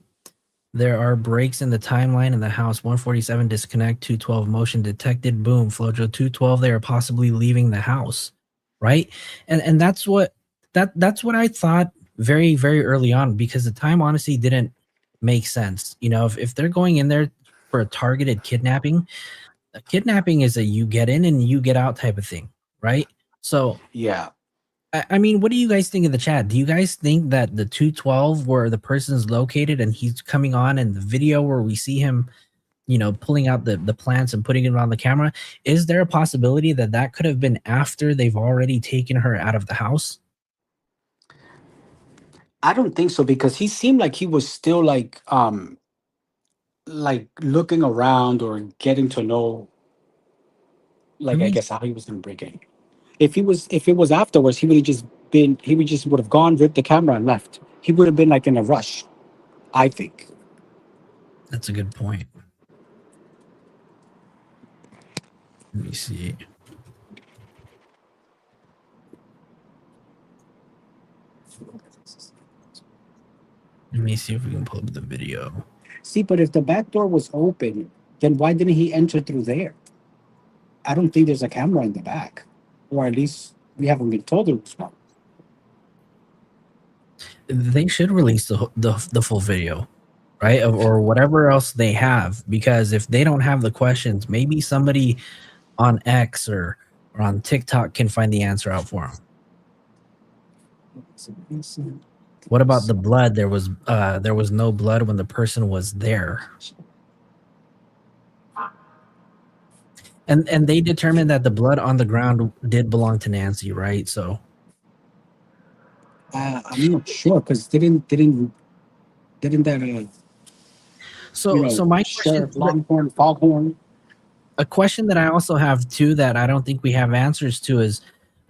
There are breaks in the timeline in the house. 1:47 disconnect, 2:12 motion detected. Boom, FloJo 2:12. They are possibly leaving the house, right? And that's what I thought very, very early on, because the time honestly didn't make sense. You know, if they're going in there for a targeted kidnapping, a kidnapping is a you get in and you get out type of thing, right? So yeah. I mean, what do you guys think in the chat? Do you guys think that the 2:12 where the person's located and he's coming on in the video where we see him, you know, pulling out the plants and putting it on the camera, is there a possibility that that could have been after they've already taken her out of the house? I don't think so, because he seemed like he was still like looking around or getting to know, like, I guess how he was gonna break in. If it was afterwards, he would have gone, ripped the camera, and left. He would have been like in a rush, I think. That's a good point. Let me see. Let me see if we can pull up the video. See, but if the back door was open, then why didn't he enter through there? I don't think there's a camera in the back, or at least we haven't been told there was one. They should release the full video, right? Or whatever else they have, because if they don't have the questions, maybe somebody on X or on TikTok can find the answer out for them. What about the blood? There was no blood when the person was there. And they determined that the blood on the ground did belong to Nancy, right? So I'm not sure, because didn't that so my question, Longhorn, Foghorn. A question that I also have too that I don't think we have answers to is,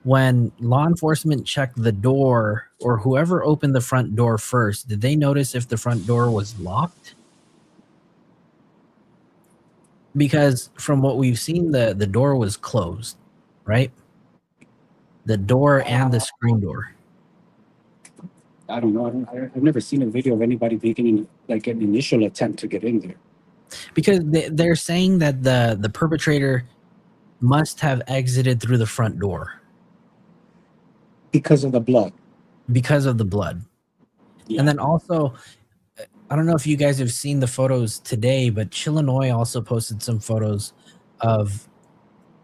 when law enforcement checked the door, or whoever opened the front door first, did they notice if the front door was locked? Because from what we've seen, the door was closed, right? The door and the screen door. I don't know. I've never seen a video of anybody making like an initial attempt to get in there. Because they're saying that the perpetrator must have exited through the front door. Because of the blood. Because of the blood. Yeah. And then also, I don't know if you guys have seen the photos today, but Chillinois also posted some photos of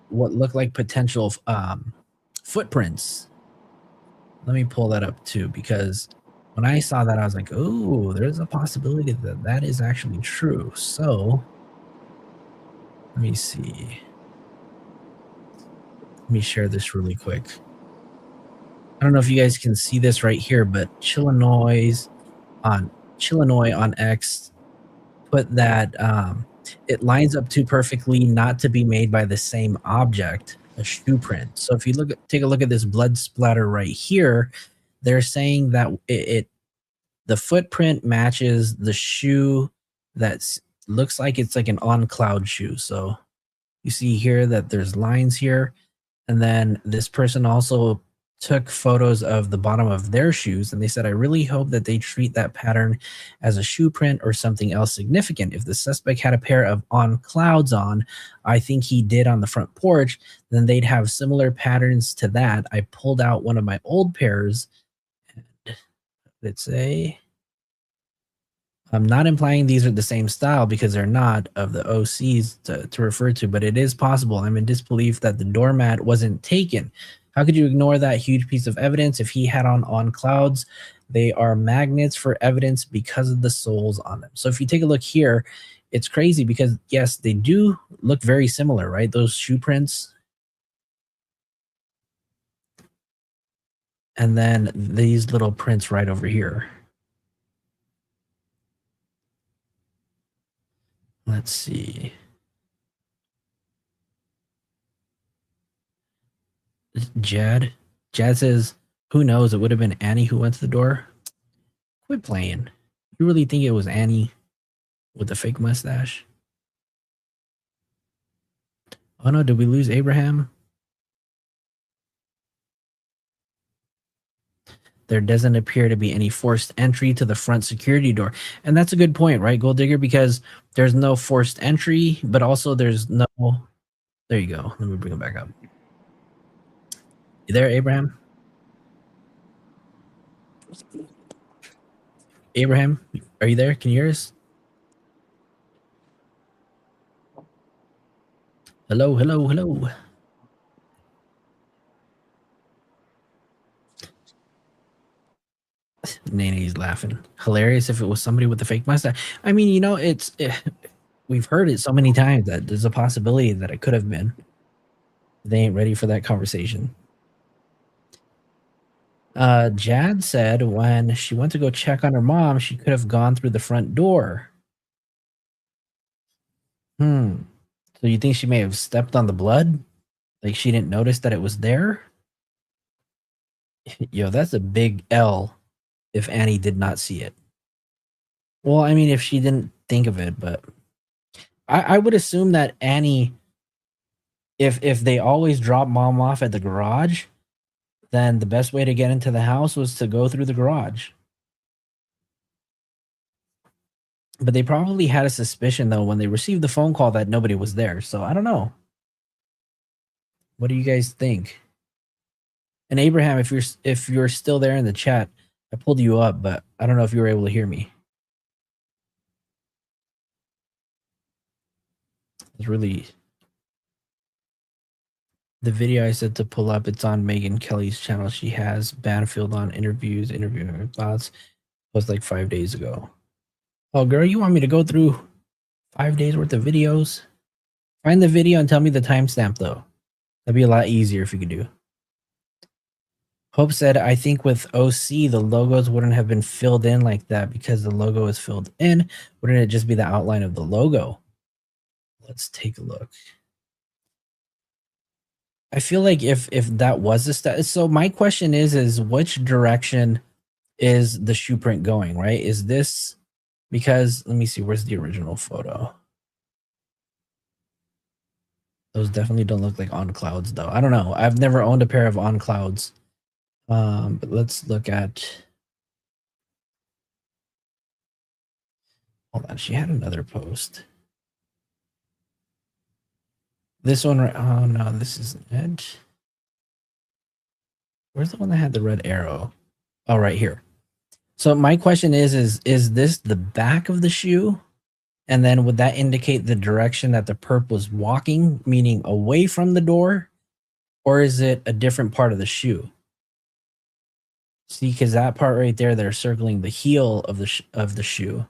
what looked like potential footprints. Let me pull that up too, because when I saw that, I was like, oh, there's a possibility that that is actually true. So let me see. Let me share this really quick. I don't know if you guys can see this right here, but Chillinois on X put that it lines up too perfectly not to be made by the same object. a shoe print. So if you take a look at this blood splatter right here, they're saying that the footprint matches the shoe that looks like it's like an on cloud shoe. So you see here that there's lines here, and then this person also took photos of the bottom of their shoes, and they said, I really hope that they treat that pattern as a shoe print or something else significant. If the suspect had a pair of on clouds on, I think he did on the front porch, then they'd have similar patterns to that. I pulled out one of my old pairs, and let's say, I'm not implying these are the same style because they're not of the OCs to refer to, but it is possible. I'm in disbelief that the doormat wasn't taken. How could you ignore that huge piece of evidence? If he had on clouds, they are magnets for evidence because of the soles on them. So if you take a look here, it's crazy because yes, they do look very similar, right? Those shoe prints. And then these little prints right over here. Let's see. Jad says, who knows? It would have been Annie who went to the door. Quit playing. You really think it was Annie with the fake mustache? Oh no, did we lose Abraham? There doesn't appear to be any forced entry to the front security door. And that's a good point, right, Gold Digger? Because there's no forced entry, but also there's no... There you go. Let me bring it back up. You there, Abraham? Abraham, are you there? Can you hear us? Hello, hello, hello. Nene's laughing. Hilarious if it was somebody with a fake mustache. I mean, you know, we've heard it so many times that there's a possibility that it could have been. They ain't ready for that conversation. Jad said when she went to go check on her mom, she could have gone through the front door. So you think she may have stepped on the blood? Like she didn't notice that it was there? Yo, that's a big L if Annie did not see it. Well, I mean, if she didn't think of it, but I would assume that Annie, if they always drop mom off at the garage, then the best way to get into the house was to go through the garage. But they probably had a suspicion, though, when they received the phone call that nobody was there. So I don't know. What do you guys think? And Abraham, if you're still there in the chat, I pulled you up, but I don't know if you were able to hear me. It's really... The video I said to pull up, it's on Megan Kelly's channel. She has Banfield on interviewing her thoughts. It was like 5 days ago. Oh, girl, you want me to go through 5 days worth of videos? Find the video and tell me the timestamp, though. That'd be a lot easier if you could do. Hope said, I think with OC, the logos wouldn't have been filled in like that because the logo is filled in. Wouldn't it just be the outline of the logo? Let's take a look. I feel like if that was the status, so my question is which direction is the shoe print going, right? Is this, because let me see, where's the original photo? Those definitely don't look like on clouds though. I don't know. I've never owned a pair of on clouds. But let's look at, hold on, she had another post. This one, oh no, this isn't it. Where's the one that had the red arrow? Oh, right here. So my question is this the back of the shoe? And then would that indicate the direction that the perp was walking, meaning away from the door? Or is it a different part of the shoe? See, because that part right there, they're circling the heel of the shoe.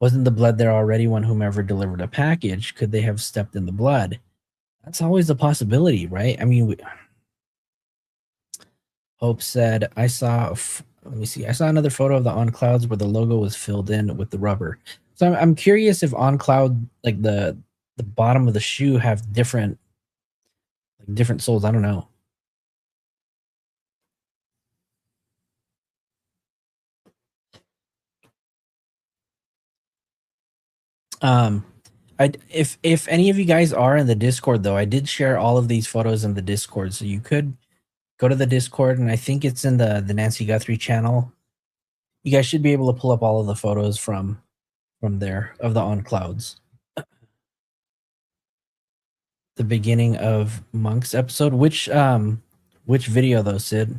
Wasn't the blood there already when whomever delivered a package? Could they have stepped in the blood? That's always a possibility, right? I mean, Hope said, I saw, let me see, I saw another photo of the on clouds where the logo was filled in with the rubber. So I'm curious if on cloud, like the bottom of the shoe have different different souls. I don't know. If any of you guys are in the Discord though, I did share all of these photos in the Discord, so you could go to the Discord, and I think it's in the Nancy Guthrie channel. You guys should be able to pull up all of the photos from there of the On Clouds. The beginning of Monk's episode. Which video though, Sid?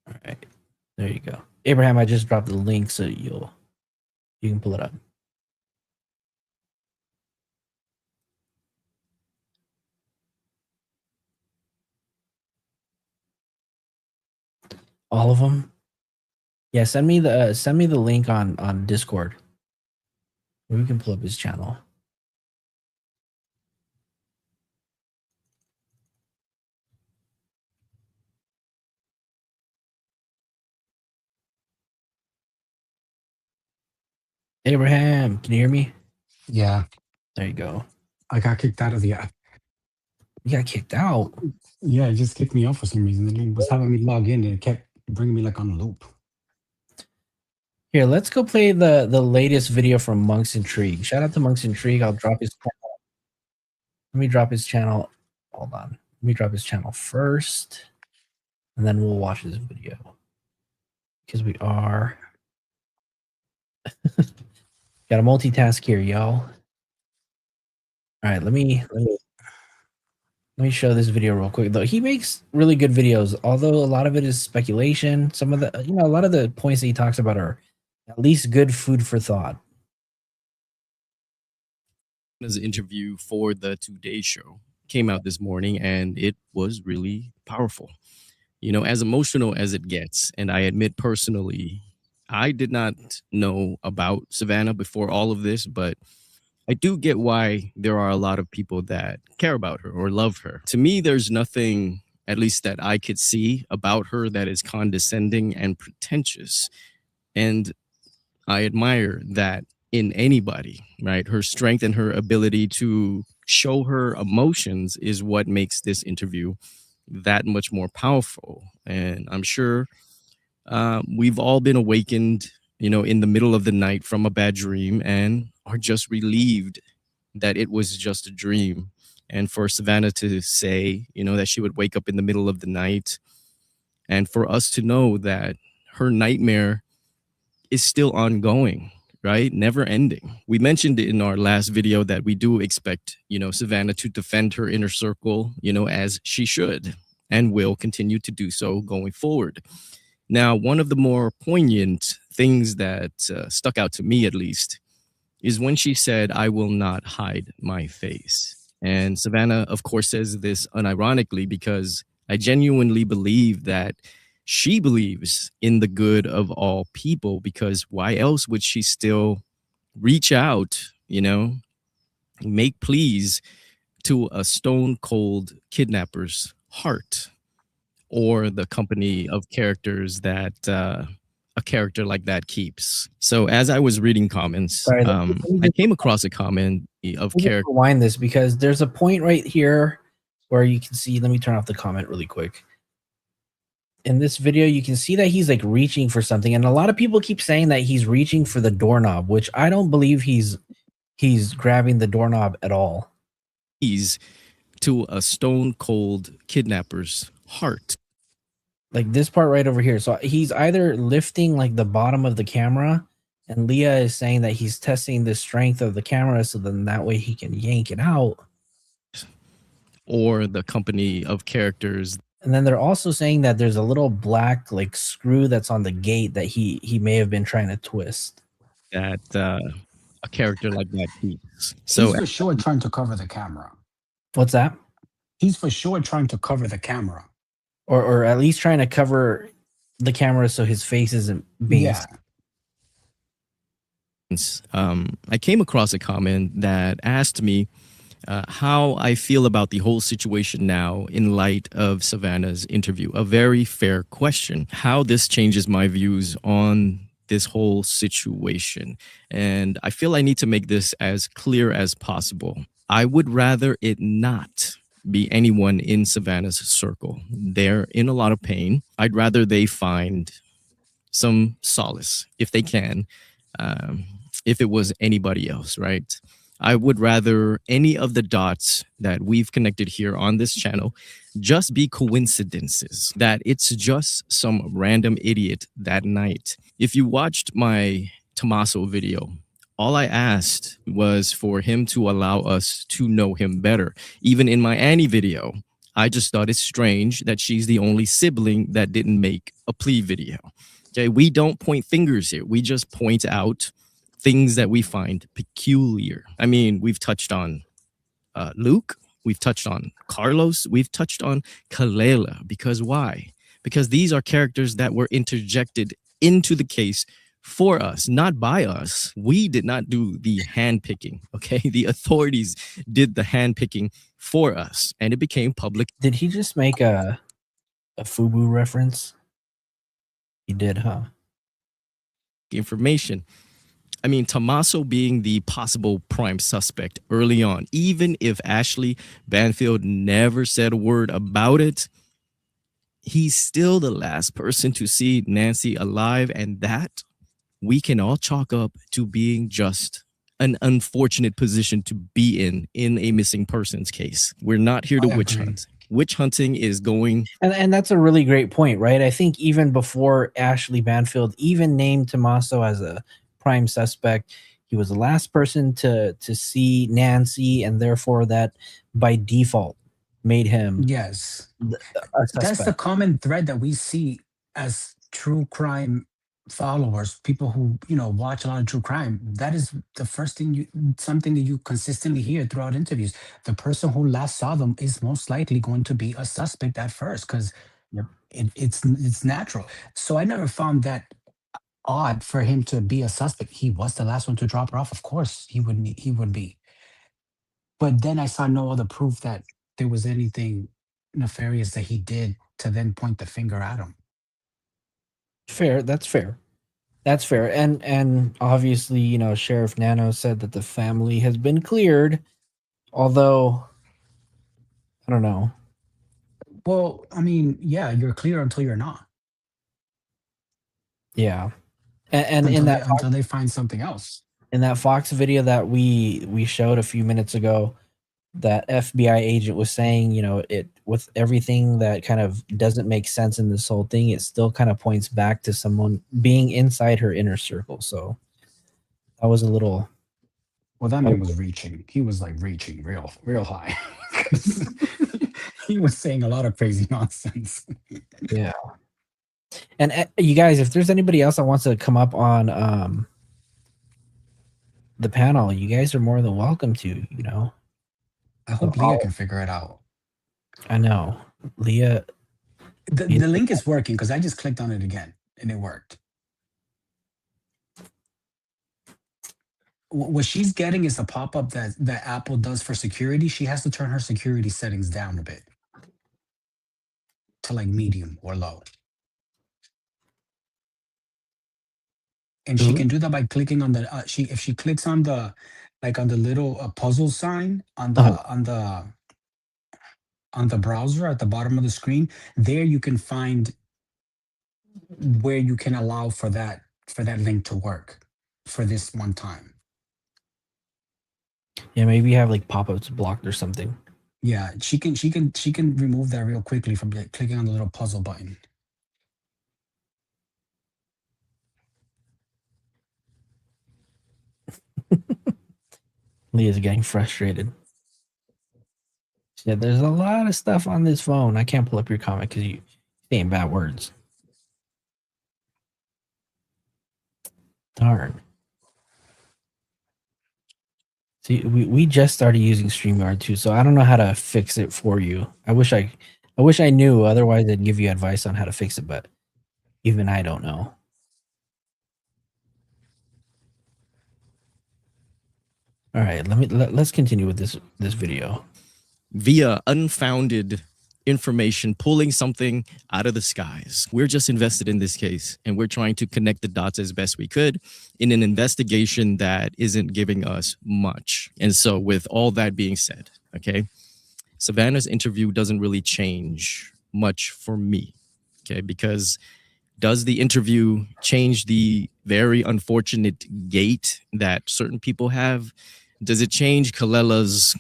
All right, there you go. Abraham, I just dropped the link so you can pull it up. All of them? Yeah, send me the link on Discord. We can pull up his channel. Abraham, can you hear me? Yeah. There you go. I got kicked out of the app. You got kicked out? Yeah, it just kicked me off for some reason. And it was having me log in and it kept bringing me like on a loop. Here, let's go play the latest video from Monk's Intrigue. Shout out to Monk's Intrigue. I'll drop his channel. Let me drop his channel. Hold on. Let me drop his channel first, and then we'll watch this video. Because we are got a multitask here, y'all. All right, let me show this video real quick. Though he makes really good videos, although a lot of it is speculation. Some of the, a lot of the points that he talks about are at least good food for thought. His interview for the Today Show came out this morning, and it was really powerful. You know, as emotional as it gets, and I admit personally, I did not know about Savannah before all of this, but I do get why there are a lot of people that care about her or love her. To me, there's nothing, at least that I could see, about her that is condescending and pretentious. And I admire that in anybody, right? Her strength and her ability to show her emotions is what makes this interview that much more powerful. And I'm sure we've all been awakened, in the middle of the night from a bad dream and are just relieved that it was just a dream. And for Savannah to say, that she would wake up in the middle of the night, and for us to know that her nightmare is still ongoing, right? Never ending. We mentioned in our last video that we do expect, Savannah to defend her inner circle, as she should and will continue to do so going forward. Now, one of the more poignant things that stuck out to me, at least, is when she said, "I will not hide my face." And Savannah, of course, says this unironically because I genuinely believe that she believes in the good of all people, because why else would she still reach out, make pleas to a stone cold kidnapper's heart, or the company of characters that a character like that keeps. So as I was reading comments, Sorry, I came across a comment of character. Rewind this because there's a point right here where you can see, let me turn off the comment really quick. In this video, you can see that he's like reaching for something, and a lot of people keep saying that he's reaching for the doorknob, which I don't believe he's grabbing the doorknob at all. He's to a stone cold kidnapper's heart. Like this part right over here. So he's either lifting like the bottom of the camera, and Leah is saying that he's testing the strength of the camera, so then that way he can yank it out. Or the company of characters. And then they're also saying that there's a little black like screw that's on the gate that he may have been trying to twist. That a character like that keeps. So he's for sure trying to cover the camera. What's that? He's for sure trying to cover the camera. Or at least trying to cover the camera so his face isn't being I came across a comment that asked me how I feel about the whole situation now in light of Savannah's interview. A very fair question. How this changes my views on this whole situation. And I feel I need to make this as clear as possible. I would rather it not be anyone in Savannah's circle. They're in a lot of pain. I'd rather they find some solace if they can, if it was anybody else, right? I would rather any of the dots that we've connected here on this channel just be coincidences, that it's just some random idiot that night. If you watched my Tommaso video, all I asked was for him to allow us to know him better. Even in my Annie video, I just thought it's strange that she's the only sibling that didn't make a plea video. Okay, we don't point fingers here. We just point out things that we find peculiar. I mean, we've touched on Luke, we've touched on Carlos, we've touched on Kalela. Because why? Because these are characters that were interjected into the case for us, not by us. We did not do the handpicking, okay? The authorities did the handpicking for us, and it became public. Did he just make a FUBU reference? He did, huh? Information. I mean, Tommaso being the possible prime suspect early on, even if Ashley Banfield never said a word about it, he's still the last person to see Nancy alive, and that we can all chalk up to being just an unfortunate position to be in a missing persons case. We're not here to witch hunt. Witch hunting is going... And that's a really great point, right? I think even before Ashley Banfield even named Tommaso as a prime suspect, he was the last person to see Nancy, and therefore that by default made him a suspect. That's the common thread that we see as true crime followers, people who watch a lot of true crime. That is the first thing something that you consistently hear throughout interviews. The person who last saw them is most likely going to be a suspect at first, because it's natural. So I never found that odd for him to be a suspect. He was the last one to drop her off. Of course he would be. But then I saw no other proof that there was anything nefarious that he did to then point the finger at him. Fair. That's fair. And obviously, Sheriff Nano said that the family has been cleared, although I don't know. Well, I mean, yeah, you're clear until you're not. Yeah. And until they find something else. In that Fox video that we showed a few minutes ago, that FBI agent was saying, it with everything that kind of doesn't make sense in this whole thing, it still kind of points back to someone being inside her inner circle. So that was a little... Well, that man was reaching. He was like reaching real high. He was saying a lot of crazy nonsense. Yeah. And you guys, if there's anybody else that wants to come up on the panel, you guys are more than welcome to, I hope Leah can figure it out. I know. Leah. The link is working because I just clicked on it again and it worked. What she's getting is a pop-up that Apple does for security. She has to turn her security settings down a bit to like medium or low. And she can do that by clicking on the if she clicks on the little puzzle sign on the browser at the bottom of the screen, there you can find where you can allow for that link to work for this one time. Yeah, maybe you have like pop-ups blocked or something. Yeah, she can remove that real quickly from clicking on the little puzzle button. Leah's getting frustrated. Yeah, there's a lot of stuff on this phone. I can't pull up your comment because you're saying bad words. Darn. See, we just started using StreamYard too, so I don't know how to fix it for you. I wish I knew, otherwise I'd give you advice on how to fix it, but even I don't know. All right, let's continue with this video. Via unfounded information, pulling something out of the skies. We're just invested in this case, and we're trying to connect the dots as best we could in an investigation that isn't giving us much. And so with all that being said, okay, Savannah's interview doesn't really change much for me, okay, because does the interview change the very unfortunate gate that certain people have? Does it change Kalela's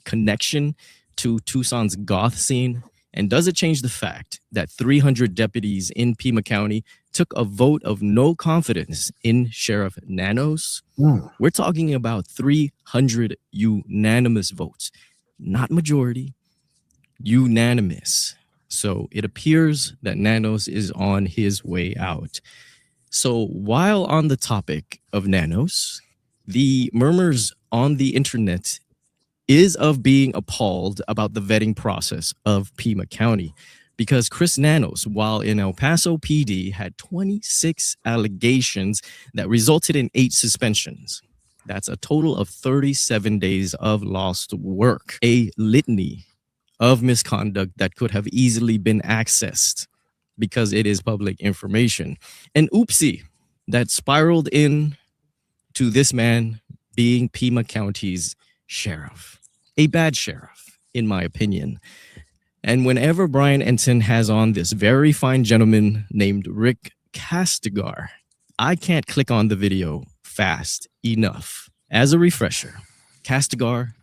connection to Tucson's goth scene? And does it change the fact that 300 deputies in Pima County took a vote of no confidence in Sheriff Nanos? We're talking about 300 unanimous votes, not majority, unanimous. So it appears that Nanos is on his way out. So while on the topic of Nanos, the murmurs on the internet is of being appalled about the vetting process of Pima County, because Chris Nanos, while in El Paso PD, had 26 allegations that resulted in 8 suspensions. That's a total of 37 days of lost work, a litany of misconduct that could have easily been accessed because it is public information. And oopsie, that spiraled in to this man being Pima County's sheriff, a bad sheriff, in my opinion. And whenever Brian Ensign has on this very fine gentleman named Rick Castigar, I can't click on the video fast enough. As a refresher, Castigar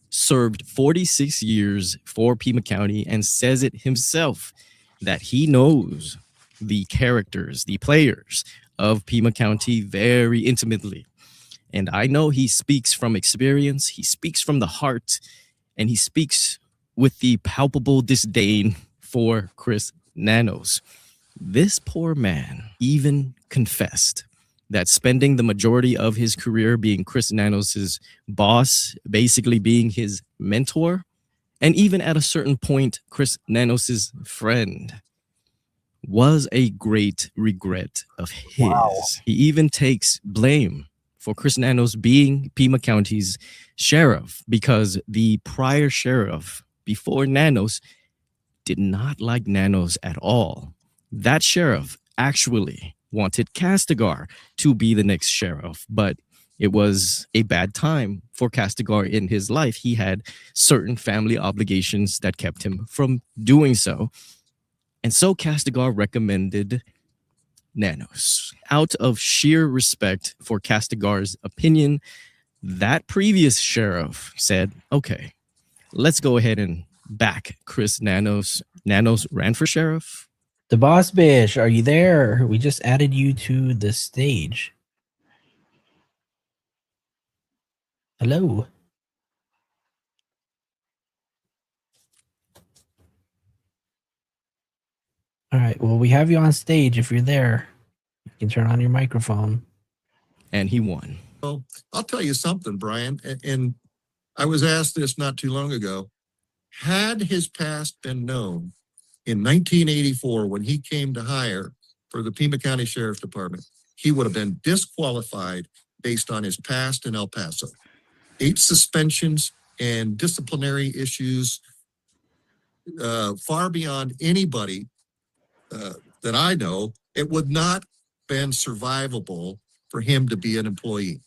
served 46 years for Pima County and says it himself that he knows the characters, the players of Pima County very intimately. And I know he speaks from experience, he speaks from the heart, and he speaks with the palpable disdain for Chris Nanos. This poor man even confessed that spending the majority of his career being Chris Nanos's boss, basically being his mentor, and even at a certain point, Chris Nanos's friend, was a great regret of his. Wow. He even takes blame for Chris Nanos being Pima County's sheriff because the prior sheriff before Nanos did not like Nanos at all. That sheriff actually wanted Castigar to be the next sheriff, but it was a bad time for Castigar in his life. He had certain family obligations that kept him from doing so. And so Castigar recommended Nanos. Out of sheer respect for Castigar's opinion, that previous sheriff said, okay, let's go ahead and back Chris Nanos. Nanos ran for sheriff. The boss bitch, are you there? We just added you to the stage. Hello. All right. Well, we have you on stage. If you're there, you can turn on your microphone. And he won. Well, I'll tell you something, Brian. And I was asked this not too long ago. Had his past been known in 1984, when he came to hire for the Pima County Sheriff's Department, he would have been disqualified based on his past in El Paso. 8 suspensions and disciplinary issues far beyond anybody that I know. It would not been survivable for him to be an employee.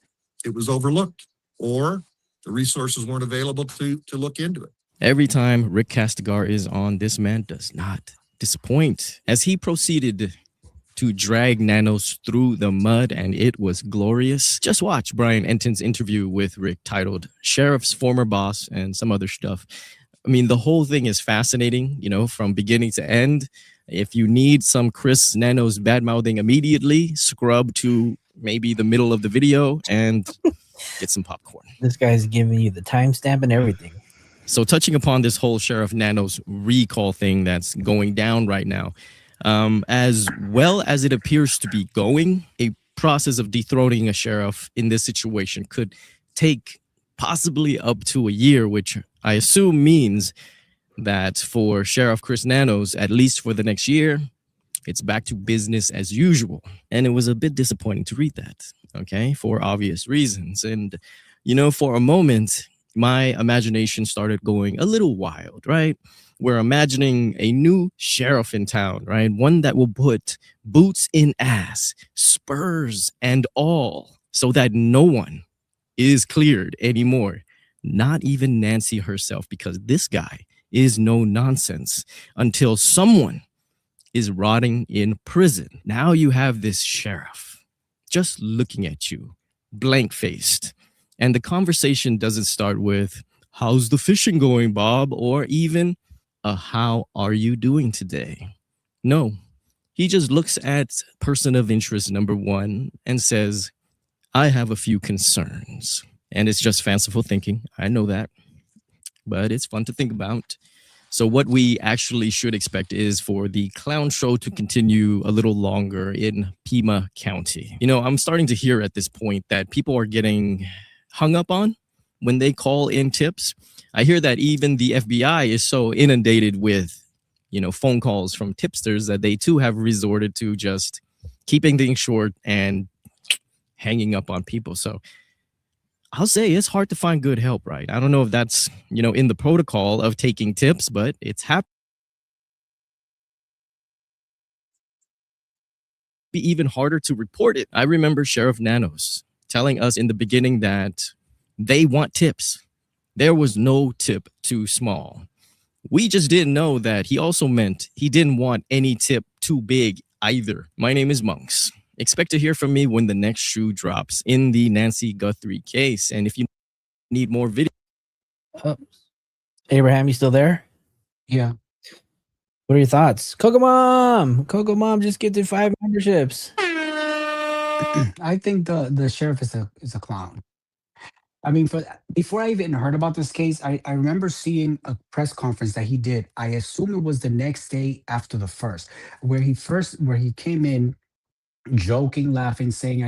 It was overlooked, or the resources weren't available to look into it. Every time Rick Castigar is on, this man does not disappoint. As he proceeded to drag Nanos through the mud, and it was glorious. Just watch Brian Enton's interview with Rick titled Sheriff's Former Boss and some other stuff. I mean, the whole thing is fascinating, you know, from beginning to end. If you need some Chris Nanos bad-mouthing immediately, scrub to maybe the middle of the video and get some popcorn. This guy's giving you the timestamp and everything. So touching upon this whole Sheriff Nanos recall thing that's going down right now, as well as it appears to be going, a process of dethroning a sheriff in this situation could take possibly up to a year, which I assume means that for Sheriff Chris Nanos, at least for the next year, it's back to business as usual. And it was a bit disappointing to read that, okay, for obvious reasons. And, you know, for a moment, my imagination started going a little wild, right? we're imagining a new sheriff in town, right? One that will put boots in ass, spurs and all, so that no one is cleared anymore. Not even Nancy herself, because this guy is no nonsense until someone is rotting in prison. Now you have this sheriff just looking at you, blank faced. And the conversation doesn't start with, "How's the fishing going, Bob?" Or even, "How are you doing today?" No, he just looks at person of interest number one and says, "I have a few concerns." And it's just fanciful thinking. I know that, but it's fun to think about. So what we actually should expect is for the clown show to continue a little longer in Pima County. You know, I'm starting to hear at this point that people are getting hung up on when they call in tips. I hear that even the FBI is so inundated with, you know, phone calls from tipsters that they too have resorted to just keeping things short and hanging up on people. So I'll say it's hard to find good help, right? I don't know if that's, you know, in the protocol of taking tips, but it's happening. Be even harder to report it. I remember Sheriff Nanos telling us in the beginning that they want tips. There was no tip too small. We just didn't know that he also meant he didn't want any tip too big either. My name is Monks. Expect to hear from me when the next shoe drops in the Nancy Guthrie case. And if you need more video. Abraham, you still there? Yeah. What are your thoughts? Coco Mom just get to 5 memberships. I think the sheriff is a clown. I mean, before I even heard about this case, I remember seeing a press conference that he did. I assume it was the next day after the first, where he came in joking, laughing, saying,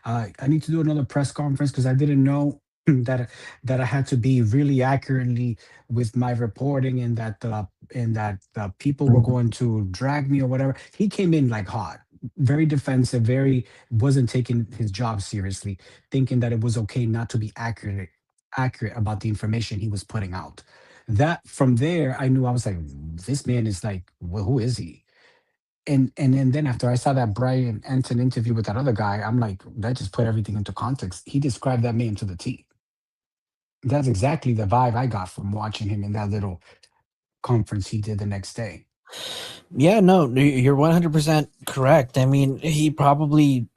I need to do another press conference because I didn't know that I had to be really accurately with my reporting, and that the people were going to drag me or whatever. He came in like hot, very defensive, very wasn't taking his job seriously, thinking that it was okay not to be accurate about the information he was putting out. That from there, I knew, I was like, this man is like, well, who is he? And then after I saw that Brian Anton interview with that other guy, I'm like, that just put everything into context. He described that man to the T. That's exactly the vibe I got from watching him in that little conference he did the next day. Yeah, no, you're 100% correct. I mean, he probably,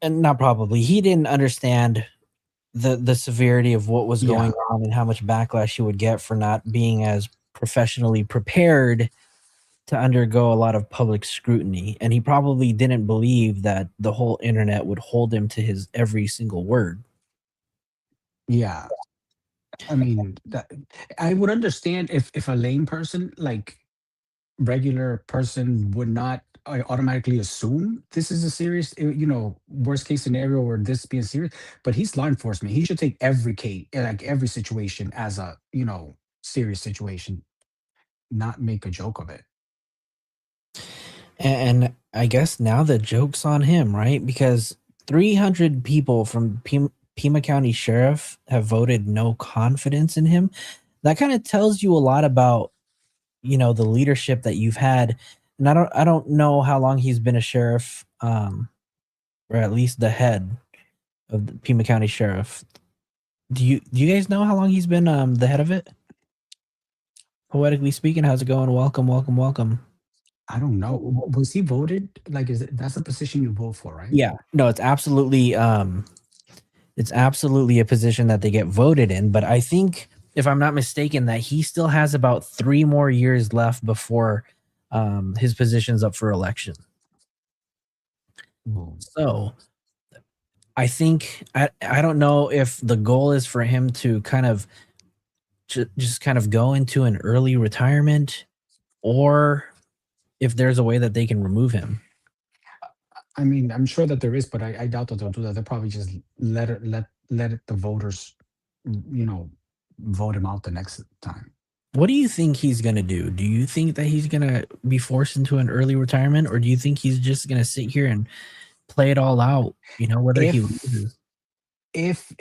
not probably, he didn't understand the severity of what was going on and how much backlash he would get for not being as professionally prepared to undergo a lot of public scrutiny. And he probably didn't believe that the whole internet would hold him to his every single word. Yeah. I mean, I would understand if a lame person, like regular person, would not automatically assume this is a serious, worst case scenario or this being serious. But he's law enforcement. He should take every case, like every situation, as a serious situation, not make a joke of it. And I guess now the joke's on him, right? Because 300 people from Pima County Sheriff have voted no confidence in him. That kind of tells you a lot about, the leadership that you've had. And I don't know how long he's been a sheriff, or at least the head of the Pima County Sheriff. Do you guys know how long he's been the head of it? Poetically speaking, how's it going? Welcome. I don't know. Was he voted? Like, that's a position you vote for, right? Yeah. No, it's absolutely a position that they get voted in. But I think, if I'm not mistaken, that he still has about 3 more years left before his position's up for election. So I think, I don't know if the goal is for him to kind of just kind of go into an early retirement, or if there's a way that they can remove him. I mean, I'm sure that there is, but I doubt that they'll do that. They'll probably just let the voters, vote him out the next time. What do you think he's going to do? Do you think that he's going to be forced into an early retirement, or do you think he's just going to sit here and play it all out, whether he loses? If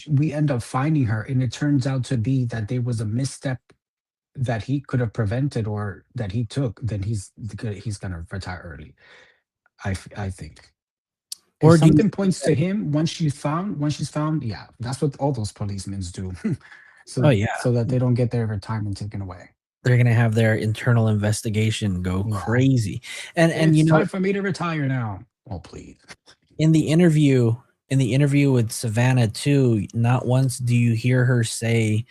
we end up finding her and it turns out to be that there was a misstep that he could have prevented or that he took, then he's gonna retire early. I think. If Or do you something think points to him once she's found, yeah, that's what all those policemen do. Oh yeah, so that they don't get their retirement taken away. they're gonna have their internal investigation go Yeah. crazy. And It's you know, time for me to retire now. Oh please. in the interview with Savannah too, not once do you hear her say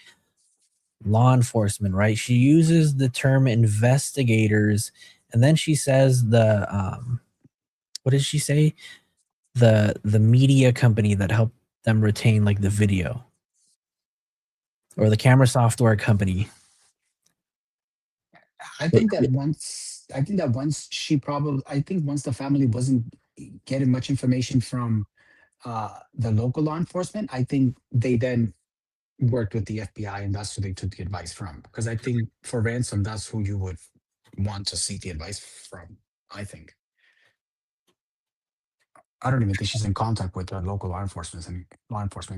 law enforcement, right? She uses the term investigators, and then she says the what did she say? The media company that helped them retain like the video, or the camera software company. I think that once the family wasn't getting much information from the local law enforcement, I think they then worked with the FBI, and that's who they took the advice from. Because I think for ransom, that's who you would want to seek the advice from. I think. I don't even think she's in contact with the local law enforcement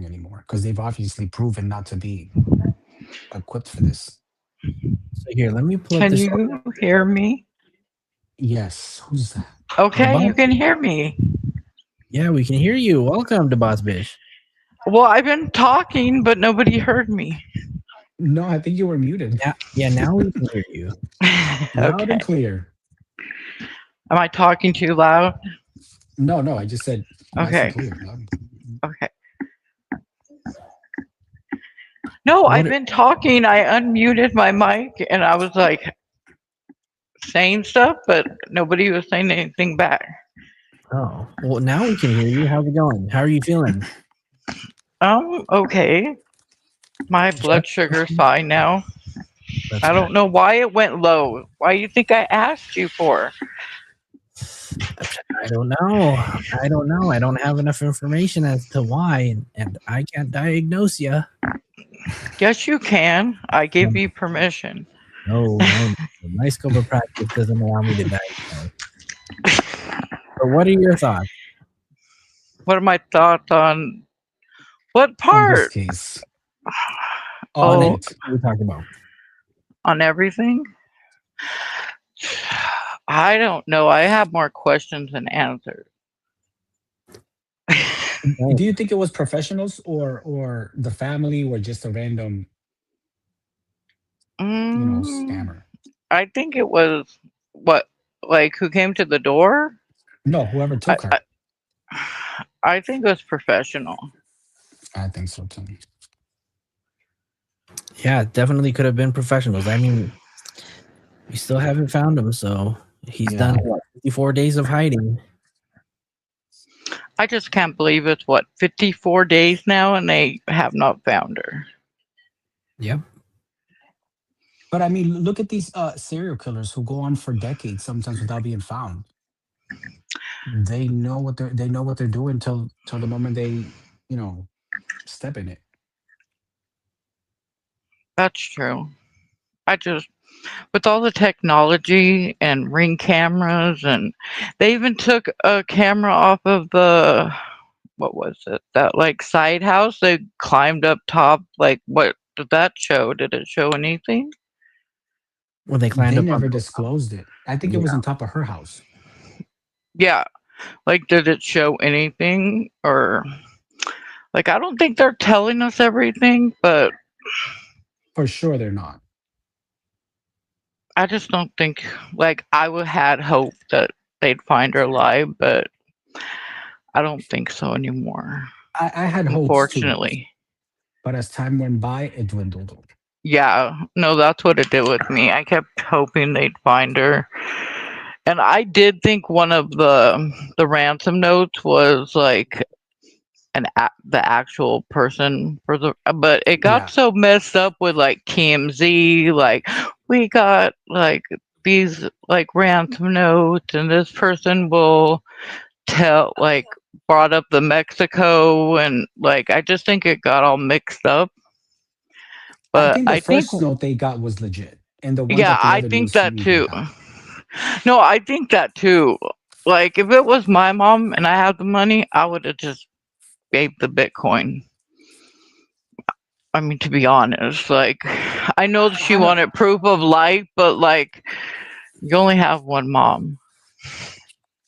anymore, because they've obviously proven not to be equipped for this. So here, let me pull up Can this. you hear me? Yes. Who's that? Okay, Boss? you can hear me. Yeah, we can hear you. Welcome to Boss Bish. Well, I've been talking, but nobody heard me. No, I think you were muted. Yeah, now we can hear you. Loud and clear. Am I talking too loud? No, I just said nice and Okay. clear. Okay. No, I've been talking. I unmuted my mic and I was like saying stuff, but nobody was saying anything back. Oh, well, now we can hear you. How's it going? How are you feeling? Okay. My blood sugar's fine now. I don't know why it went low. Why do you think I asked you for? I don't know. I don't have enough information as to why, and I can't diagnose you. Yes, you can. I give you permission. No. My scope of practice doesn't allow me to diagnose. But what are your thoughts? What are my thoughts on what On part? this case. On it. What are we talking about? On everything? I don't know. I have more questions than answers. Do you think it was professionals or the family or just a random, scammer? I think it was who came to the door? No, whoever took her. I think it was professional. I think so too. Yeah, it definitely could have been professionals. I mean, we still haven't found him, so he's done 54 days of hiding. I just can't believe it's 54 days now and they have not found her. Yep. But I mean, look at these serial killers who go on for decades, sometimes without being found. They know what they're doing till the moment they, step in it. That's true. With all the technology and Ring cameras, and they even took a camera off of the, what was it? That side house. They climbed up top. What did that show? Did it show anything? When they climbed They up never on disclosed it. I think it was on top of her house. Yeah. Did it show anything? Or I don't think they're telling us everything, but For sure they're not. I just don't think I would had hope that they'd find her alive, but I don't think so anymore. I had hopes too. Unfortunately. But as time went by, it dwindled. Yeah, no, that's what it did with me. I kept hoping they'd find her. And I did think one of the ransom notes was the actual person but it got so messed up with TMZ, we got these ransom notes and this person will tell brought up the Mexico, and I just think it got all mixed up. But I think the first note they got was legit. And the ones yeah, that the I other think news that media too. got. No, I think that too. If it was my mom and I had the money, I would have just gave the Bitcoin. I mean, to be honest, like, I know that she I don't. wanted proof of life, but like, you only have one mom.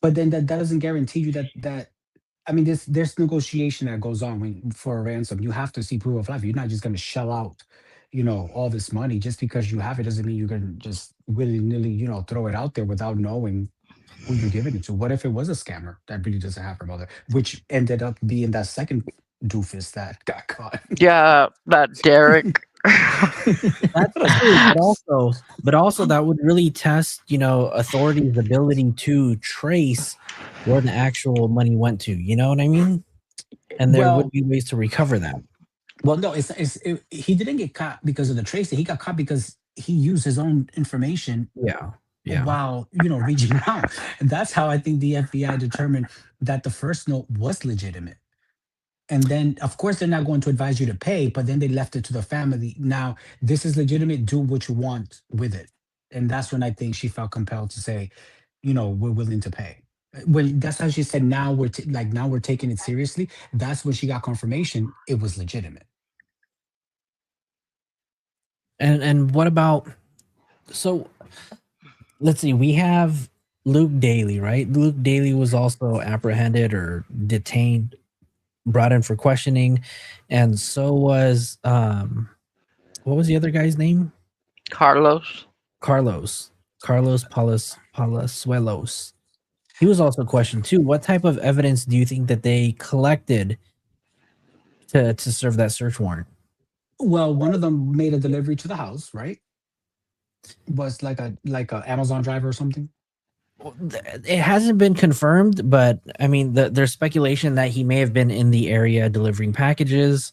But then that doesn't guarantee you that. I mean, there's negotiation that goes on for a ransom. You have to see proof of life. You're not just going to shell out, all this money just because you have it. Doesn't mean you're going to just willy nilly, throw it out there without knowing who you're giving it to. What if it was a scammer that really doesn't have her mother, which ended up being that second doofus that got caught? Yeah, that Derek. That's true, but also that would really test, authorities' ability to trace where the actual money went to. You know what I mean? And there would Well, be ways to recover that. well, no, he didn't get caught because of the tracing. He got caught because he used his own information Yeah. while reaching out. And that's how I think the FBI determined that the first note was legitimate. And then, of course, they're not going to advise you to pay, but then they left it to the family. Now, this is legitimate. Do what you want with it. And that's when I think she felt compelled to say, we're willing to pay. When that's how she said, now now we're taking it seriously. That's when she got confirmation it was legitimate. And what about, so let's see, we have Luke Daly, right? Luke Daly was also apprehended or detained, brought in for questioning, and so was what was the other guy's name? Carlos Palazuelos. He was also questioned too. What type of evidence do you think that they collected to serve that search warrant? Well, one of them made a delivery to the house, right? Was like a Amazon driver or something. It hasn't been confirmed, but I mean, there's speculation that he may have been in the area delivering packages,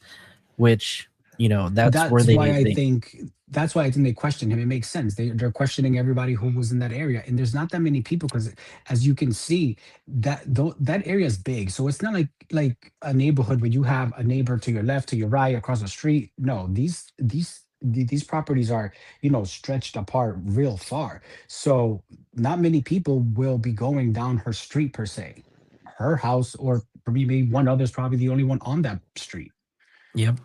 which that's where that's why I think they questioned him. It makes sense. They're questioning everybody who was in that area, and there's not that many people because, as you can see, that area is big. So it's not like a neighborhood where you have a neighbor to your left, to your right, across the street. No, these properties are stretched apart real far. So not many people will be going down her street per se. Her house, or maybe one other's probably the only one on that street. Yep.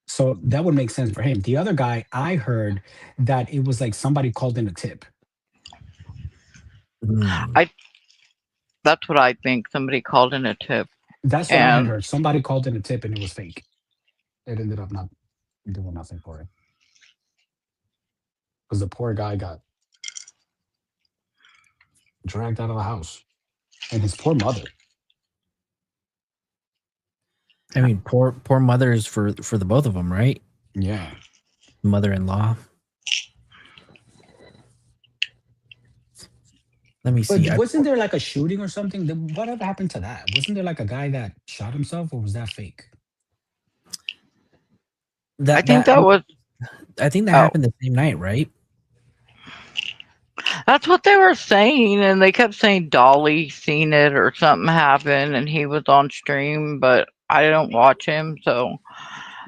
So that would make sense for him. The other guy, I heard that it was like somebody called in a tip. That's what I think. Somebody called in a tip. That's what I had heard. Somebody called in a tip and it was fake. It ended up not doing nothing for it. Because the poor guy got dragged out of the house. And his poor mother. I mean, poor mothers for the both of them, right? Yeah. Mother-in-law. Let me see. But wasn't there like a shooting or something? Whatever happened to that? Wasn't there like a guy that shot himself, or was that fake? I think that happened the same night, right? That's what they were saying, and they kept saying Dolly seen it or something happened, and he was on stream, but I don't watch him, so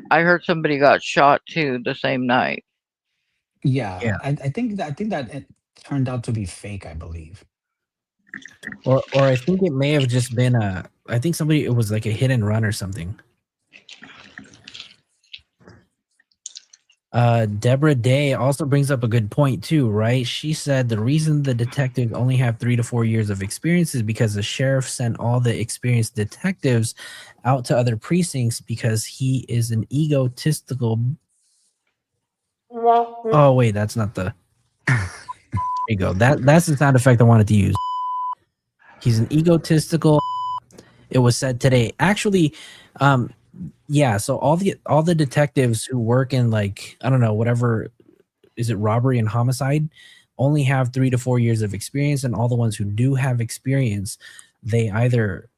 I heard somebody got shot too the same night. Yeah. I think that it turned out to be fake, I believe. Or I think it may have just been it was like a hit and run or something. Deborah Day also brings up a good point too, right? She said the reason the detectives only have 3 to 4 years of experience is because the sheriff sent all the experienced detectives out to other precincts because he is an egotistical. Oh wait, that's not the. There you go. That's the sound effect I wanted to use. He's an egotistical. It was said today. Actually, yeah. So all the detectives who work in like, I don't know, whatever, is it robbery and homicide, only have 3 to 4 years of experience, and all the ones who do have experience, they were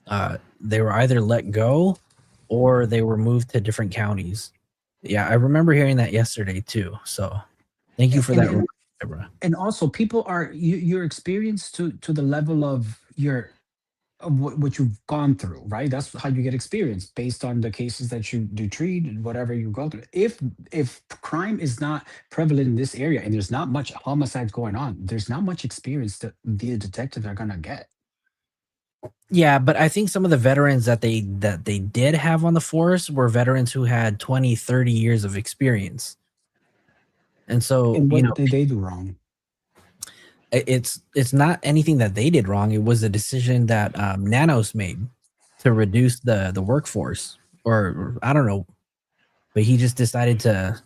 either let go or they were moved to different counties. Yeah, I remember hearing that yesterday too. So thank you for that. And also, people are your experience to the level of what you've gone through, right? That's how you get experience based on the cases that you do treat and whatever you go through. If crime is not prevalent in this area and there's not much homicides going on, there's not much experience that the detectives are gonna get. Yeah, but I think some of the veterans that they did have on the force were veterans who had 20, 30 years of experience. And so, And what did they do wrong? It's not anything that they did wrong. It was a decision that Nanos made to reduce the workforce, or I don't know, but he just decided to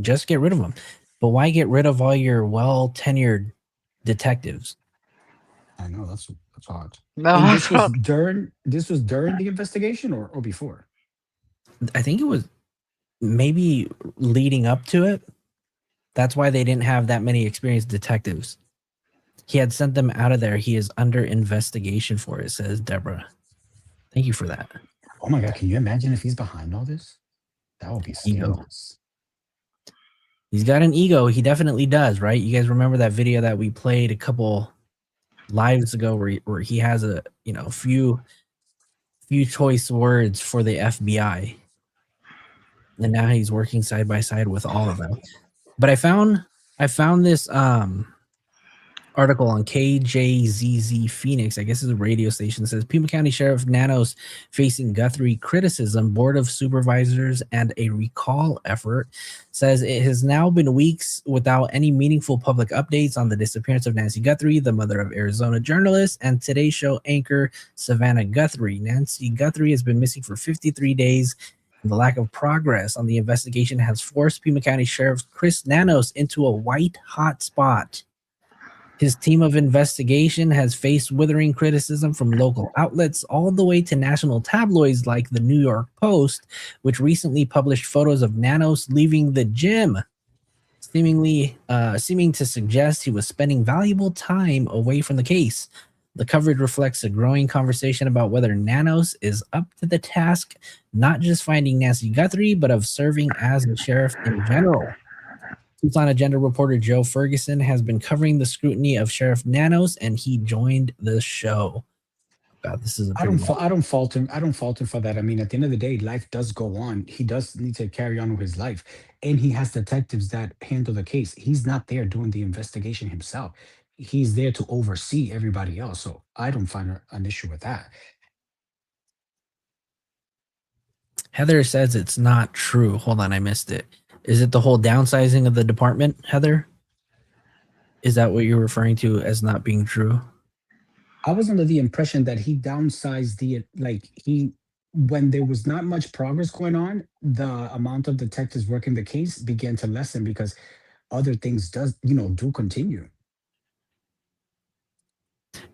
just get rid of them. But why get rid of all your well tenured detectives? I know that's odd. And this was during the investigation or before? I think it was maybe leading up to it. That's why they didn't have that many experienced detectives. He had sent them out of there. He is under investigation for it, says Deborah. Thank you for that. Oh my God, can you imagine if he's behind all this? That would be scandalous. He's got an ego. He definitely does, right? You guys remember that video that we played a couple lives ago where he has a few choice words for the FBI, and now he's working side by side with all of them. But I found this article on KJZZ Phoenix, I guess it's a radio station, says Pima County Sheriff Nanos facing Guthrie criticism, Board of Supervisors, and a recall effort. Says it has now been weeks without any meaningful public updates on the disappearance of Nancy Guthrie, the mother of Arizona journalist and Today Show anchor Savannah Guthrie. Nancy Guthrie has been missing for 53 days. The lack of progress on the investigation has forced Pima County Sheriff Chris Nanos into a white hot spot. His team of investigation has faced withering criticism from local outlets all the way to national tabloids like the New York Post, which recently published photos of Nanos leaving the gym, seeming to suggest he was spending valuable time away from the case. The coverage reflects a growing conversation about whether Nanos is up to the task, not just finding Nancy Guthrie, but of serving as a sheriff in general. Tucson Agenda reporter Joe Ferguson has been covering the scrutiny of Sheriff Nanos, and he joined the show. God, this is I don't fault him. I don't fault him for that. I mean, at the end of the day, life does go on. He does need to carry on with his life, and he has detectives that handle the case. He's not there doing the investigation himself. He's there to oversee everybody else. So I don't find an issue with that. Heather says it's not true. Hold on, I missed it. Is it the whole downsizing of the department, Heather? Is that what you're referring to as not being true? I was under the impression that he downsized when there was not much progress going on, the amount of detectives working the case began to lessen because other things do continue.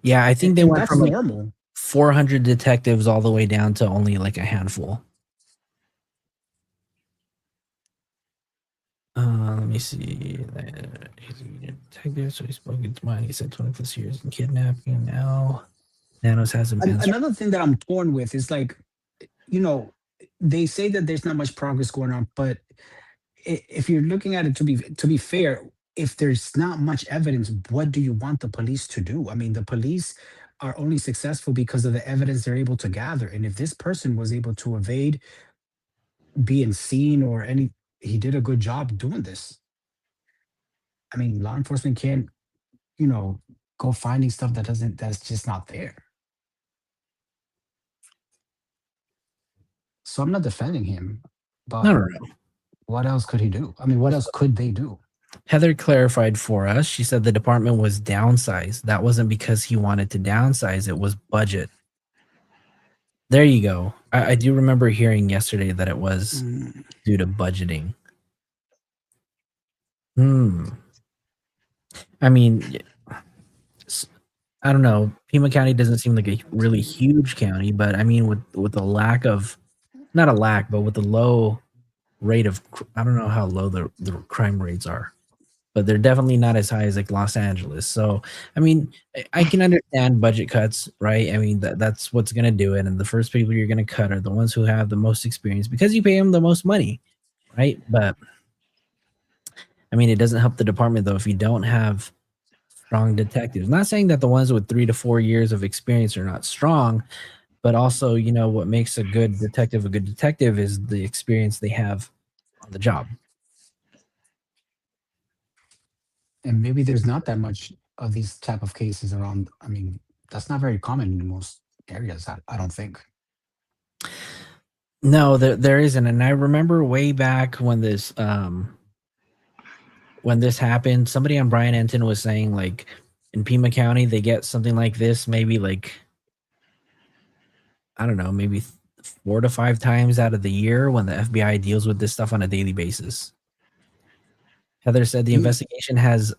Yeah, I think they went from normal. 400 detectives all the way down to only like a handful. Let me see. He's a detective, so he spoke into mine. He said 20 plus years in kidnapping. Now, Nanos hasn't been. Another thing that I'm torn with is they say that there's not much progress going on, but if you're looking at it to be fair, if there's not much evidence, what do you want the police to do? I mean, the police are only successful because of the evidence they're able to gather. And if this person was able to evade being seen he did a good job doing this. I mean, law enforcement can't, go finding stuff that's just not there. So I'm not defending him, but No. What else could he do? I mean, what else could they do? Heather clarified for us. She said the department was downsized. That wasn't because he wanted to downsize. It was budget. There you go. I do remember hearing yesterday that it was due to budgeting. I mean, I don't know. Pima County doesn't seem like a really huge county, but I mean, with the lack of, not a lack, but with the low rate of, I don't know how low the crime rates are, but they're definitely not as high as like Los Angeles. So, I mean, I can understand budget cuts, right? I mean, that's what's going to do it. And the first people you're going to cut are the ones who have the most experience because you pay them the most money, right? But I mean, it doesn't help the department though if you don't have strong detectives. Not saying that the ones with 3 to 4 years of experience are not strong, but also, what makes a good detective is the experience they have on the job. And maybe there's not that much of these type of cases around. I mean, that's not very common in most areas. I don't think. No, there isn't. And I remember way back when this happened, somebody on Brian Enton was saying like in Pima County they get something like this maybe like, I don't know, maybe 4 to 5 times out of the year when the FBI deals with this stuff on a daily basis. Heather said the investigation has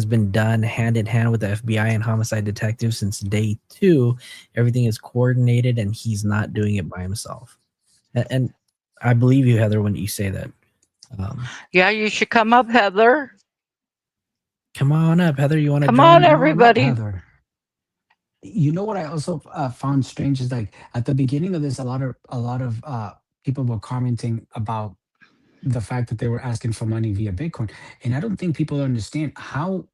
been done hand in hand with the FBI and homicide detectives since day 2. Everything is coordinated, and he's not doing it by himself. And I believe you, Heather, when you say that. Yeah, you should come up, Heather. Come on up, Heather. You want to Come join? on, everybody. Heather. You know what I also found strange is like at the beginning of this, a lot of people were commenting about the fact that they were asking for money via Bitcoin, and I don't think people understand how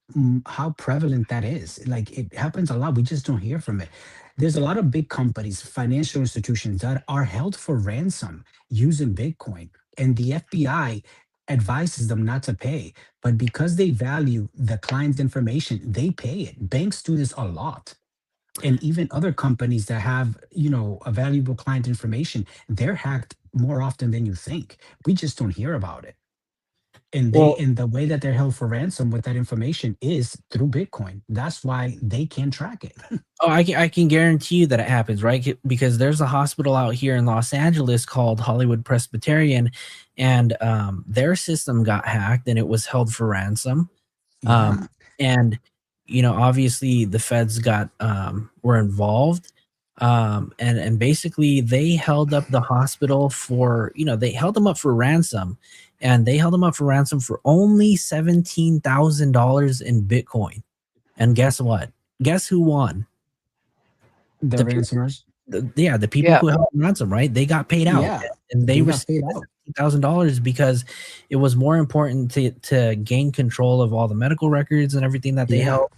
prevalent that is. Like it happens a lot. We just don't hear from it. There's a lot of big companies, financial institutions that are held for ransom using Bitcoin, and the FBI advises them not to pay. But because they value the client's information, they pay it. Banks do this a lot. And even other companies that have, a valuable client information, they're hacked more often than you think. We just don't hear about it. And the way that they're held for ransom with that information is through Bitcoin. That's why they can track it. Oh, I can guarantee you that it happens, right? Because there's a hospital out here in Los Angeles called Hollywood Presbyterian, and their system got hacked and it was held for ransom. And obviously the feds were involved, and basically they held up the hospital for they held them up for ransom, and they held them up for ransom for only $17,000 in Bitcoin. And guess what? Guess who won? The ransomers. The people who held ransom, right? They got paid out, and they received $17,000 because it was more important to gain control of all the medical records and everything that they held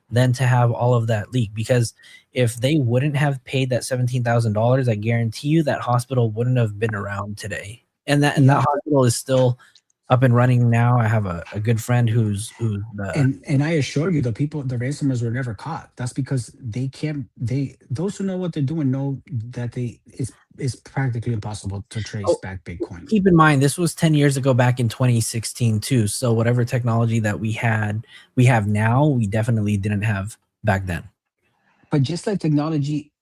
than to have all of that leak. Because if they wouldn't have paid that $17,000, I guarantee you that hospital wouldn't have been around today. And that hospital is still up and running now. I have a good friend who's and I assure you, the ransomers were never caught. That's because those who know what they're doing know that it's practically impossible to trace back Bitcoin. Keep in mind, this was 10 years ago, back in 2016 too. So whatever technology that we have now, we definitely didn't have back then. But just like technology,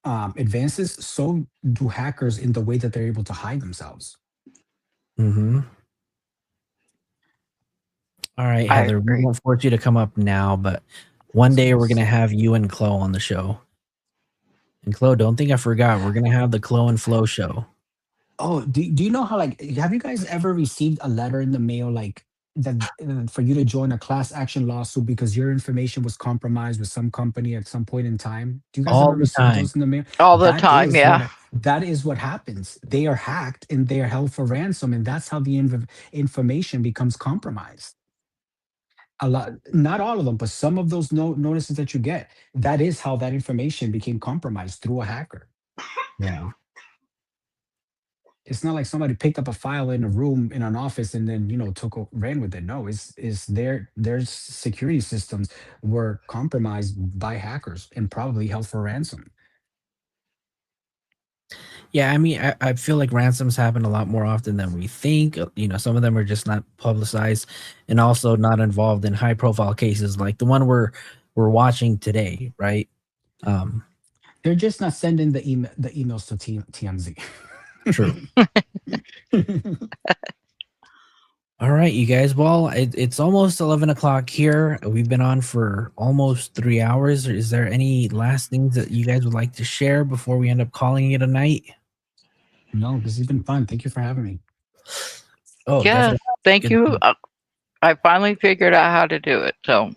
advances, so do hackers in the way that they're able to hide themselves. Mm-hmm. All right, Heather, we won't force you to come up now, but one day we're going to have you and Chloe on the show. And Chloe, don't think I forgot. We're going to have the Chloe and Flo show. Oh, do you know how, have you guys ever received a letter in the mail, that for you to join a class action lawsuit because your information was compromised with some company at some point in time? Do you guys ever receive those in the mail? All the time, yeah. That is what happens. They are hacked and they are held for ransom, and that's how the information becomes compromised. Not all of them, but some of those notices that you get, that is how that information became compromised through a hacker. Yeah. It's not like somebody picked up a file in a room in an office and then ran with it. No, it's their security systems were compromised by hackers and probably held for ransom. Yeah, I mean, I feel like ransoms happen a lot more often than we think. Some of them are just not publicized and also not involved in high profile cases like the one we're watching today, right? They're just not sending the emails to TMZ. True. All right, you guys. Well, it's almost 11 o'clock here. We've been on for almost 3 hours. Is there any last things that you guys would like to share before we end up calling it a night? No, this has been fun. Thank you for having me. Oh, yeah. Thank you. I finally figured out how to do it. So.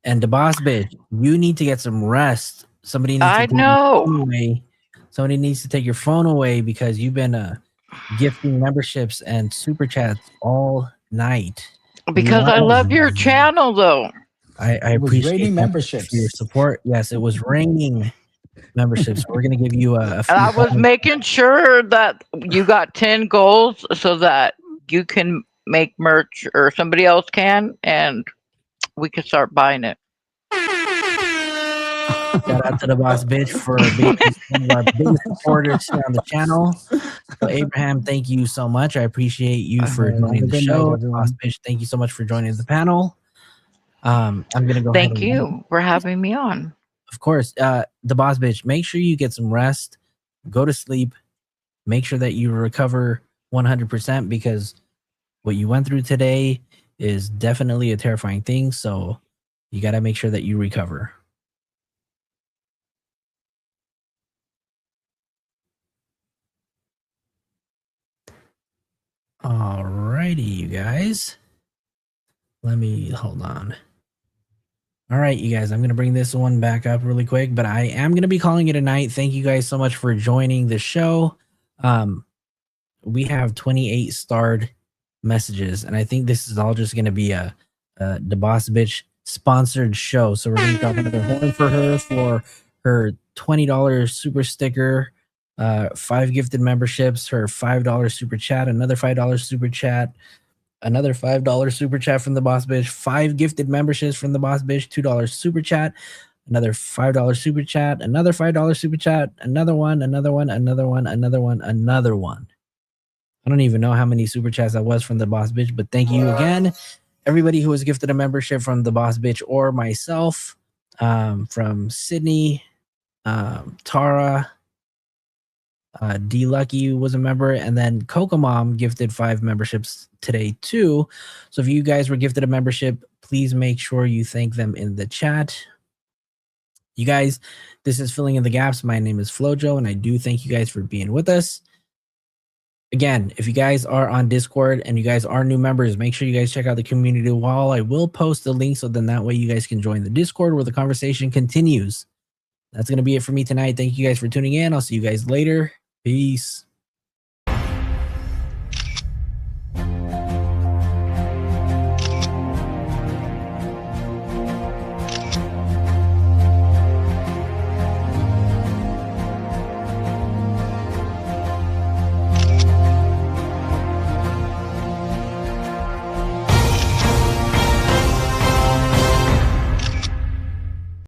And the boss bitch, you need to get some rest. Somebody needs to take your phone away. Somebody needs to take your phone away because you've been gifting memberships and super chats all night. Because I love your channel, though. I appreciate memberships for your support. Yes, it was raining memberships. We're going to give you a and I was making sure that you got 10 goals so that you can make merch or somebody else can, and we can start buying it. Shout out to the boss bitch for being one of our biggest supporters here on the channel. So Abraham, thank you so much. I appreciate you for joining the show. Boss bitch, thank you so much for joining the panel. I'm gonna go ahead Thank and you for having me on. of course. The boss bitch, make sure you get some rest, go to sleep, make sure that you recover 100% because what you went through today is definitely a terrifying thing. So you got to make sure that you recover. All righty, you guys. Let me hold on. All right, you guys, I'm going to bring this one back up really quick, but I am going to be calling it a night. Thank you guys so much for joining the show. We have 28 starred messages, and I think this is all just going to be the boss bitch sponsored show. So we're going to drop another horn for her for her $20 super sticker, 5 gifted memberships, her $5 super chat, another $5 super chat, another $5 super chat from the boss bitch, 5 gifted memberships from the boss bitch, $2 super chat, another $5 super chat, another $5 super chat, another one, another one, another one, another one, another one. I don't even know how many super chats that was from the boss bitch, but thank you again. Everybody who was gifted a membership from the boss bitch or myself, from Sydney, Tara, D Lucky was a member, and then Coco Mom gifted 5 memberships today too. So if you guys were gifted a membership, please make sure you thank them in the chat. You guys, this is Filling in the Gaps. My name is FloJo, and I do thank you guys for being with us. Again, if you guys are on Discord and you guys are new members, make sure you guys check out the community wall. I will post the link so then that way you guys can join the Discord where the conversation continues. That's going to be it for me tonight. Thank you guys for tuning in. I'll see you guys later. Peace.